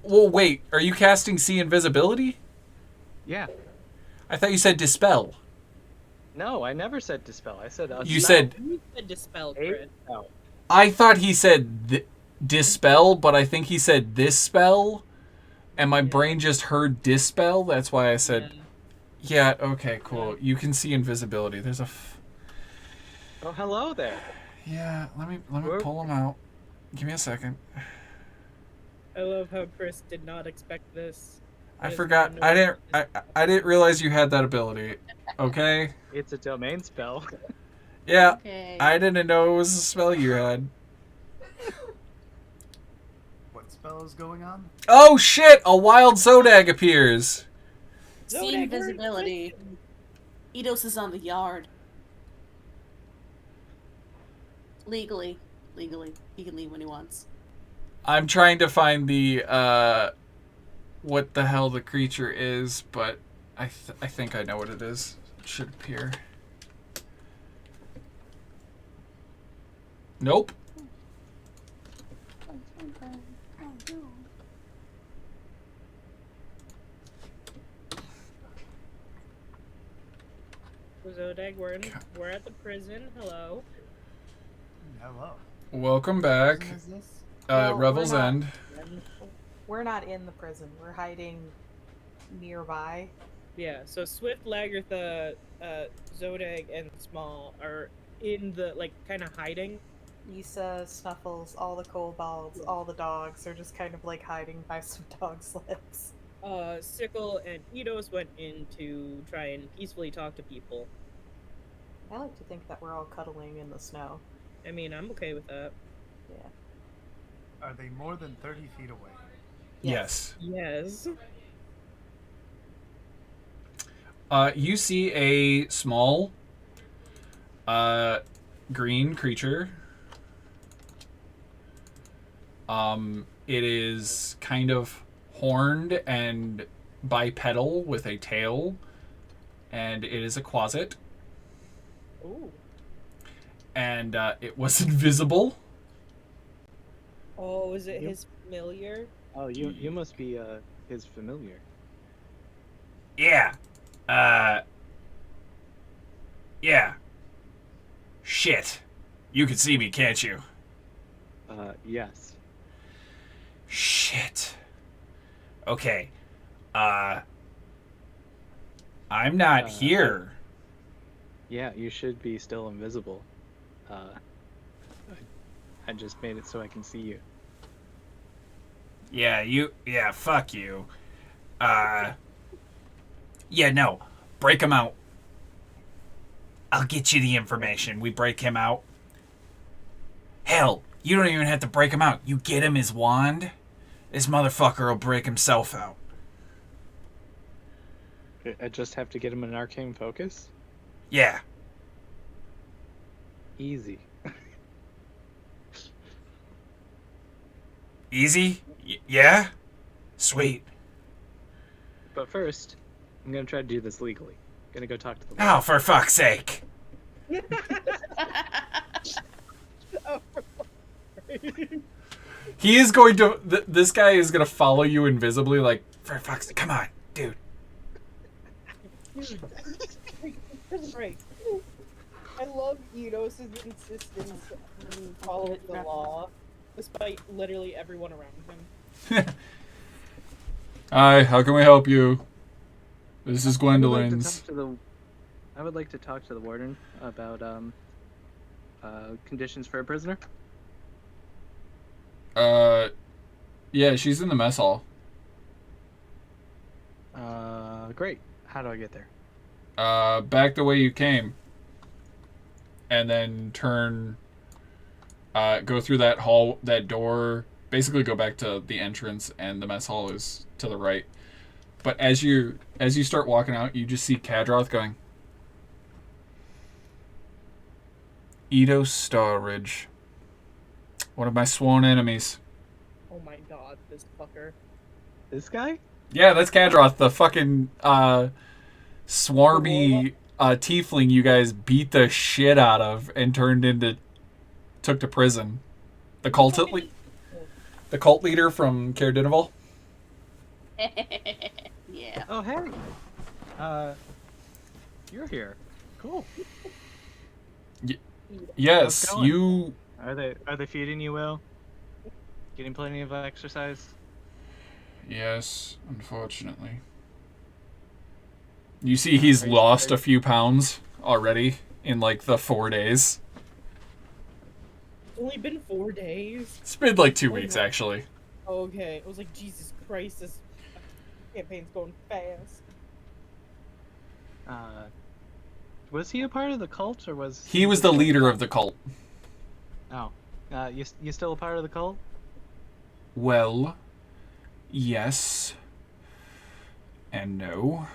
Well, wait, are you casting See Invisibility? Yeah. I thought you said Dispel. No, I never said dispel. I said a You spell. said You said dispel, A Fred. spell. I thought he said Dispel, but I think he said this spell, and my brain just heard Dispel. That's why I said, yeah, okay, cool. You can see invisibility. There's a. Oh, hello there. Yeah, let me Where- pull him out. Give me a second. I love how Chris did not expect this. I It is forgot. not I normal. didn't. I didn't realize you had that ability. Okay. It's a domain spell. Yeah. Okay. I didn't know it was a spell you had. What spell is going on? Oh shit! A wild Zodag appears. See Zodak, we're invisibility. Eidos is on the yard. Legally. He can leave when he wants. I'm trying to find the what the hell the creature is, but I think I know what it is. It should appear. Nope. Zodag, we're at the prison. Hello. Hello. Welcome back. Prison is this? Well, Revel's we're not- End. We're not in the prison. We're hiding nearby. Yeah, so Swift, Lagartha, Zodag, and Small are in the, like, kind of hiding. Issa, Snuffles, all the kobolds, all the dogs are just kind of like hiding by some dog sleds. Sickle and Eidos went in to try and peacefully talk to people. I like to think that we're all cuddling in the snow. I mean, I'm okay with that. Yeah. Are they more than 30 feet away? Yes. Yes. You see a small green creature. It is kind of horned and bipedal with a tail, and it is a quasit. Ooh. And it was invisible. Oh, is it Yep. his familiar? Oh, you must be his familiar. Yeah. Yeah. Shit. You can see me, can't you? Yes. Shit. Okay. I'm not here. Yeah, you should be still invisible. I just made it so I can see you. Yeah, fuck you. Yeah, no. Break him out. I'll get you the information. We break him out. Hell, you don't even have to break him out. You get him his wand, this motherfucker will break himself out. I just have to get him an arcane focus? Yeah. Easy. Easy? Yeah? Sweet. But first, I'm gonna try to do this legally. Gonna go talk to the Oh, for fuck's sake. He is going to... this guy is going to follow you invisibly, like, for fuck's sake. Come on, dude. That's right. I love Eidos' insistence on following the law, despite literally everyone around him. Hi, how can we help you? This is I would like to Gwendolyn's. talk to the- I would like to talk to the warden about conditions for a prisoner. Yeah, she's in the mess hall. Great. How do I get there? Back the way you came. And then turn... go through that hall, that door. Basically go back to the entrance, and the mess hall is to the right. But as you start walking out, you just see Kadroth going, Edo Starridge. One of my sworn enemies. Oh my god, this fucker. This guy? Yeah, that's Kadroth, the fucking swarmy tiefling you guys beat the shit out of and took to prison. The cult leader from Caer Dineval. Yeah. Oh, hey. You're here. Cool. Yes, How's it going? you... Are they feeding you well? Getting plenty of exercise? Yes, unfortunately. You see he's Are you lost sure? a few pounds already in like the 4 days. It's only been 4 days. It's been like 2 Oh weeks my- actually. Okay, I was like, Jesus Christ, this campaign's going fast. Was he a part of the cult, or was He was the leader of the cult. Oh, you still a part of the cult? Well, yes and no.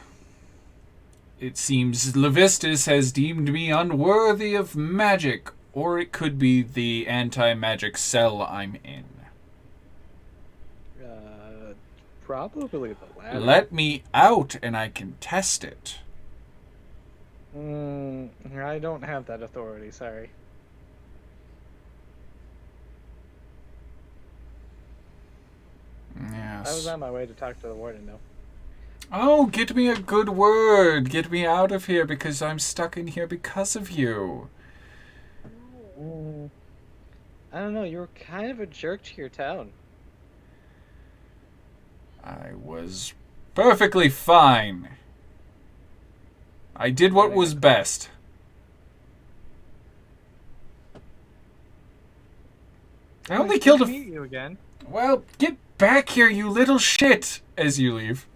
It seems Levistus has deemed me unworthy of magic, or it could be the anti-magic cell I'm in. Probably the latter. Let me out and I can test it. I don't have that authority, sorry. Yes. I was on my way to talk to the warden, though. Oh, get me a good word. Get me out of here because I'm stuck in here because of you. I don't know, you were kind of a jerk to your town. I was perfectly fine. I did what was best. I only It's killed good a... to meet you again. Well, get back here, you little shit, as you leave.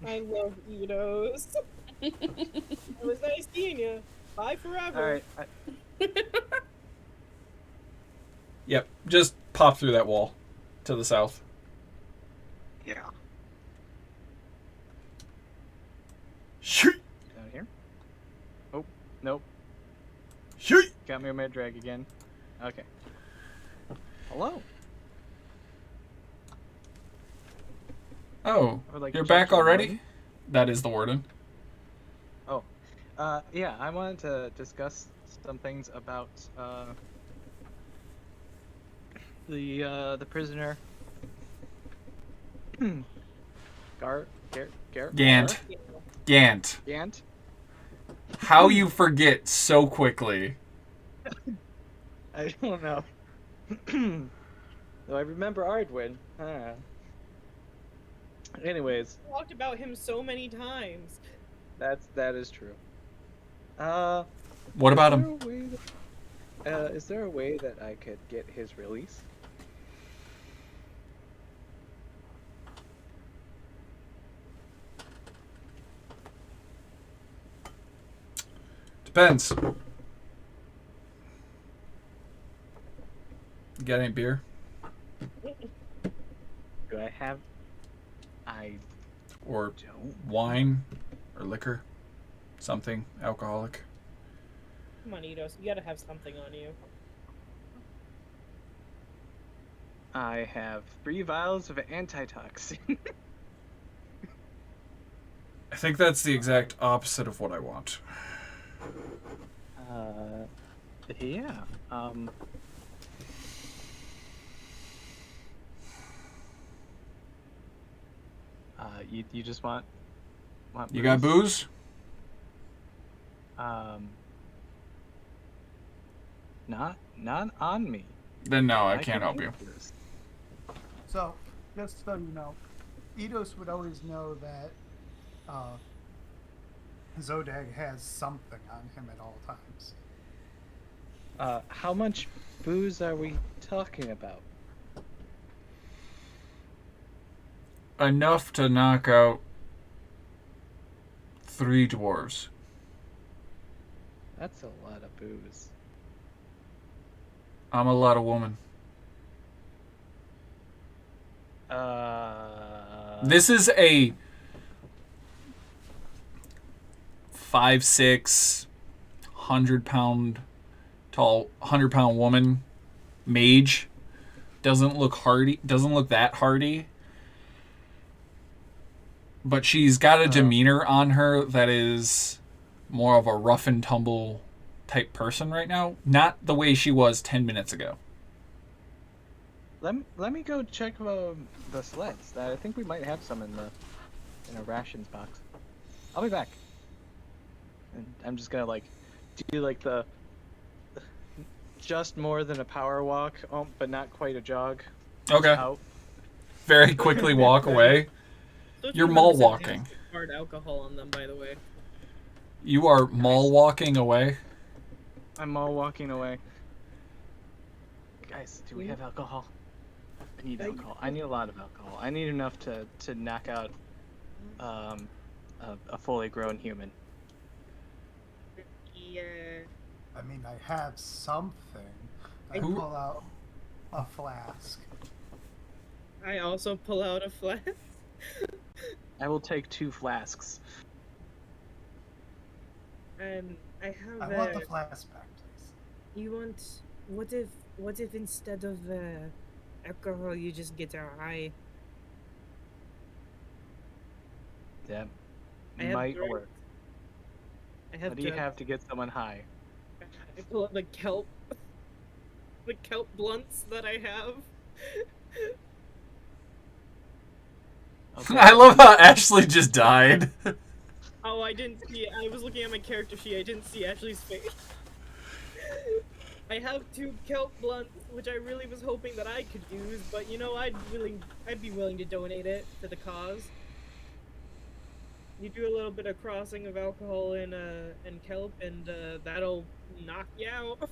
I love Eidos. It was nice seeing you. Bye forever. Alright. Yep, just pop through that wall to the south. Yeah. Shoot! Down here? Oh, nope. Shoot! Got me a mad drag again. Okay. Hello. Oh, Or, like, you're check back your already? warden? That is the warden. Oh. Yeah, I wanted to discuss some things about, the prisoner. Gant. Gant. Gant? How you forget so quickly. I don't know. Though I remember Ardwin. Anyways, Talked about him so many times. that is true. What about him? Is there a way that I could get his release? Depends. You got any beer? Do I have? I Or don't. wine? Or liquor? Something alcoholic? Come on, Eidos, you gotta have something on you. I have 3 vials of antitoxin. I think that's the exact opposite of what I want. Yeah. You just want You got booze? Not on me. Then no, I can can't help you. make this. So, just so you know, Eidos would always know that Zodag has something on him at all times. How much booze are we talking about? enough to knock out 3 dwarves. That's a lot of booze. I'm a lot of woman. This is a 5'6", 100-pound tall, 100-pound woman, mage. Doesn't look hardy. Doesn't look that hardy. But she's got a demeanor on her that is more of a rough and tumble type person right now. Not the way she was 10 minutes ago. Let me go check the sleds. I think we might have some in a rations box. I'll be back. And I'm just gonna do the just more than a power walk, but not quite a jog. Okay. Out. Very quickly walk away. You're mall walking. Hard alcohol on them, by the way. You are mall walking away. I'm mall walking away. Guys, do we have alcohol? I need alcohol. I need a lot of alcohol. I need enough to knock out a fully grown human. Yeah. I mean, I have something. I pull out a flask. I also pull out a flask. I will take 2 flasks. And I have. I want the flask back, please. You want? What if instead of alcohol you just get a high? That I have might drugs. work. I have. What do you drugs. have to get someone high? I pull out the kelp blunts that I have. Okay. I love how Ashley just died. Oh, I didn't see it. I was looking at my character sheet. I didn't see Ashley's face. I have 2 kelp blunts, which I really was hoping that I could use, but you know, I'd be willing to donate it to the cause. You do a little bit of crossing of alcohol and kelp, and that'll knock you out.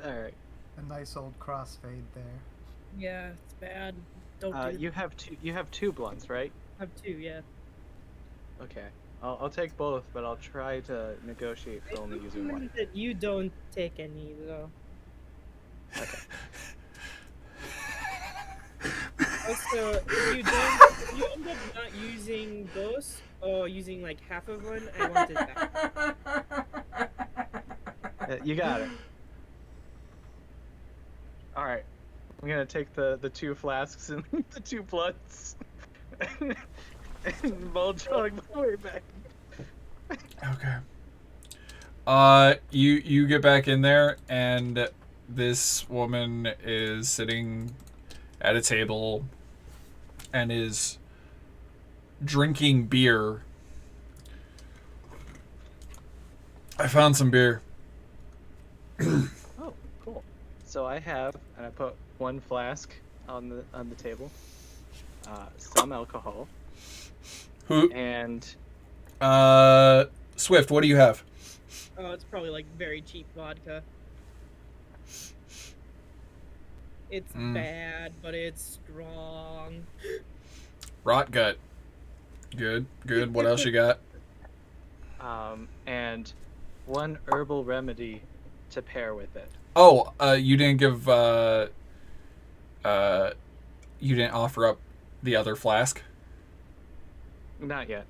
All right. A nice old crossfade there. Yeah, it's bad. Don't do You have 2. You have 2 blunts, right? I have 2, yeah. Okay. I'll take both, but I'll try to negotiate for only using one. recommend that you don't take any, though. Okay. Also, if you end up not using those, or using like half of one, I want it back. You got it. All right. I'm gonna take the 2 flasks and the 2 blunts, and ball jog my way back. Okay. You get back in there, and this woman is sitting at a table and is drinking beer. I found some beer. Oh, cool. So I have, and I put 1 flask on the table, some alcohol, Who? and Swift, what do you have? Oh, it's probably like very cheap vodka. It's bad, but it's strong. Rot gut. Good. What else you got? and 1 herbal remedy to pair with it. Oh, you didn't give you didn't offer up the other flask? Not yet.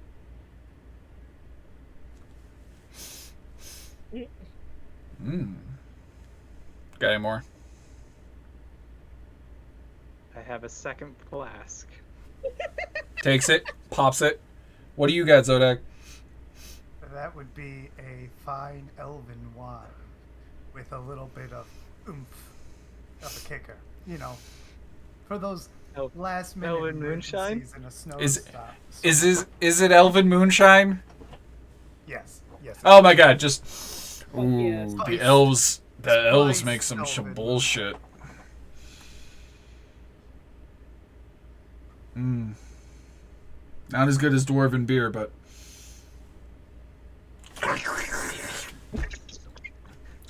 Got any more? I have a 2nd flask. Takes it, pops it. What do you got, Zodak? That would be a fine elven wine with a little bit of oomph of a kicker. You know, for those last minute Elven moonshine? emergencies in a snowstorm. Is it Elven Moonshine? Yes. Oh my god, just ooh, yes. the elves Spice make some Elven. bullshit. Not as good as dwarven beer, but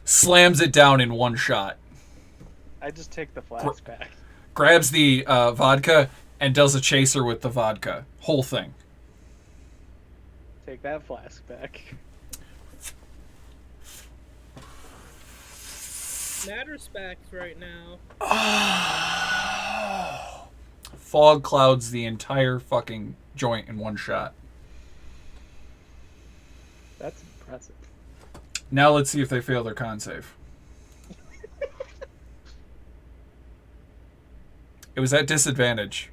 slams it down in 1 shot. I just take the flask back. Grabs the vodka, and does a chaser with the vodka. Whole thing. Take that flask back. Mad respect right now. Fog clouds the entire fucking joint in one shot. That's impressive. Now let's see if they fail their con save. It was at disadvantage.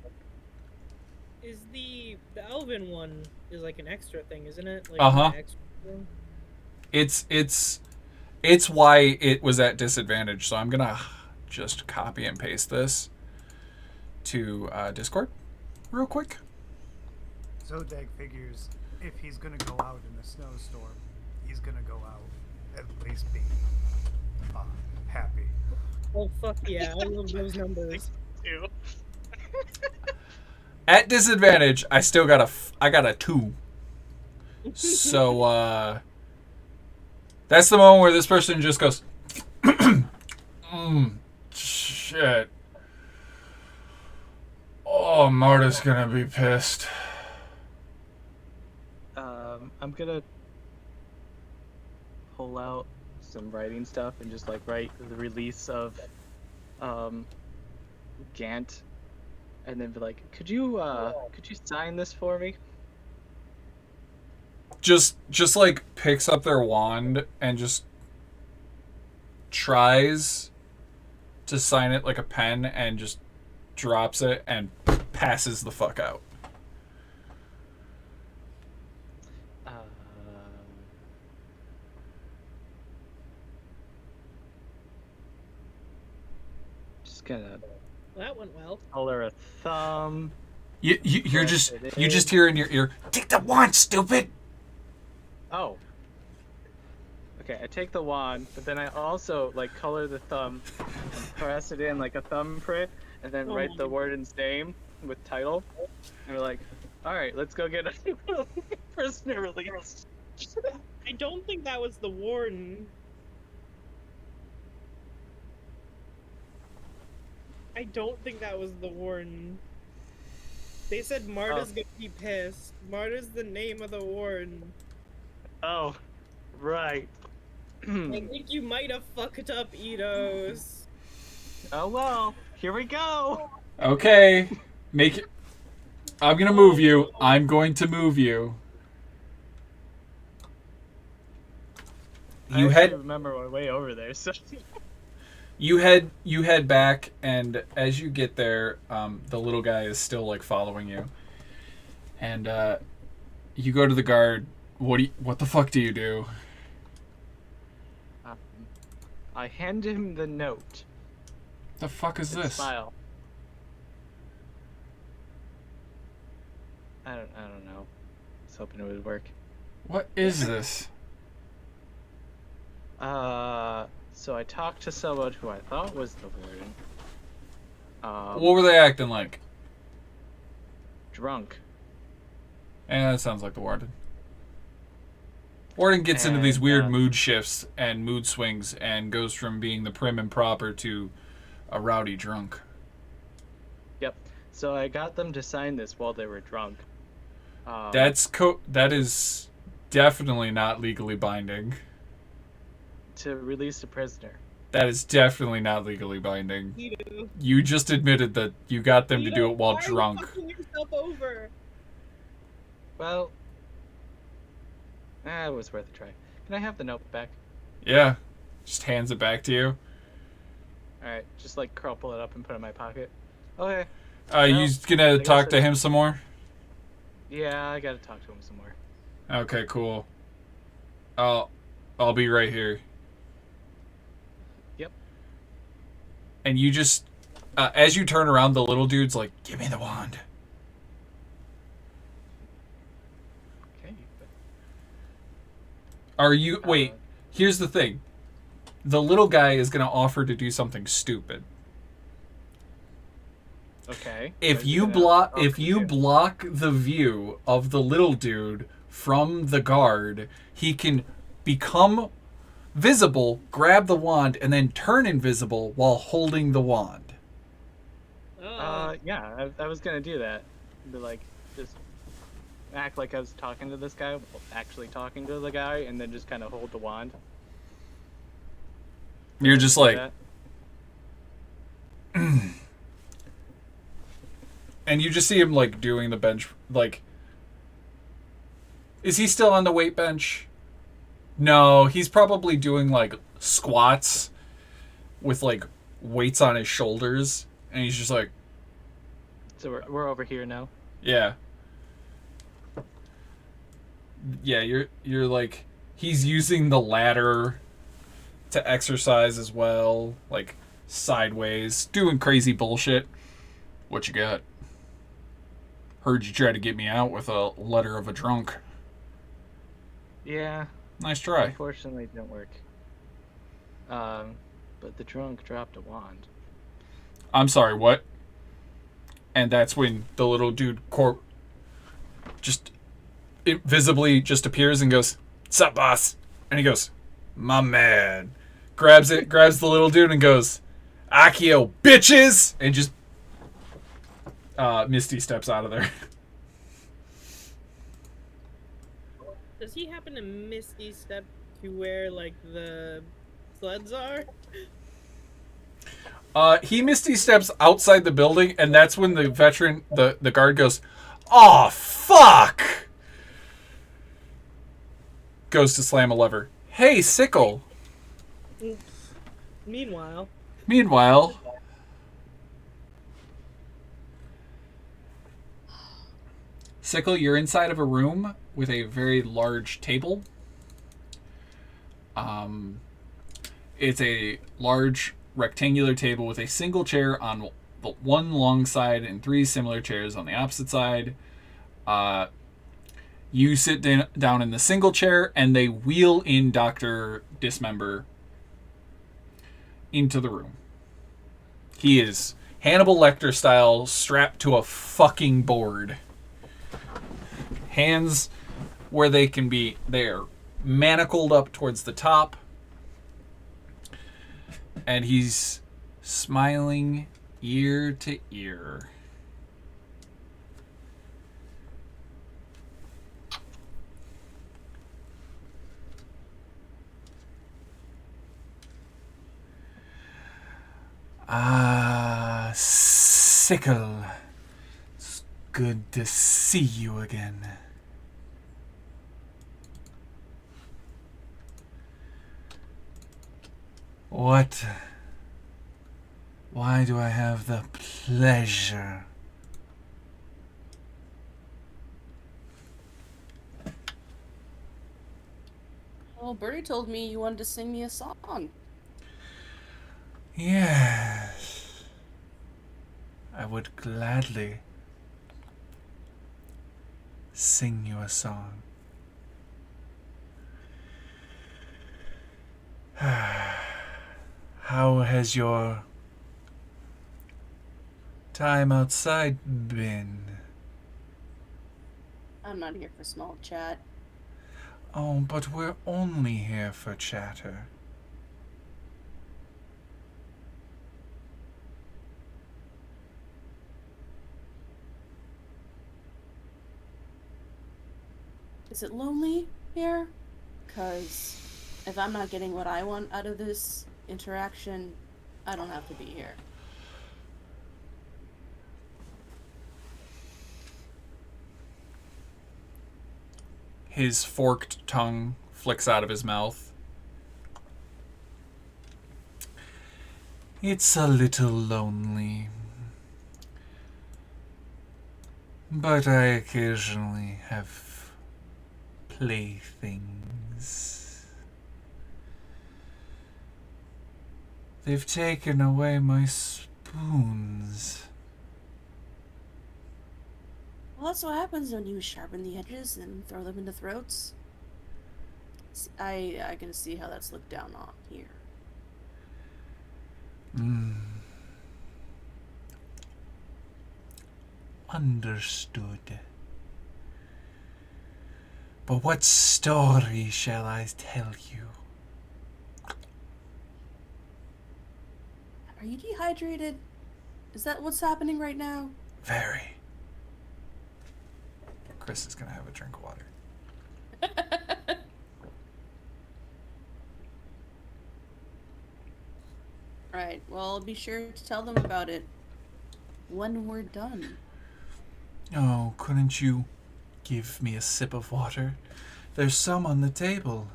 Is the elven one is like an extra thing, isn't it? Like Uh-huh. an extra thing? It's why it was at disadvantage. So I'm gonna just copy and paste this to Discord real quick. Zodag figures if he's gonna go out in a snowstorm, he's gonna go out at least being happy. Oh fuck yeah! I love those numbers. Ew. At disadvantage, I still got I got a 2. So that's the moment where this person just goes, shit. Oh, Marta's gonna be pissed. I'm gonna pull out some writing stuff and just like write the release of Gant, and then be like, could you sign this for me? Just like picks up their wand and just tries to sign it like a pen and just drops it and passes the fuck out. Just gonna That went well. color a thumb. You just hear in your ear, take the wand, stupid. Oh. Okay, I take the wand, but then I also like color the thumb and press it in like a thumbprint, and then write the warden's name with title. And we're like, all right, let's go get a prisoner released. I don't think that was the warden. I don't think that was the warden. They said Marta's gonna be pissed. Marta's the name of the warden. Oh, right. I think you might have fucked up, Eidos. Oh well, here we go. Okay, make it. I'm gonna move you. I'm going to move you. You I head. remember my way over there, so. You head back, and as you get there, the little guy is still like following you. And you go to the guard. What the fuck do you do? I hand him the note. The fuck is and this? Smile. I don't know. I was hoping it would work. What is this? So I talked to someone who I thought was the warden. What were they acting like? Drunk. That sounds like the warden. Warden gets into these weird mood shifts and mood swings and goes from being the prim and proper to a rowdy drunk. Yep. So I got them to sign this while they were drunk. That is definitely not legally binding. To release a prisoner. That is definitely not legally binding. Eido. You just admitted that you got them to do it while Why drunk. Are you fucking yourself over? Well, it was worth a try. Can I have the note back? Yeah. Just hands it back to you. Alright, just like crumple it up and put it in my pocket. Okay. You gonna talk to him some more? Yeah, I gotta talk to him some more. Okay, cool. I'll be right here. Yep. And you just, as you turn around, the little dude's like, "Give me the wand." Okay. Are you? Wait. Here's the thing. The little guy is gonna offer to do something stupid. Okay. If you block the view of the little dude from the guard, he can become visible, grab the wand, and then turn invisible while holding the wand. Yeah, I was gonna do that. Be like, just act like I was talking to this guy, while actually talking to the guy, and then just kind of hold the wand. You're just like, That. and you just see him like doing the bench. Like, is he still on the weight bench? No, he's probably doing like squats with like weights on his shoulders, and he's just like, So we're over here now. yeah. Yeah, you're like, he's using the ladder to exercise as well, like sideways, doing crazy bullshit. What you got? Heard you try to get me out with a letter of a drunk. Yeah. Nice try. Unfortunately, it didn't work. But the drunk dropped a wand. I'm sorry, what? And that's when the little dude just visibly just appears and goes, "Sup, boss?" And he goes, "My man." Grabs it, grabs the little dude and goes, "Akio, bitches!" And just Misty steps out of there. Does he happen to Misty step to where like the sleds are? He Misty steps outside the building, and that's when the veteran, the guard goes, "Aw, fuck!" Goes to slam a lever. "Hey, Sickle." Meanwhile, Sickle, you're inside of a room with a very large table. It's a large rectangular table with a single chair on the one long side and 3 similar chairs on the opposite side. You sit down in the single chair, and they wheel in Dr. Dismember into the room. He is Hannibal Lecter style, strapped to a fucking board. Hands where they can be, they're manacled up towards the top. And he's smiling ear to ear. Ah, Sickle. It's good to see you again. What? Why do I have the pleasure? Well, Birdie told me you wanted to sing me a song. Yes. I would gladly sing you a song. How has your time outside been? I'm not here for small chat. Oh, but we're only here for chatter. Is it lonely here? Because if I'm not getting what I want out of this interaction, I don't have to be here. His forked tongue flicks out of his mouth. It's a little lonely. But I occasionally have playthings. They've taken away my spoons. Well, that's what happens when you sharpen the edges and throw them into throats. I can see how that's looked down on here. Understood. But what story shall I tell you? Are you dehydrated? Is that what's happening right now? Very. Chris is going to have a drink of water. Right, well, be sure to tell them about it when we're done. Oh, couldn't you give me a sip of water? There's some on the table.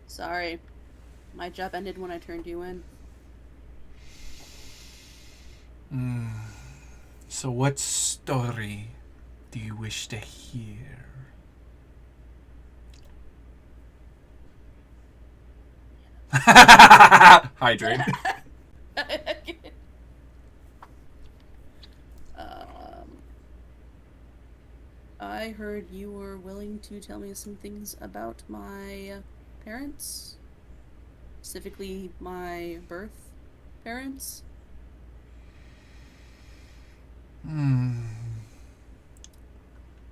Sorry. My job ended when I turned you in. So what story do you wish to hear? Hydrate. I heard you were willing to tell me some things about my parents. Specifically, my birth parents.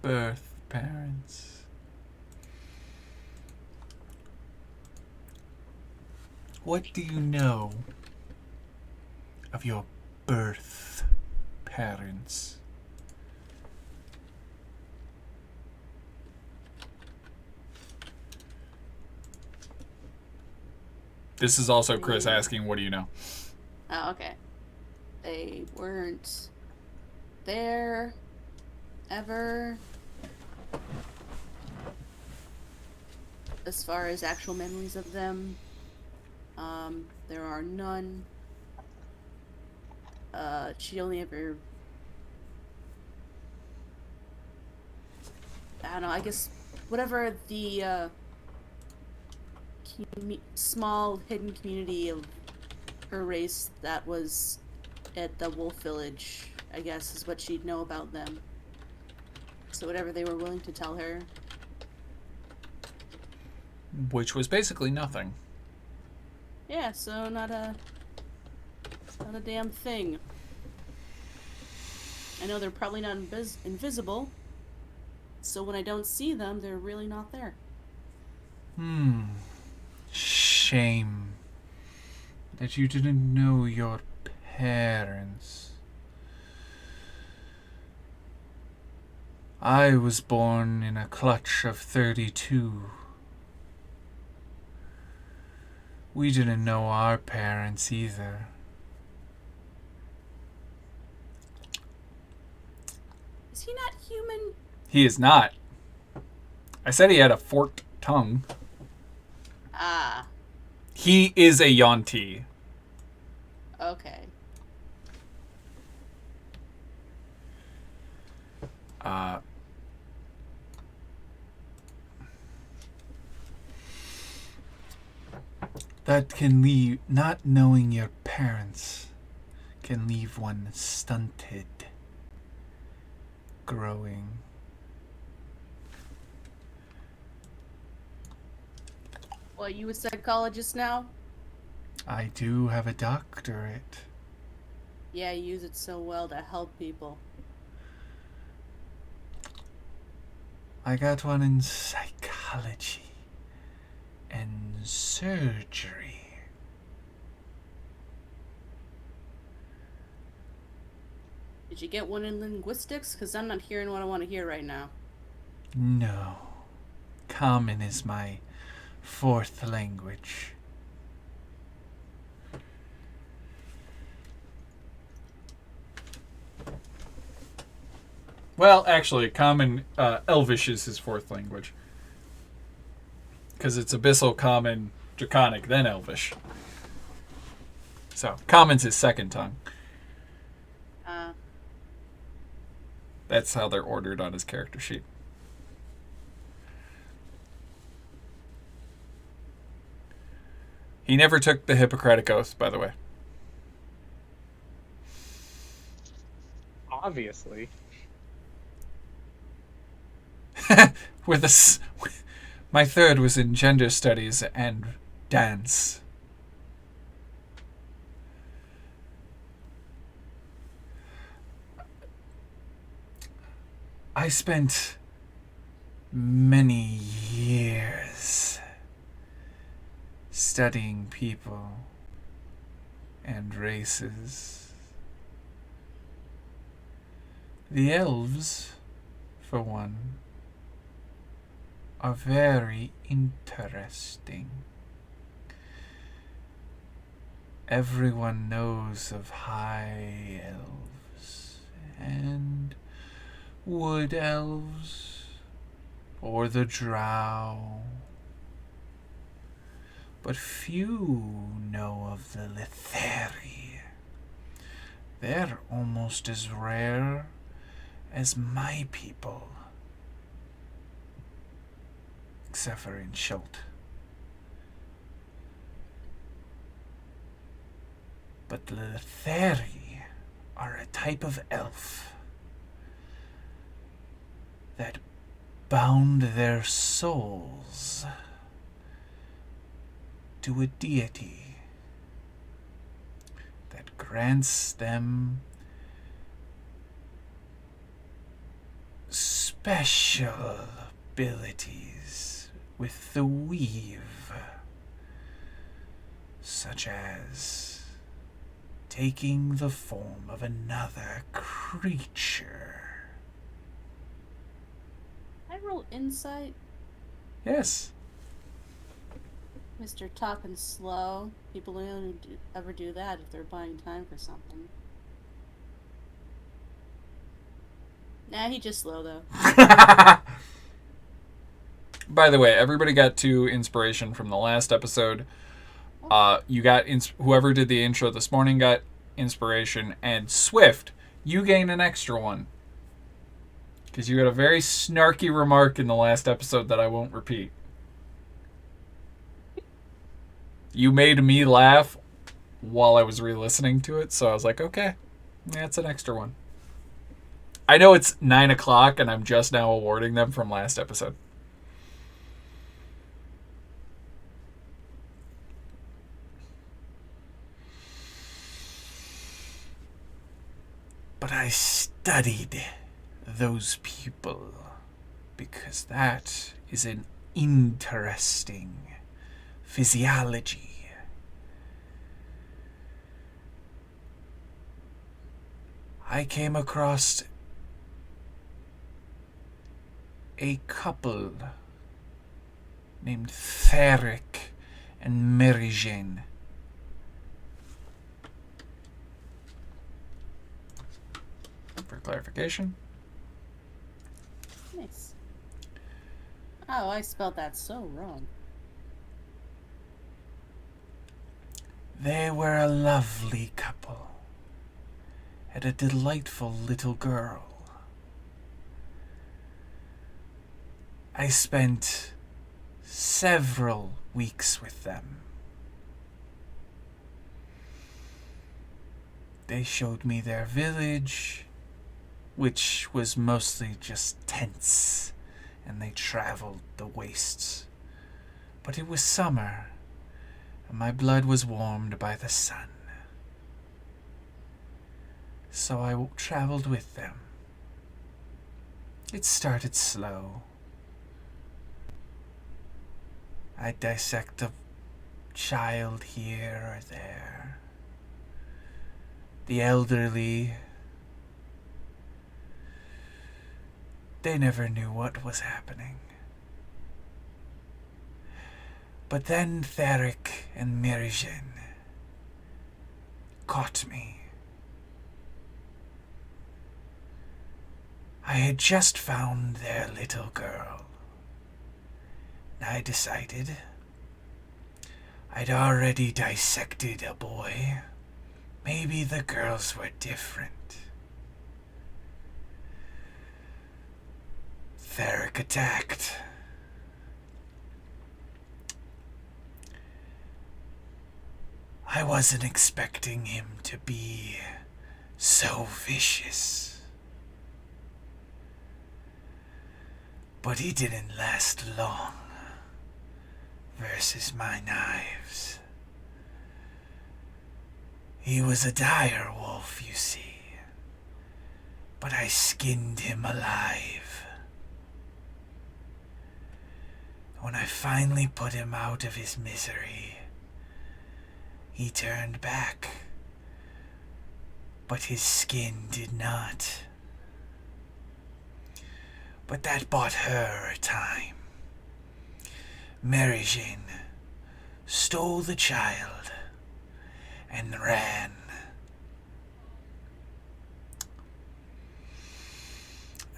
Birth parents. What do you know of your birth parents? This is also Chris asking, what do you know? Oh, okay. They weren't there ever. As far as actual memories of them, there are none. She only ever... I don't know, I guess whatever the small hidden community of her race that was at the Wolf Village, I guess, is what she'd know about them. So whatever they were willing to tell her. Which was basically nothing. Yeah, so not a damn thing. I know they're probably not invisible, so when I don't see them, they're really not there. Shame that you didn't know your parents. I was born in a clutch of 32. We didn't know our parents either. Is he not human? He is not. I said he had a forked tongue. Ah, He is a Yonti. okay. That can leave, not knowing your parents can leave one stunted, growing. What, you a psychologist now? I do have a doctorate. Yeah, you use it so well to help people. I got one in psychology and surgery. Did you get one in linguistics? Because I'm not hearing what I want to hear right now. No. Common is my fourth language. Well, actually, Common, Elvish is his fourth language. Because it's Abyssal, Common, Draconic, then Elvish. So, Common's his second tongue. That's how they're ordered on his character sheet. He never took the Hippocratic Oath, by the way. Obviously. With my third was in gender studies and dance. I spent many years studying people and races. The elves, for one, are very interesting. Everyone knows of high elves and wood elves, or the drow. But few know of the Litheri. They're almost as rare as my people. Except for in Schult. But the Litheri are a type of elf that bound their souls to a deity that grants them special abilities with the weave, such as taking the form of another creature. I roll insight. Yes. Mr. Top and Slow. People only ever do that if they're buying time for something. Nah, he just slow though. By the way, everybody got 2 inspiration from the last episode. You got whoever did the intro this morning got inspiration, and Swift, you gain an extra one because you had a very snarky remark in the last episode that I won't repeat. You made me laugh while I was re-listening to it, so I was like, okay, that's an extra one. I know it's 9 o'clock, and I'm just now awarding them from last episode. But I studied those people because that is an interesting physiology. I came across a couple named Theric and Merijane. For clarification. Nice. Oh, I spelled that so wrong. They were a lovely couple. Had a delightful little girl. I spent several weeks with them. They showed me their village, which was mostly just tents, and they traveled the wastes. But it was summer, and my blood was warmed by the sun. So I traveled with them. It started slow. I'd dissect a child here or there. The elderly, they never knew what was happening. But then Theric and Merijane caught me. I had just found their little girl. And I decided I'd already dissected a boy. Maybe the girls were different. Theric attacked. I wasn't expecting him to be so vicious. But he didn't last long versus my knives. He was a dire wolf, you see, but I skinned him alive. When I finally put him out of his misery, he turned back but his skin did not. But that bought her a time. Mary Jane stole the child and ran.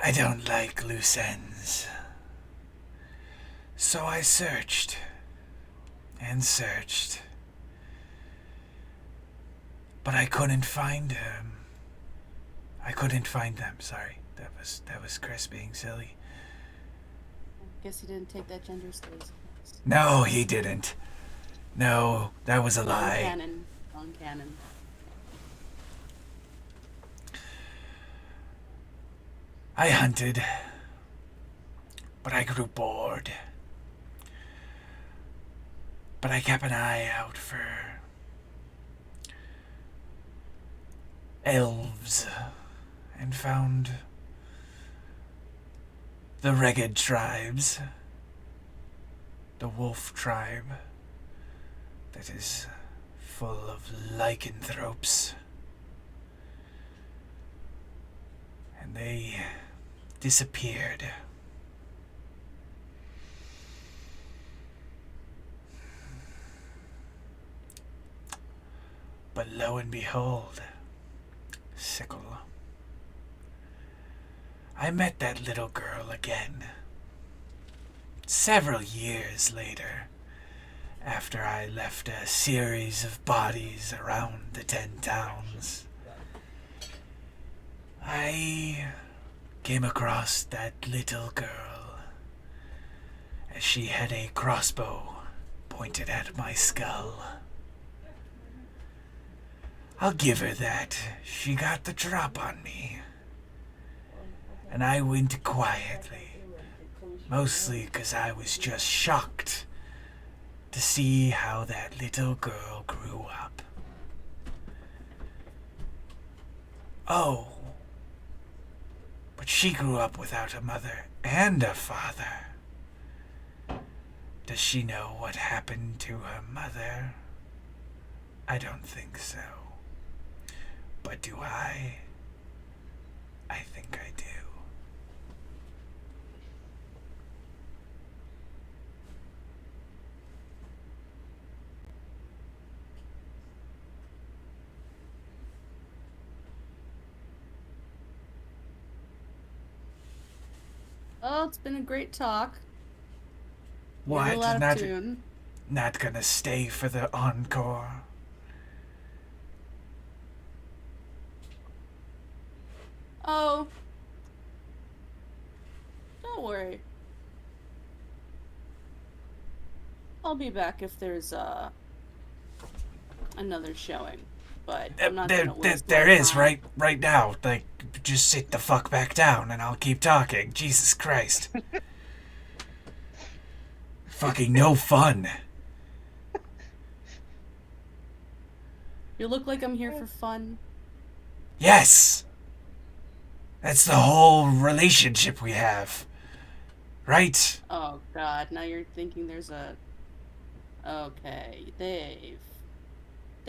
I don't like loose ends. So I searched and searched. But I couldn't find him. I couldn't find them, sorry. That was Chris being silly. Guess he didn't take that gender studies class. No, he didn't. No, that was a lie. Canon. On canon. I hunted, but I grew bored. But I kept an eye out for elves and found the Reged tribes, the wolf tribe that is full of lycanthropes. And they disappeared. But lo and behold, Sickle, I met that little girl again. Several years later, after I left a series of bodies around the 10 towns, I came across that little girl as she had a crossbow pointed at my skull. I'll give her that. She got the drop on me. And I went quietly, mostly 'cause I was just shocked to see how that little girl grew up. Oh, but she grew up without a mother and a father. Does she know what happened to her mother? I don't think so. But do I? I think I do. Oh, it's been a great talk. What? You're a lot of tune. Not gonna stay for the encore? Oh. Don't worry. I'll be back if there's another showing. But I'm not gonna waste there my is time. right now. Like, just sit the fuck back down and I'll keep talking. Jesus Christ. Fucking no fun. You look like I'm here for fun. Yes. That's the whole relationship we have. Right? Oh god, now you're thinking there's a... Okay, they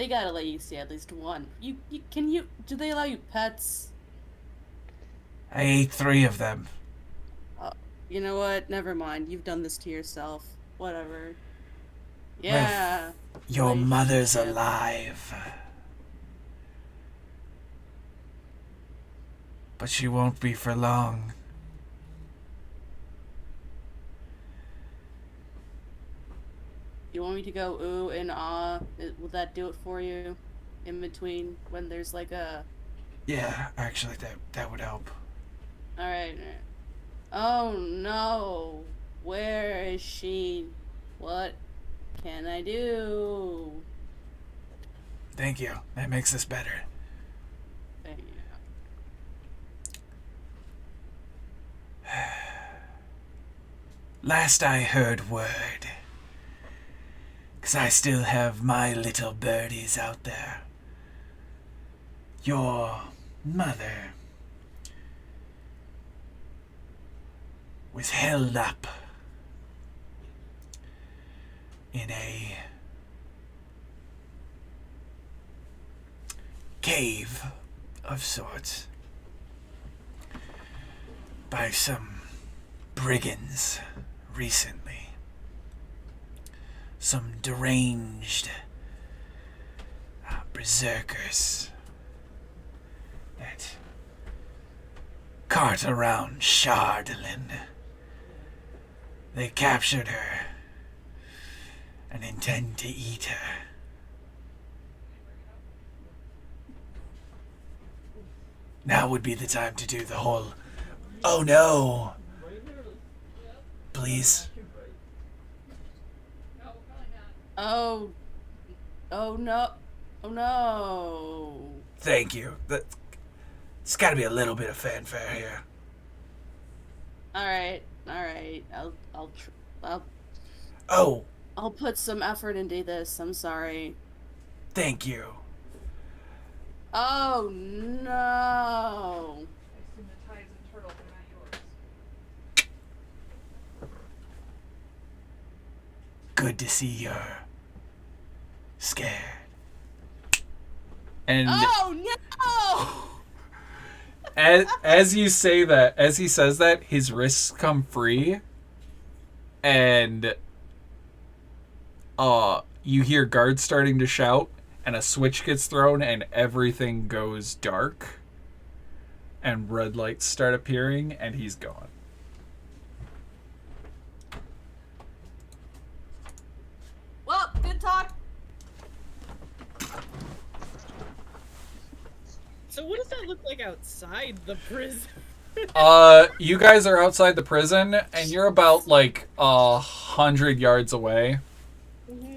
gotta let you see at least one. Do they allow you pets? I ate 3 of them. You know what? Never mind. You've done this to yourself. Whatever. Yeah. Your mother's relationship. alive. But she won't be for long. You want me to go ooh and ah? Will that do it for you? In between when there's like a... Yeah, actually that would help. Alright. Oh no. Where is she? What can I do? Thank you. That makes this better. There you go. Last I heard word, 'cause I still have my little birdies out there, your mother was held up in a cave of sorts by some brigands recently. Some deranged berserkers that cart around Shardlin. They captured her and intend to eat her. Now would be the time to do the whole, oh no, please. Oh. Oh no. Oh no. Thank you. It's got to be a little bit of fanfare here. All right. Oh, I'll put some effort into this. I'm sorry. thank you. Oh no. Good to see you're scared. And Oh no. as you say that, as he says that, his wrists come free, and you hear guards starting to shout, and a switch gets thrown, and everything goes dark, and red lights start appearing, and he's gone. Well, good talk. So what does that look like outside the prison? You guys are outside the prison, and you're about like 100 yards away,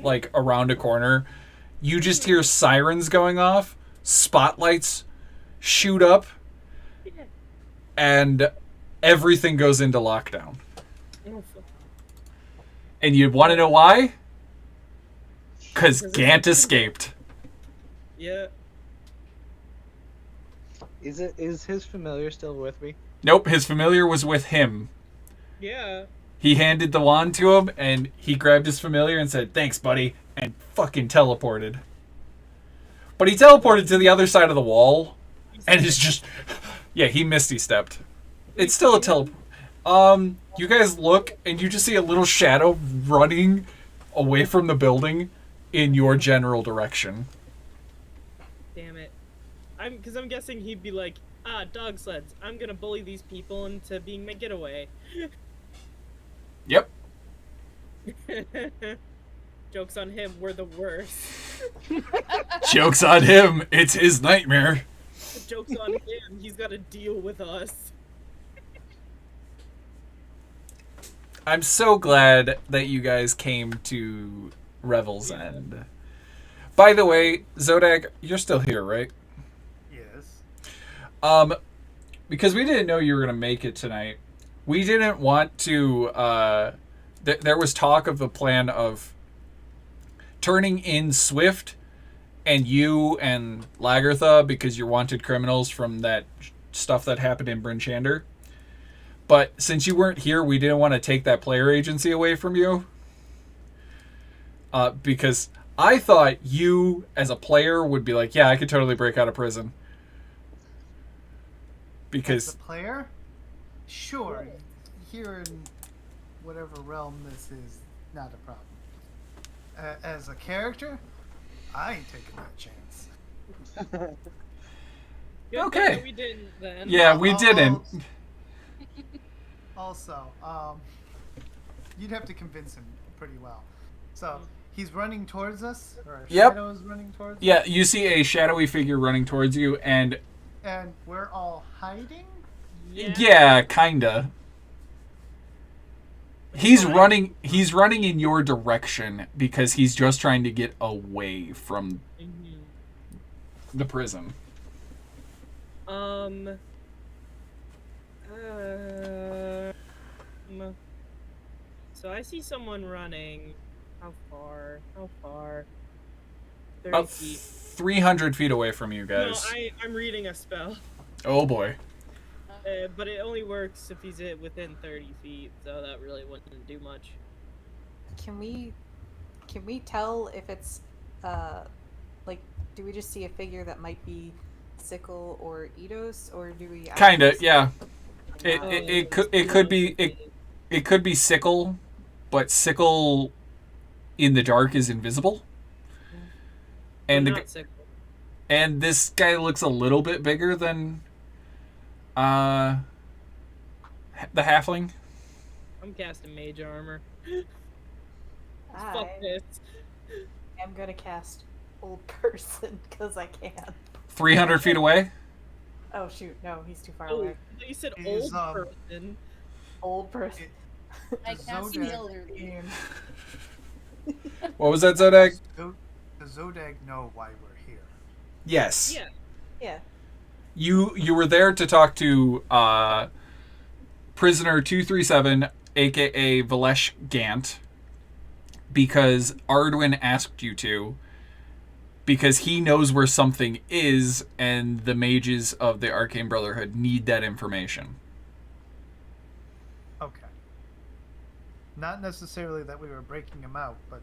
like around a corner. You just hear sirens going off, spotlights shoot up, and everything goes into lockdown. And you want to know why? Because Gant escaped. Yeah. Is his familiar still with me? Nope, his familiar was with him. Yeah. He handed the wand to him, and he grabbed his familiar and said, "Thanks, buddy," and fucking teleported. But he teleported to the other side of the wall, and is just... Yeah, he misty stepped. It's still a teleport. You guys look, and you just see a little shadow running away from the building in your general direction. Damn it. Because I'm guessing he'd be like, dog sleds. I'm gonna bully these people into being my getaway. Yep. Joke's on him, we're the worst. Joke's on him. It's his nightmare. Joke's on him, he's gotta deal with us. I'm so glad that you guys came to Revel's End. By the way, Zodag, you're still here, right? Yes. Because we didn't know you were going to make it tonight, we didn't want to, there was talk of the plan of turning in Swift and you and Lagertha because you're wanted criminals from that stuff that happened in Bryn Shander. But since you weren't here, we didn't want to take that player agency away from you. Because I thought you, as a player, would be like, yeah, I could totally break out of prison. Because... As a player? Sure. Here in whatever realm this is, not a problem. As a character, I ain't taking that chance. Good Okay. thing we didn't then. Yeah, we didn't. Also, you'd have to convince him pretty well. So, he's running towards us? Or a Yep. shadow is running towards us? Yeah, you see a shadowy figure running towards you, and... And we're all hiding? Yeah, kinda. He's running in your direction because he's just trying to get away from the prison. So I see someone running. How far? 30 About feet. 300 feet away from you No, guys. I'm reading a spell. Oh boy. But it only works if he's within 30 feet, so that really wouldn't do much. Can we tell if it's like, do we just see a figure that might be Sickle or Eidos, or do we? Kinda, actually yeah. say not? It could be sickle, but sickle in the dark is invisible. And not sick. and this guy looks a little bit bigger than the halfling. I'm casting mage armor. I Fuck this. am gonna cast old person because I can. 300 feet away. Oh shoot, no, he's too far Oh, away. you said He's, old person. Old person. I cast Zodak healer. came- What was that, Zodak? Does Zodak know why we're here? Yes. Yeah. Yeah. You were there to talk to prisoner 237, aka Valesh Gant, because Ardwin asked you to, because he knows where something is, and the mages of the Arcane Brotherhood need that information. Okay. Not necessarily that we were breaking him out, but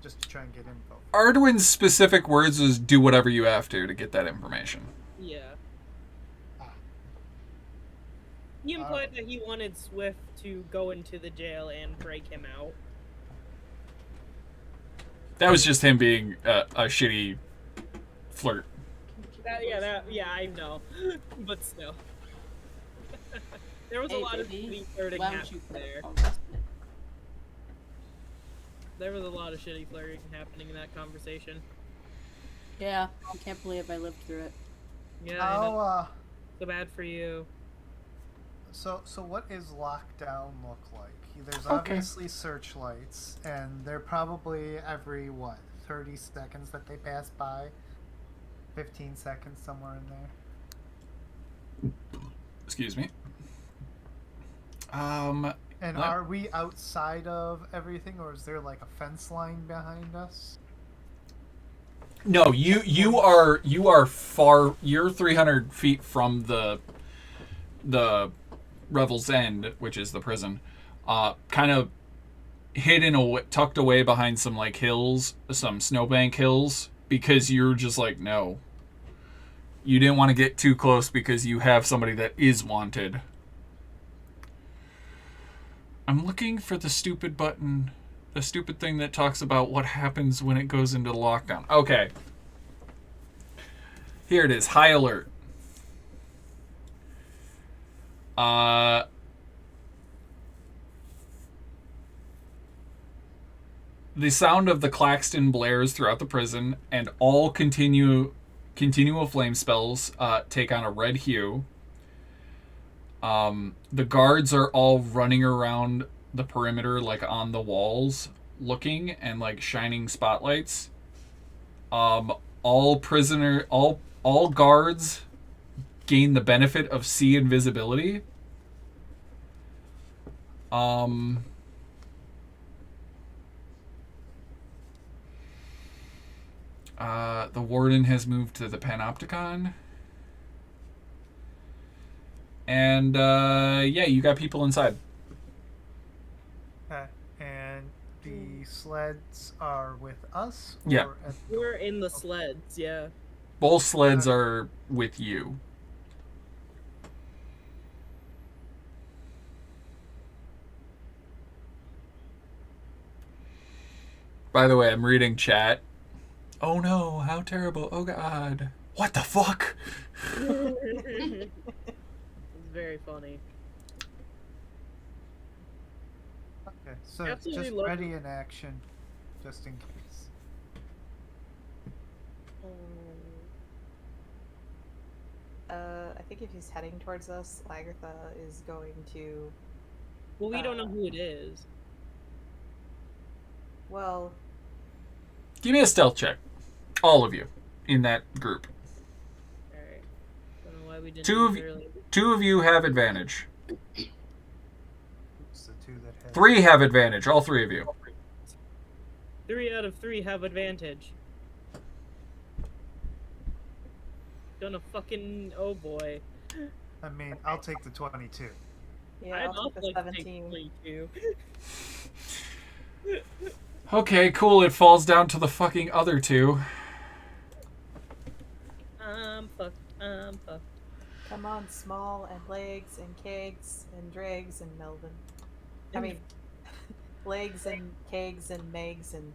just to try and get info. Ardwin's specific words was, do whatever you have to get that information. Yeah. Ah. He implied that he wanted Swift to go into the jail and break him out. That was just him being a shitty flirt. Yeah, I know. But still. There was a Hey, lot of baby, shitty flirting why don't happening you there. There was a lot of shitty flirting happening in that conversation. Yeah, I can't believe I lived through it. Yeah, I know. How, So bad for you. so what is lockdown look like? There's Okay. obviously searchlights, and they're probably every, 30 seconds that they pass by? 15 seconds, somewhere in there? Excuse me. And What? are we outside of everything, or is there like a fence line behind us? No, you are far. You're 300 feet from the Revel's End, which is the prison. Kind of hidden, tucked away behind some like hills, some snowbank hills, because you're just like, no. You didn't want to get too close because you have somebody that is wanted. I'm looking for the stupid button, the stupid thing that talks about what happens when it goes into lockdown. Okay. Here it is, high alert. The sound of the klaxon blares throughout the prison, and all continual flame spells take on a red hue. The guards are all running around the perimeter, like on the walls, looking and like shining spotlights. All guards gain the benefit of sea invisibility. The warden has moved to the Panopticon. And, yeah, you got people inside. Okay. And the sleds are with us? Or Yeah. at the We're door? in the sleds, yeah. Both sleds are with you. By the way, I'm reading chat. Oh no, how terrible. Oh god. What the fuck? It's very funny. Okay, so Absolutely just love ready in action, just in case. I think if he's heading towards us, Lagartha is going to. Well, we don't know who it is. Well, Give me a stealth check. All of you in that group. Alright. Don't know why we didn't Two do of it you- earlier. 2 of you have advantage. It's the two that have 3 have advantage. All 3 of you. 3 out of 3 have advantage. Gonna fucking... Oh boy. I mean, I'll take the 22. yeah, I'd I'll also take the like to take 17. 22. Okay, cool. It falls down to the fucking other 2. Come on, Small and Legs and Kegs and Dregs and Melvin. I mean, Legs and Kegs and Megs and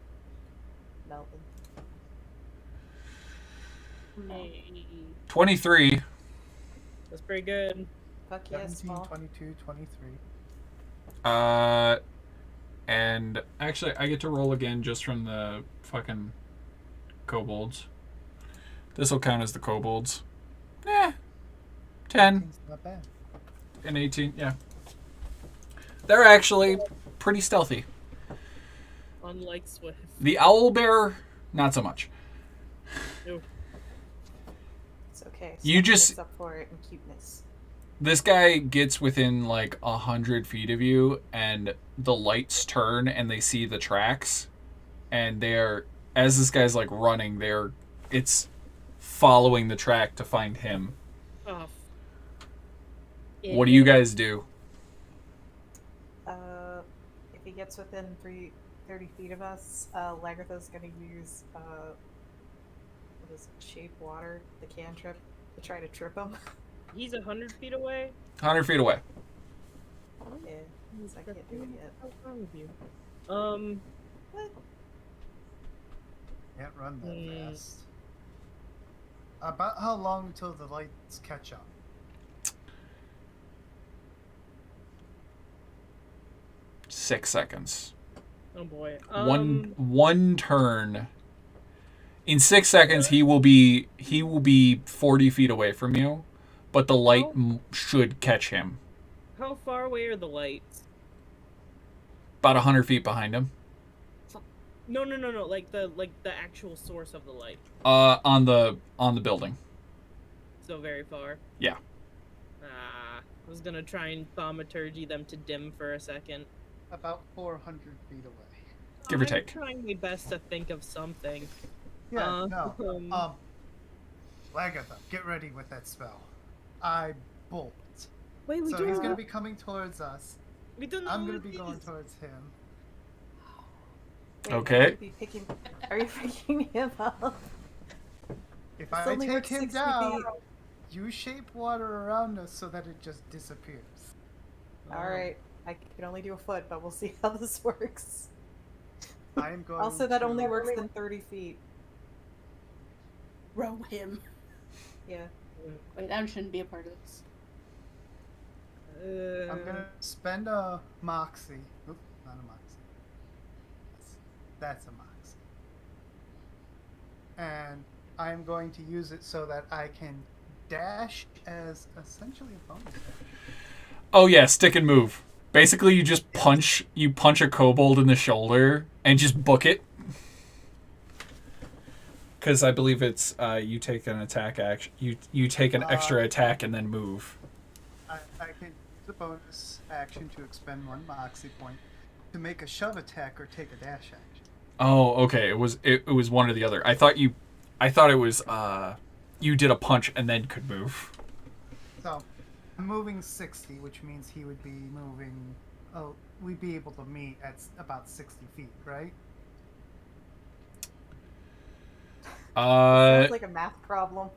Melvin. 23. That's pretty good. Fuck yeah, 17, Small. 22, 23. And actually, I get to roll again just from the fucking kobolds. This will count as the kobolds. 10 It's not bad. and 18, yeah. They're actually pretty stealthy. Unlike Swift. The owlbear, not so much. Ew. It's okay. You just- makes up for it in cuteness. This guy gets within like 100 feet of you, and the lights turn, and they see the tracks, and they're, as this guy's like running, it's following the track to find him. Oh. What do you guys do? If he gets within 30 feet of us, Lagartha's gonna use what is it, shape water, the cantrip, to try to trip him. He's 100 feet away? 100 feet away. Yeah, so I can't do it yet. What's wrong with you? What? Can't run that Hmm. fast. About how long until the lights catch up? Six seconds. Oh boy. One turn. In 6 seconds, he will be 40 feet away from you, but the light should catch him. How far away are the lights? About 100 feet behind him. No. Like the actual source of the light. On the building. So very far. Yeah. I was gonna try and thaumaturgy them to dim for a second. About 400 feet away. Give or take. I'm trying my best to think of something. Yeah, no. Lagatha, get ready with that spell. I bolt. Wait, we So don't he's know. gonna be coming towards us. We don't know I'm who gonna it be going is. towards him. Wait, Okay. Are you picking him up? If It's I only take worth him 60 down, feet. you shape water around us so that it just disappears. Alright, I can only do a foot, but we'll see how this works. I am going Also, that to... only works in 30 feet. Row him. Yeah. Wait, that shouldn't be a part of this. I'm gonna spend a moxie. Oop, not a moxie. That's a moxie. And I'm going to use it so that I can dash as essentially a bonus action. Oh yeah, stick and move. Basically, you just punch a kobold in the shoulder and just book it. Because I believe it's you take an attack action. You take an extra attack and then move. I can use a bonus action to expend one moxie point to make a shove attack or take a dash action. Oh, okay. It was one or the other. I thought it was you did a punch and then could move. So I'm moving 60, which means he would be moving. Oh, we'd be able to meet at about 60 feet, right? Sounds like a math problem.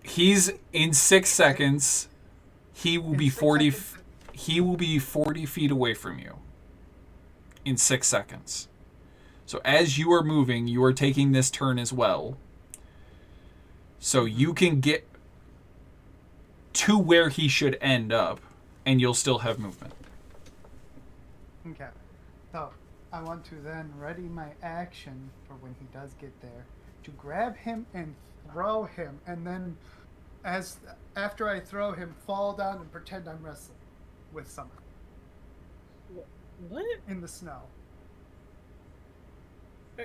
He's in 6 seconds. He will In be 6 40. seconds. He will be 40 feet away from you. In 6 seconds. So as you are moving, you are taking this turn as well. So you can get to where he should end up, and you'll still have movement. Okay. So I want to then ready my action for when he does get there to grab him and throw him, and then after I throw him, fall down and pretend I'm wrestling with someone What? in the snow. Uh,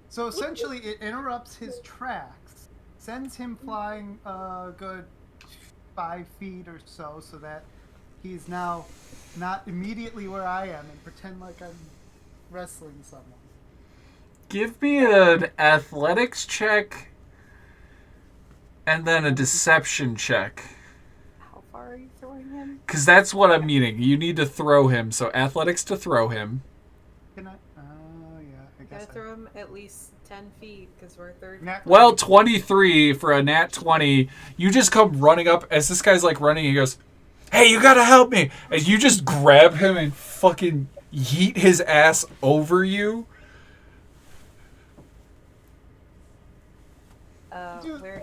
So essentially, it interrupts his tracks, sends him flying a good 5 feet or so that he's now not immediately where I am, and pretend like I'm wrestling someone. Give me an athletics check and then a deception check. How far are you throwing him? Because that's what I'm needing. You need to throw him. So athletics to throw him. Can I? Oh, yeah. I gotta throw him at least 10 feet because we're third. Well, 23 for a nat 20. You just come running up as this guy's like running. He goes, "Hey, you gotta help me!" And you just grab him and fucking yeet his ass over you.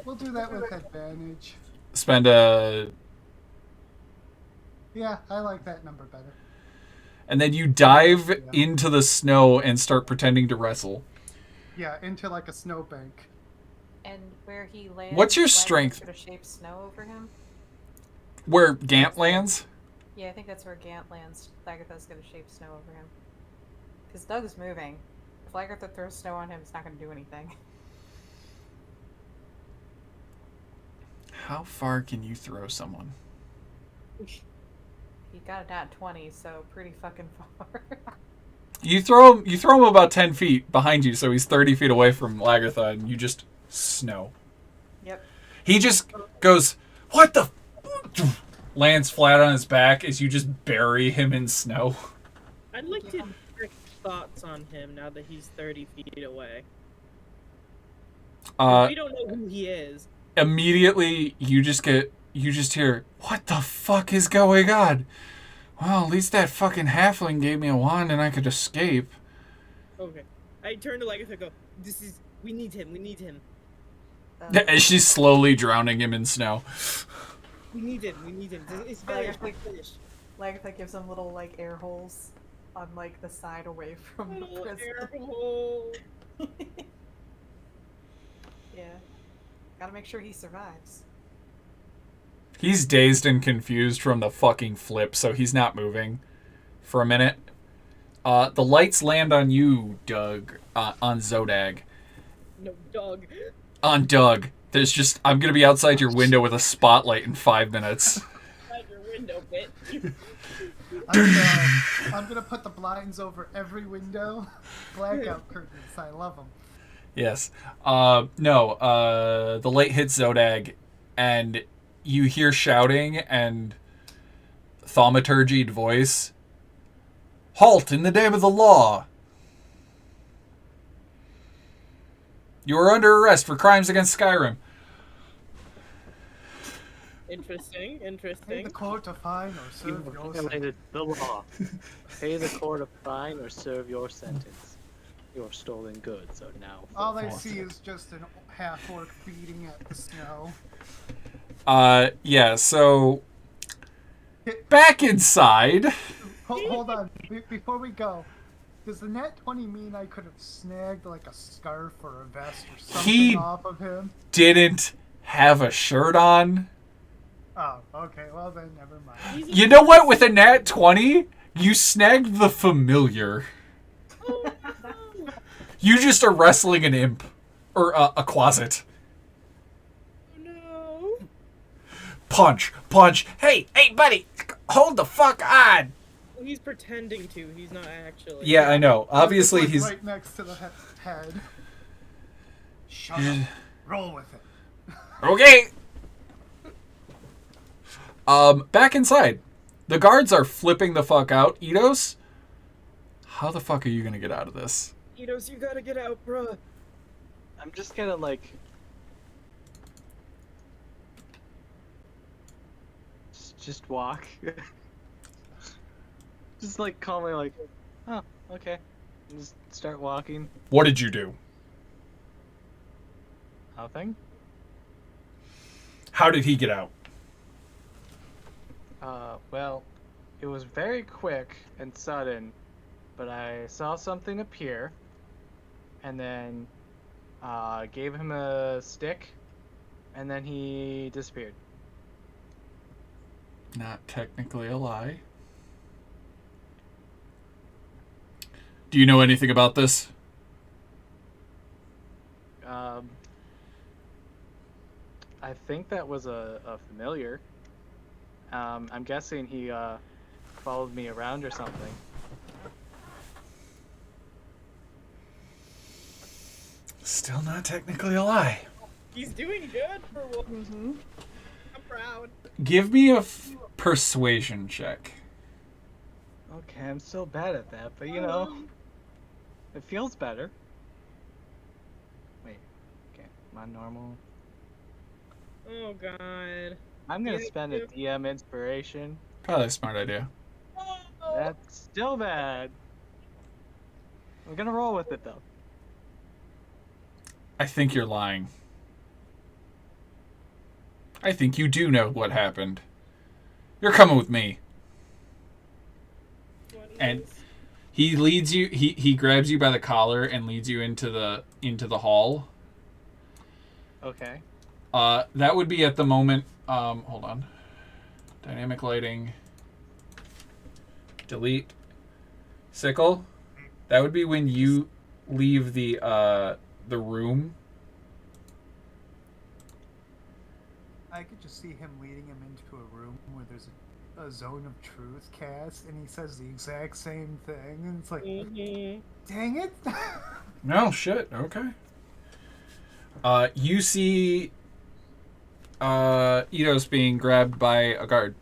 We'll do that with advantage. Spend a. Yeah, I like that number better. And then you dive into the snow and start pretending to wrestle. Yeah, into like a snowbank. And where he lands. What's your Lagar's strength? gonna shape snow over him. Where Gant lands? Yeah, I think that's where Gant lands. Lagartha's gonna shape snow over him. Because Doug's moving. If Lagartha throws snow on him, it's not gonna do anything. How far can you throw someone? He got a nat 20, so pretty fucking far. You throw him about 10 feet behind you, so he's 30 feet away from Lagartha, and you just snow. Yep. He just goes, "What the f-" lands flat on his back as you just bury him in snow. I'd like to direct thoughts on him now that he's 30 feet away. We don't know who he is. Immediately, you just hear, "What the fuck is going on?" Well, at least that fucking halfling gave me a wand and I could escape. Okay. I turn to Lagartha and go, we need him. As she's slowly drowning him in snow. We need him. It's finished. Lagartha gives him little, like, air holes on, like, the side away from the Little prison. air hole. Yeah. Gotta make sure he survives. He's dazed and confused from the fucking flip, so he's not moving for a minute. The lights land on you, Doug, on Zodag. No, Doug. On Doug. I'm gonna be outside your window with a spotlight in 5 minutes. Outside your window, bitch. I'm gonna put the blinds over every window. Blackout curtains. I love them. Yes. The light hits Zodag, and you hear shouting and thaumaturgied voice. "Halt in the name of the law! You are under arrest for crimes against Skyrim." Interesting. Pay the court a fine or serve your sentence. Violated the law. Pay the court a fine or serve your sentence. Your stolen goods are now. All I see is just a half-orc beating at the snow. Yeah, so back inside. Hold on. Before we go, does the nat 20 mean I could have snagged like a scarf or a vest or something off of him? Didn't have a shirt on. Oh, okay. Well then, never mind. You know what? With a nat 20, you snagged the familiar. You just are wrestling an imp. Or a closet. Oh no. Punch. Hey, buddy, hold the fuck on. Well, he's pretending to. He's not actually. Yeah, I know. Obviously, he's right next to the head. Shut up. Roll with it. okay. Back inside. The guards are flipping the fuck out. Eidos, how the fuck are you gonna get out of this? Eidos, you gotta get out, bruh. I'm just gonna just walk. Just calmly oh, okay. And just start walking. What did you do? Nothing. How did he get out? Well, it was very quick and sudden, but I saw something appear, and then gave him a stick, and then he disappeared. Not technically a lie. Do you know anything about this? I think that was a familiar. I'm guessing he followed me around or something. Still not technically a lie. He's doing good for one. I'm proud. Give me a persuasion check. Okay, I'm still bad at that, but you know, it feels better. my normal. Oh god. I'm gonna Yeah, spend a DM inspiration. Probably a smart idea. That's still bad. I'm gonna roll with it though. I think you're lying. I think you do know what happened. You're coming with me. And he leads you. He grabs you by the collar and leads you into the hall. Okay. That would be at the moment. Hold on. Dynamic lighting. Delete. Sickle. That would be when you leave the room. I could just see him leading him into a room where there's a zone of truth cast, and he says the exact same thing, and it's like, dang it! No shit. Okay. You see Eidos being grabbed by a guard.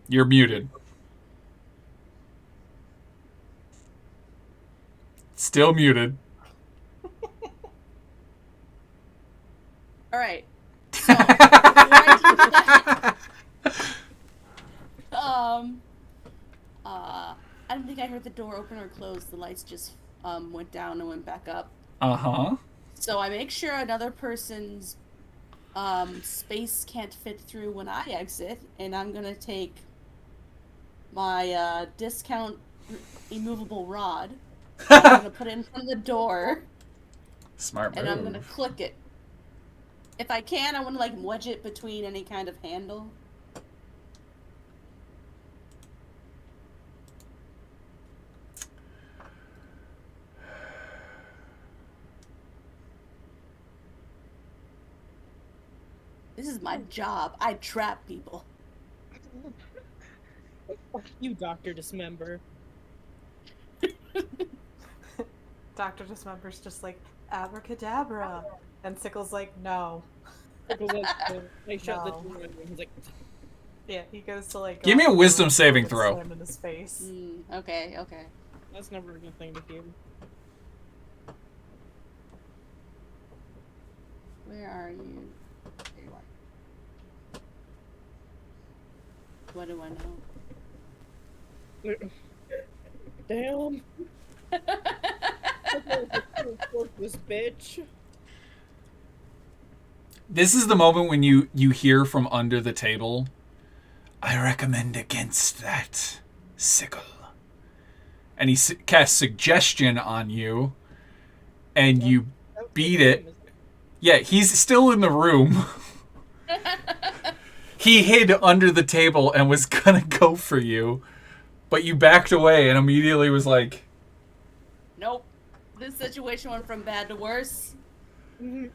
You're muted. Still muted. All right. So, before I do that, I don't think I heard the door open or close. The lights just went down and went back up. Uh-huh. So I make sure another person's space can't fit through when I exit, and I'm gonna take my discount immovable rod. I'm gonna put it in front of the door, Smart move. and I'm gonna click it. If I can, I want to like wedge it between any kind of handle. This is my job. I trap people. You, Dr. Dismember. Dr. Dismember's just like, abracadabra. And Sickle's like, no. Sickle's like, I shut the No. door and he's like, Yeah, he goes to like... Give me a go wisdom and saving get throw. slammed in his face. Okay, okay. that's never a good thing to hear. Where are you? There you are. What do I know? Damn. This bitch. This is the moment when you hear from under the table. I recommend against that, Sickle. And he casts suggestion on you. And you beat it. Yeah, he's still in the room. He hid under the table and was gonna go for you. But you backed away and immediately was like... Nope. This situation went from bad to worse. And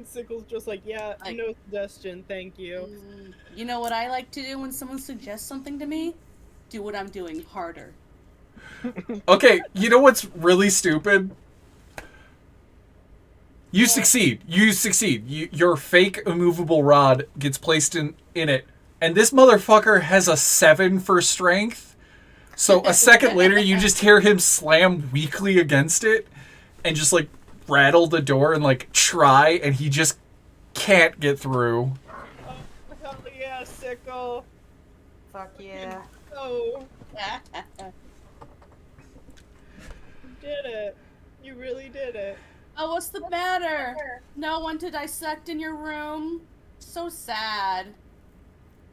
Sickle's just like, yeah, no suggestion, thank you. You know what I like to do when someone suggests something to me? Do what I'm doing harder. Okay, you know what's really stupid? You succeed. You succeed. Your fake immovable rod gets placed in it. And this motherfucker has a 7 for strength. So a second later, you just hear him slam weakly against it. And just, like, rattle the door and, like, try. And he just can't get through. Oh, hell yeah, Sickle. Fuck yeah. Oh. You did it. You really did it. Oh, what's the matter? No one to dissect in your room? So sad.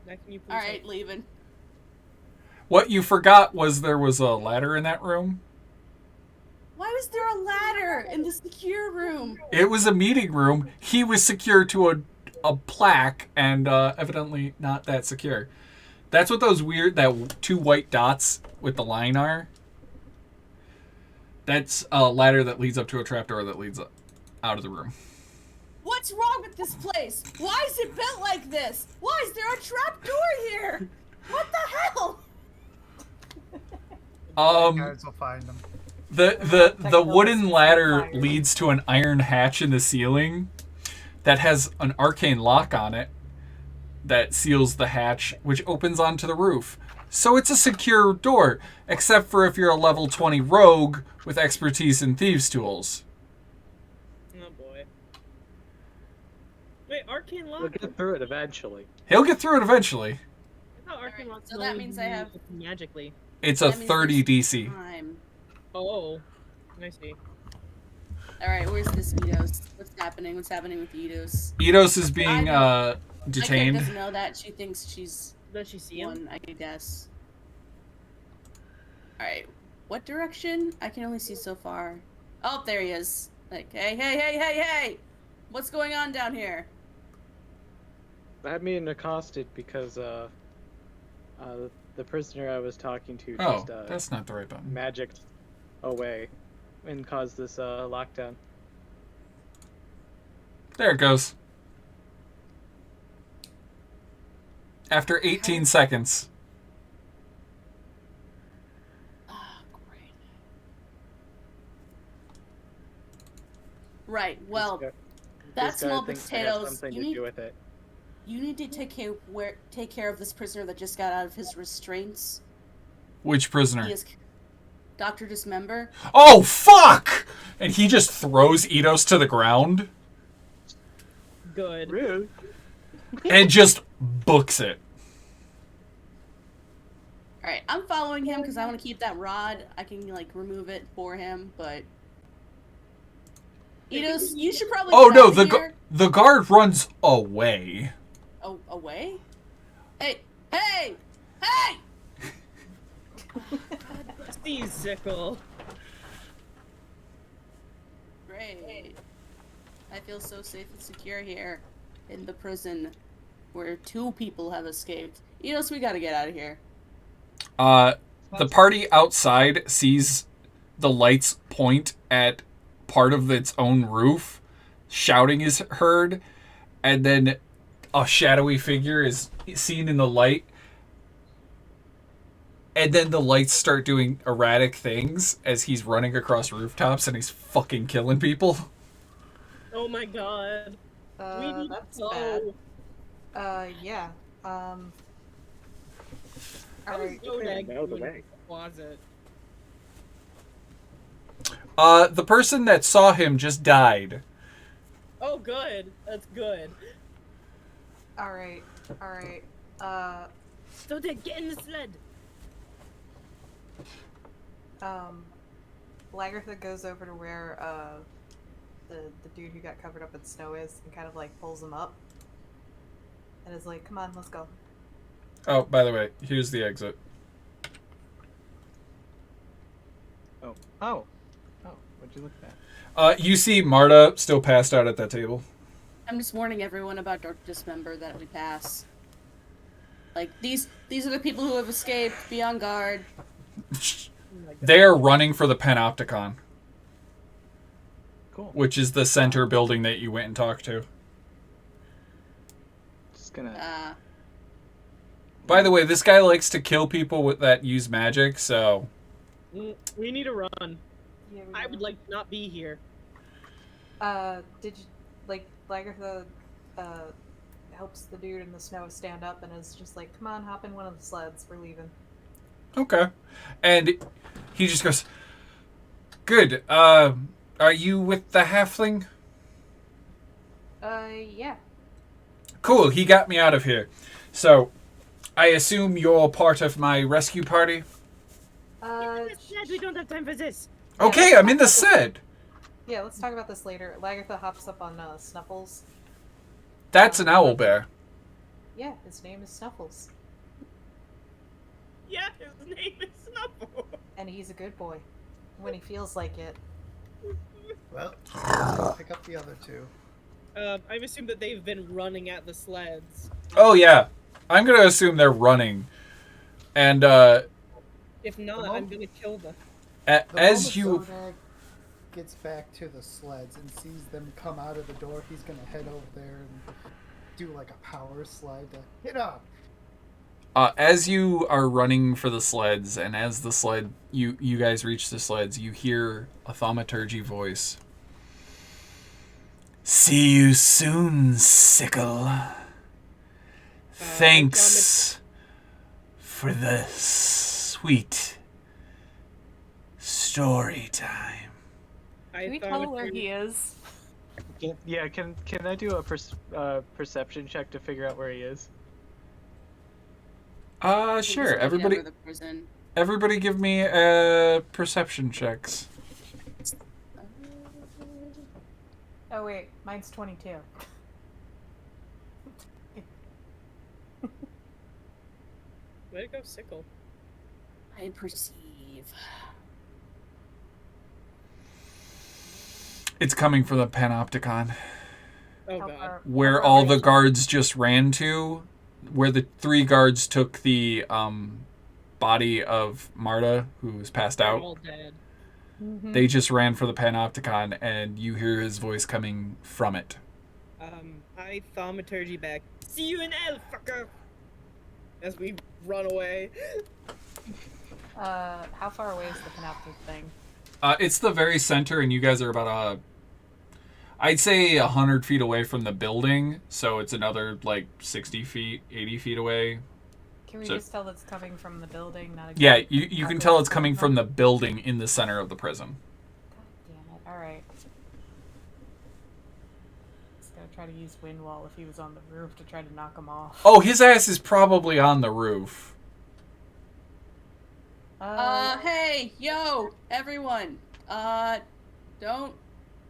Now, can you please Alright, leaving. What you forgot was there was a ladder in that room. Why was there a ladder in the secure room? It was a meeting room. He was secure to a plaque and evidently not that secure. That's what those weird, that 2 white dots with the line are. That's a ladder that leads up to a trapdoor that leads out of the room. What's wrong with this place? Why is it built like this? Why is there a trap door here? What the hell? Guards will find them. The wooden ladder leads to an iron hatch in the ceiling that has an arcane lock on it that seals the hatch, which opens onto the roof. So it's a secure door, except for if you're a level 20 rogue with expertise in thieves' tools. Oh boy. Wait, arcane lock? We'll get through it eventually. He'll get through it eventually. I thought arcane lock so that means I have- magically. It's a That means 30 there's DC. time. Oh, I see. Alright, where's this Eidos? What's happening? What's happening with Eidos? Eidos is being My character detained. doesn't know that. She thinks she's Does she see him? one, I guess. Alright, what direction? I can only see so far. Oh, there he is. Like, hey! What's going on down here? I had me accosted because the prisoner I was talking to Oh, just that's not the right button. magicked away and caused this lockdown. There it goes. After 18 seconds. Ah, great. Right, well, This that guy small thinks I have potatoes, something you to need do with it. to take care of this prisoner that just got out of his restraints. Which prisoner? He is Dr. Dismember. Oh, fuck! And he just throws Eidos to the ground Good. Rude. and just books it. Alright, I'm following him because I want to keep that rod. I can, like, remove it for him, but... Eidos, you should probably Oh get no, out of here. the guard runs away. Oh, away? Hey! Steve Sickle. Great. I feel so safe and secure here in the prison where 2 people have escaped. Eidos, we gotta get out of here. The party outside sees the lights point at part of its own roof. Shouting is heard, and then a shadowy figure is seen in the light. And then the lights start doing erratic things as he's running across rooftops and he's fucking killing people. Oh my god. We need That's to bad. go. Yeah. How does Alright. Zodag Know the go in way. the closet? The person that saw him just died. Oh, good. That's good. Alright. Zodag, get in the sled. Lagertha goes over to where the dude who got covered up in snow is and kind of like pulls him up and is like, come on, let's go. Oh, by the way, here's the exit. Oh. What'd you look at? You see Marta still passed out at that table. I'm just warning everyone about Dr. Dismember that we pass. Like, these are the people who have escaped. Be on guard. They are running for the Panopticon, Cool. which is the center building that you went and talked to. Just gonna. By the way, this guy likes to kill people that use magic, so... We need to run. Yeah, we I go. would like to not be here. Did you, like, Lagertha, helps the dude in the snow stand up and is just like, come on, hop in one of the sleds, we're leaving. Okay. And he just goes, good, are you with the halfling? Yeah. Cool, he got me out of here. So, I assume you're part of my rescue party? We don't have time for this. Okay, I'm in the set. Yeah, let's talk about this later. Lagertha hops up on Snuffles. That's an owlbear. Yeah, his name is Snuffles. Yeah, his name is Snuffle. And he's a good boy. When he feels like it. Well, I'll pick up the other 2. I've assumed that they've been running at the sleds. Oh, yeah. I'm gonna assume they're running. And, If not, Well, I'm gonna kill them. The as moment you... Zodag gets back to the sleds and sees them come out of the door, he's gonna head over there and do like a power slide to hit up. As you are running for the sleds, and as the sled, you guys reach the sleds, you hear a thaumaturgy voice. See you soon, Sickle. Thanks for the sweet story time. Can we tell where he is? Yeah, can I do a perception check to figure out where he is? Sure. Everybody give me perception checks. Oh wait, mine's 22. Way to go, Sickle. I perceive. It's coming from the Panopticon, Oh god. where all the guards just ran to, where the 3 guards took the body of Marta, who was passed They're out. all dead. They just ran for the Panopticon, and you hear his voice coming from it. I thaumaturgy back. See you in hell, fucker! As we run away. How far away is the Panoptic thing? It's the very center, and you guys are about I'd say 100 feet away from the building, so it's another, like, 60 feet, 80 feet away. Can we just tell that's coming from the building? Not yeah, you can tell it's coming from the building in the center of the prison. God damn it. Alright. Just gonna try to use wind wall if he was on the roof to try to knock him off. Oh, his ass is probably on the roof. Hey, yo, everyone. Don't,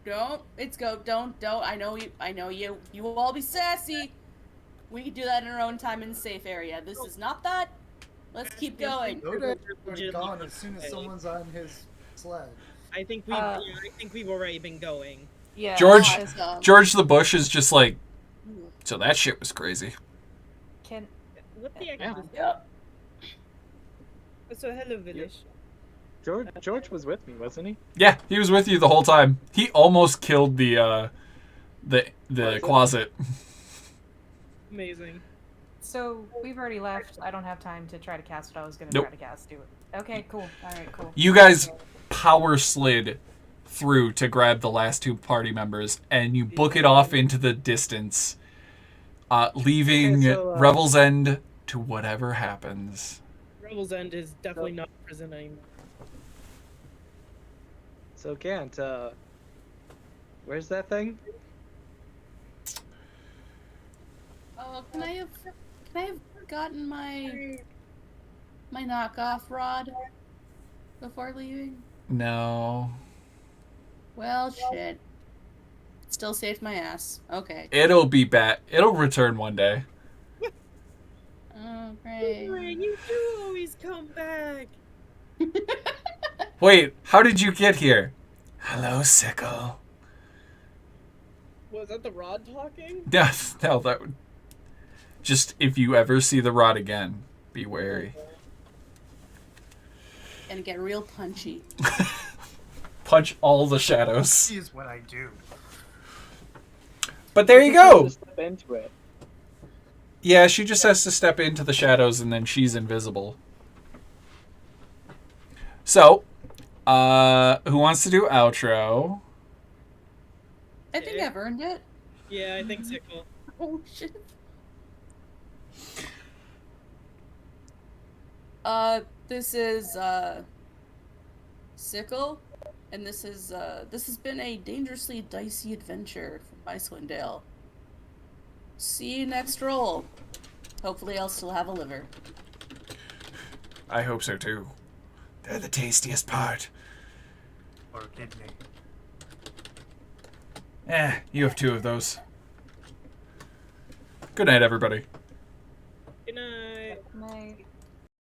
I know you will all be sassy. We can do that in our own time in a safe area. This is not that. Let's keep going. Yoda is gone as soon as someone's on his sled. I think we've already been going. Yeah. George the Bush is just like, so that shit was crazy. What the heck? Yeah. So hello, village. George was with me, wasn't he? Yeah, he was with you the whole time. He almost killed the closet. Amazing. So we've already left. I don't have time to try to cast what I was gonna Nope. try to cast. Do it. Okay, cool. Alright, cool. You guys power slid through to grab the last 2 party members, and you book it off into the distance, leaving Revel's End to whatever happens. Revel's End is definitely not prison anymore. So Gant, where's that thing? Oh, can I have gotten my knockoff rod before leaving? No. Well, shit. Still saved my ass. Okay. It'll be back. It'll return one day. Oh, great. You do always come back. Wait, how did you get here? Hello, Sickle. Was that the rod talking? Yes, no, that would... Just, if you ever see the rod again, be wary. Gonna get real punchy. Punch all the shadows. See is what I do. But there you go! Just step into it. Yeah, she just has to step into the shadows and then she's invisible. So, who wants to do outro? I think I've earned it. Yeah, I think Sickle. Oh, shit. This is, Sickle, and this has been a dangerously dicey adventure from Icelanddale. See you next roll. Hopefully I'll still have a liver. I hope so too. They're the tastiest part. Or kidney. You have 2 of those. Good night, everybody.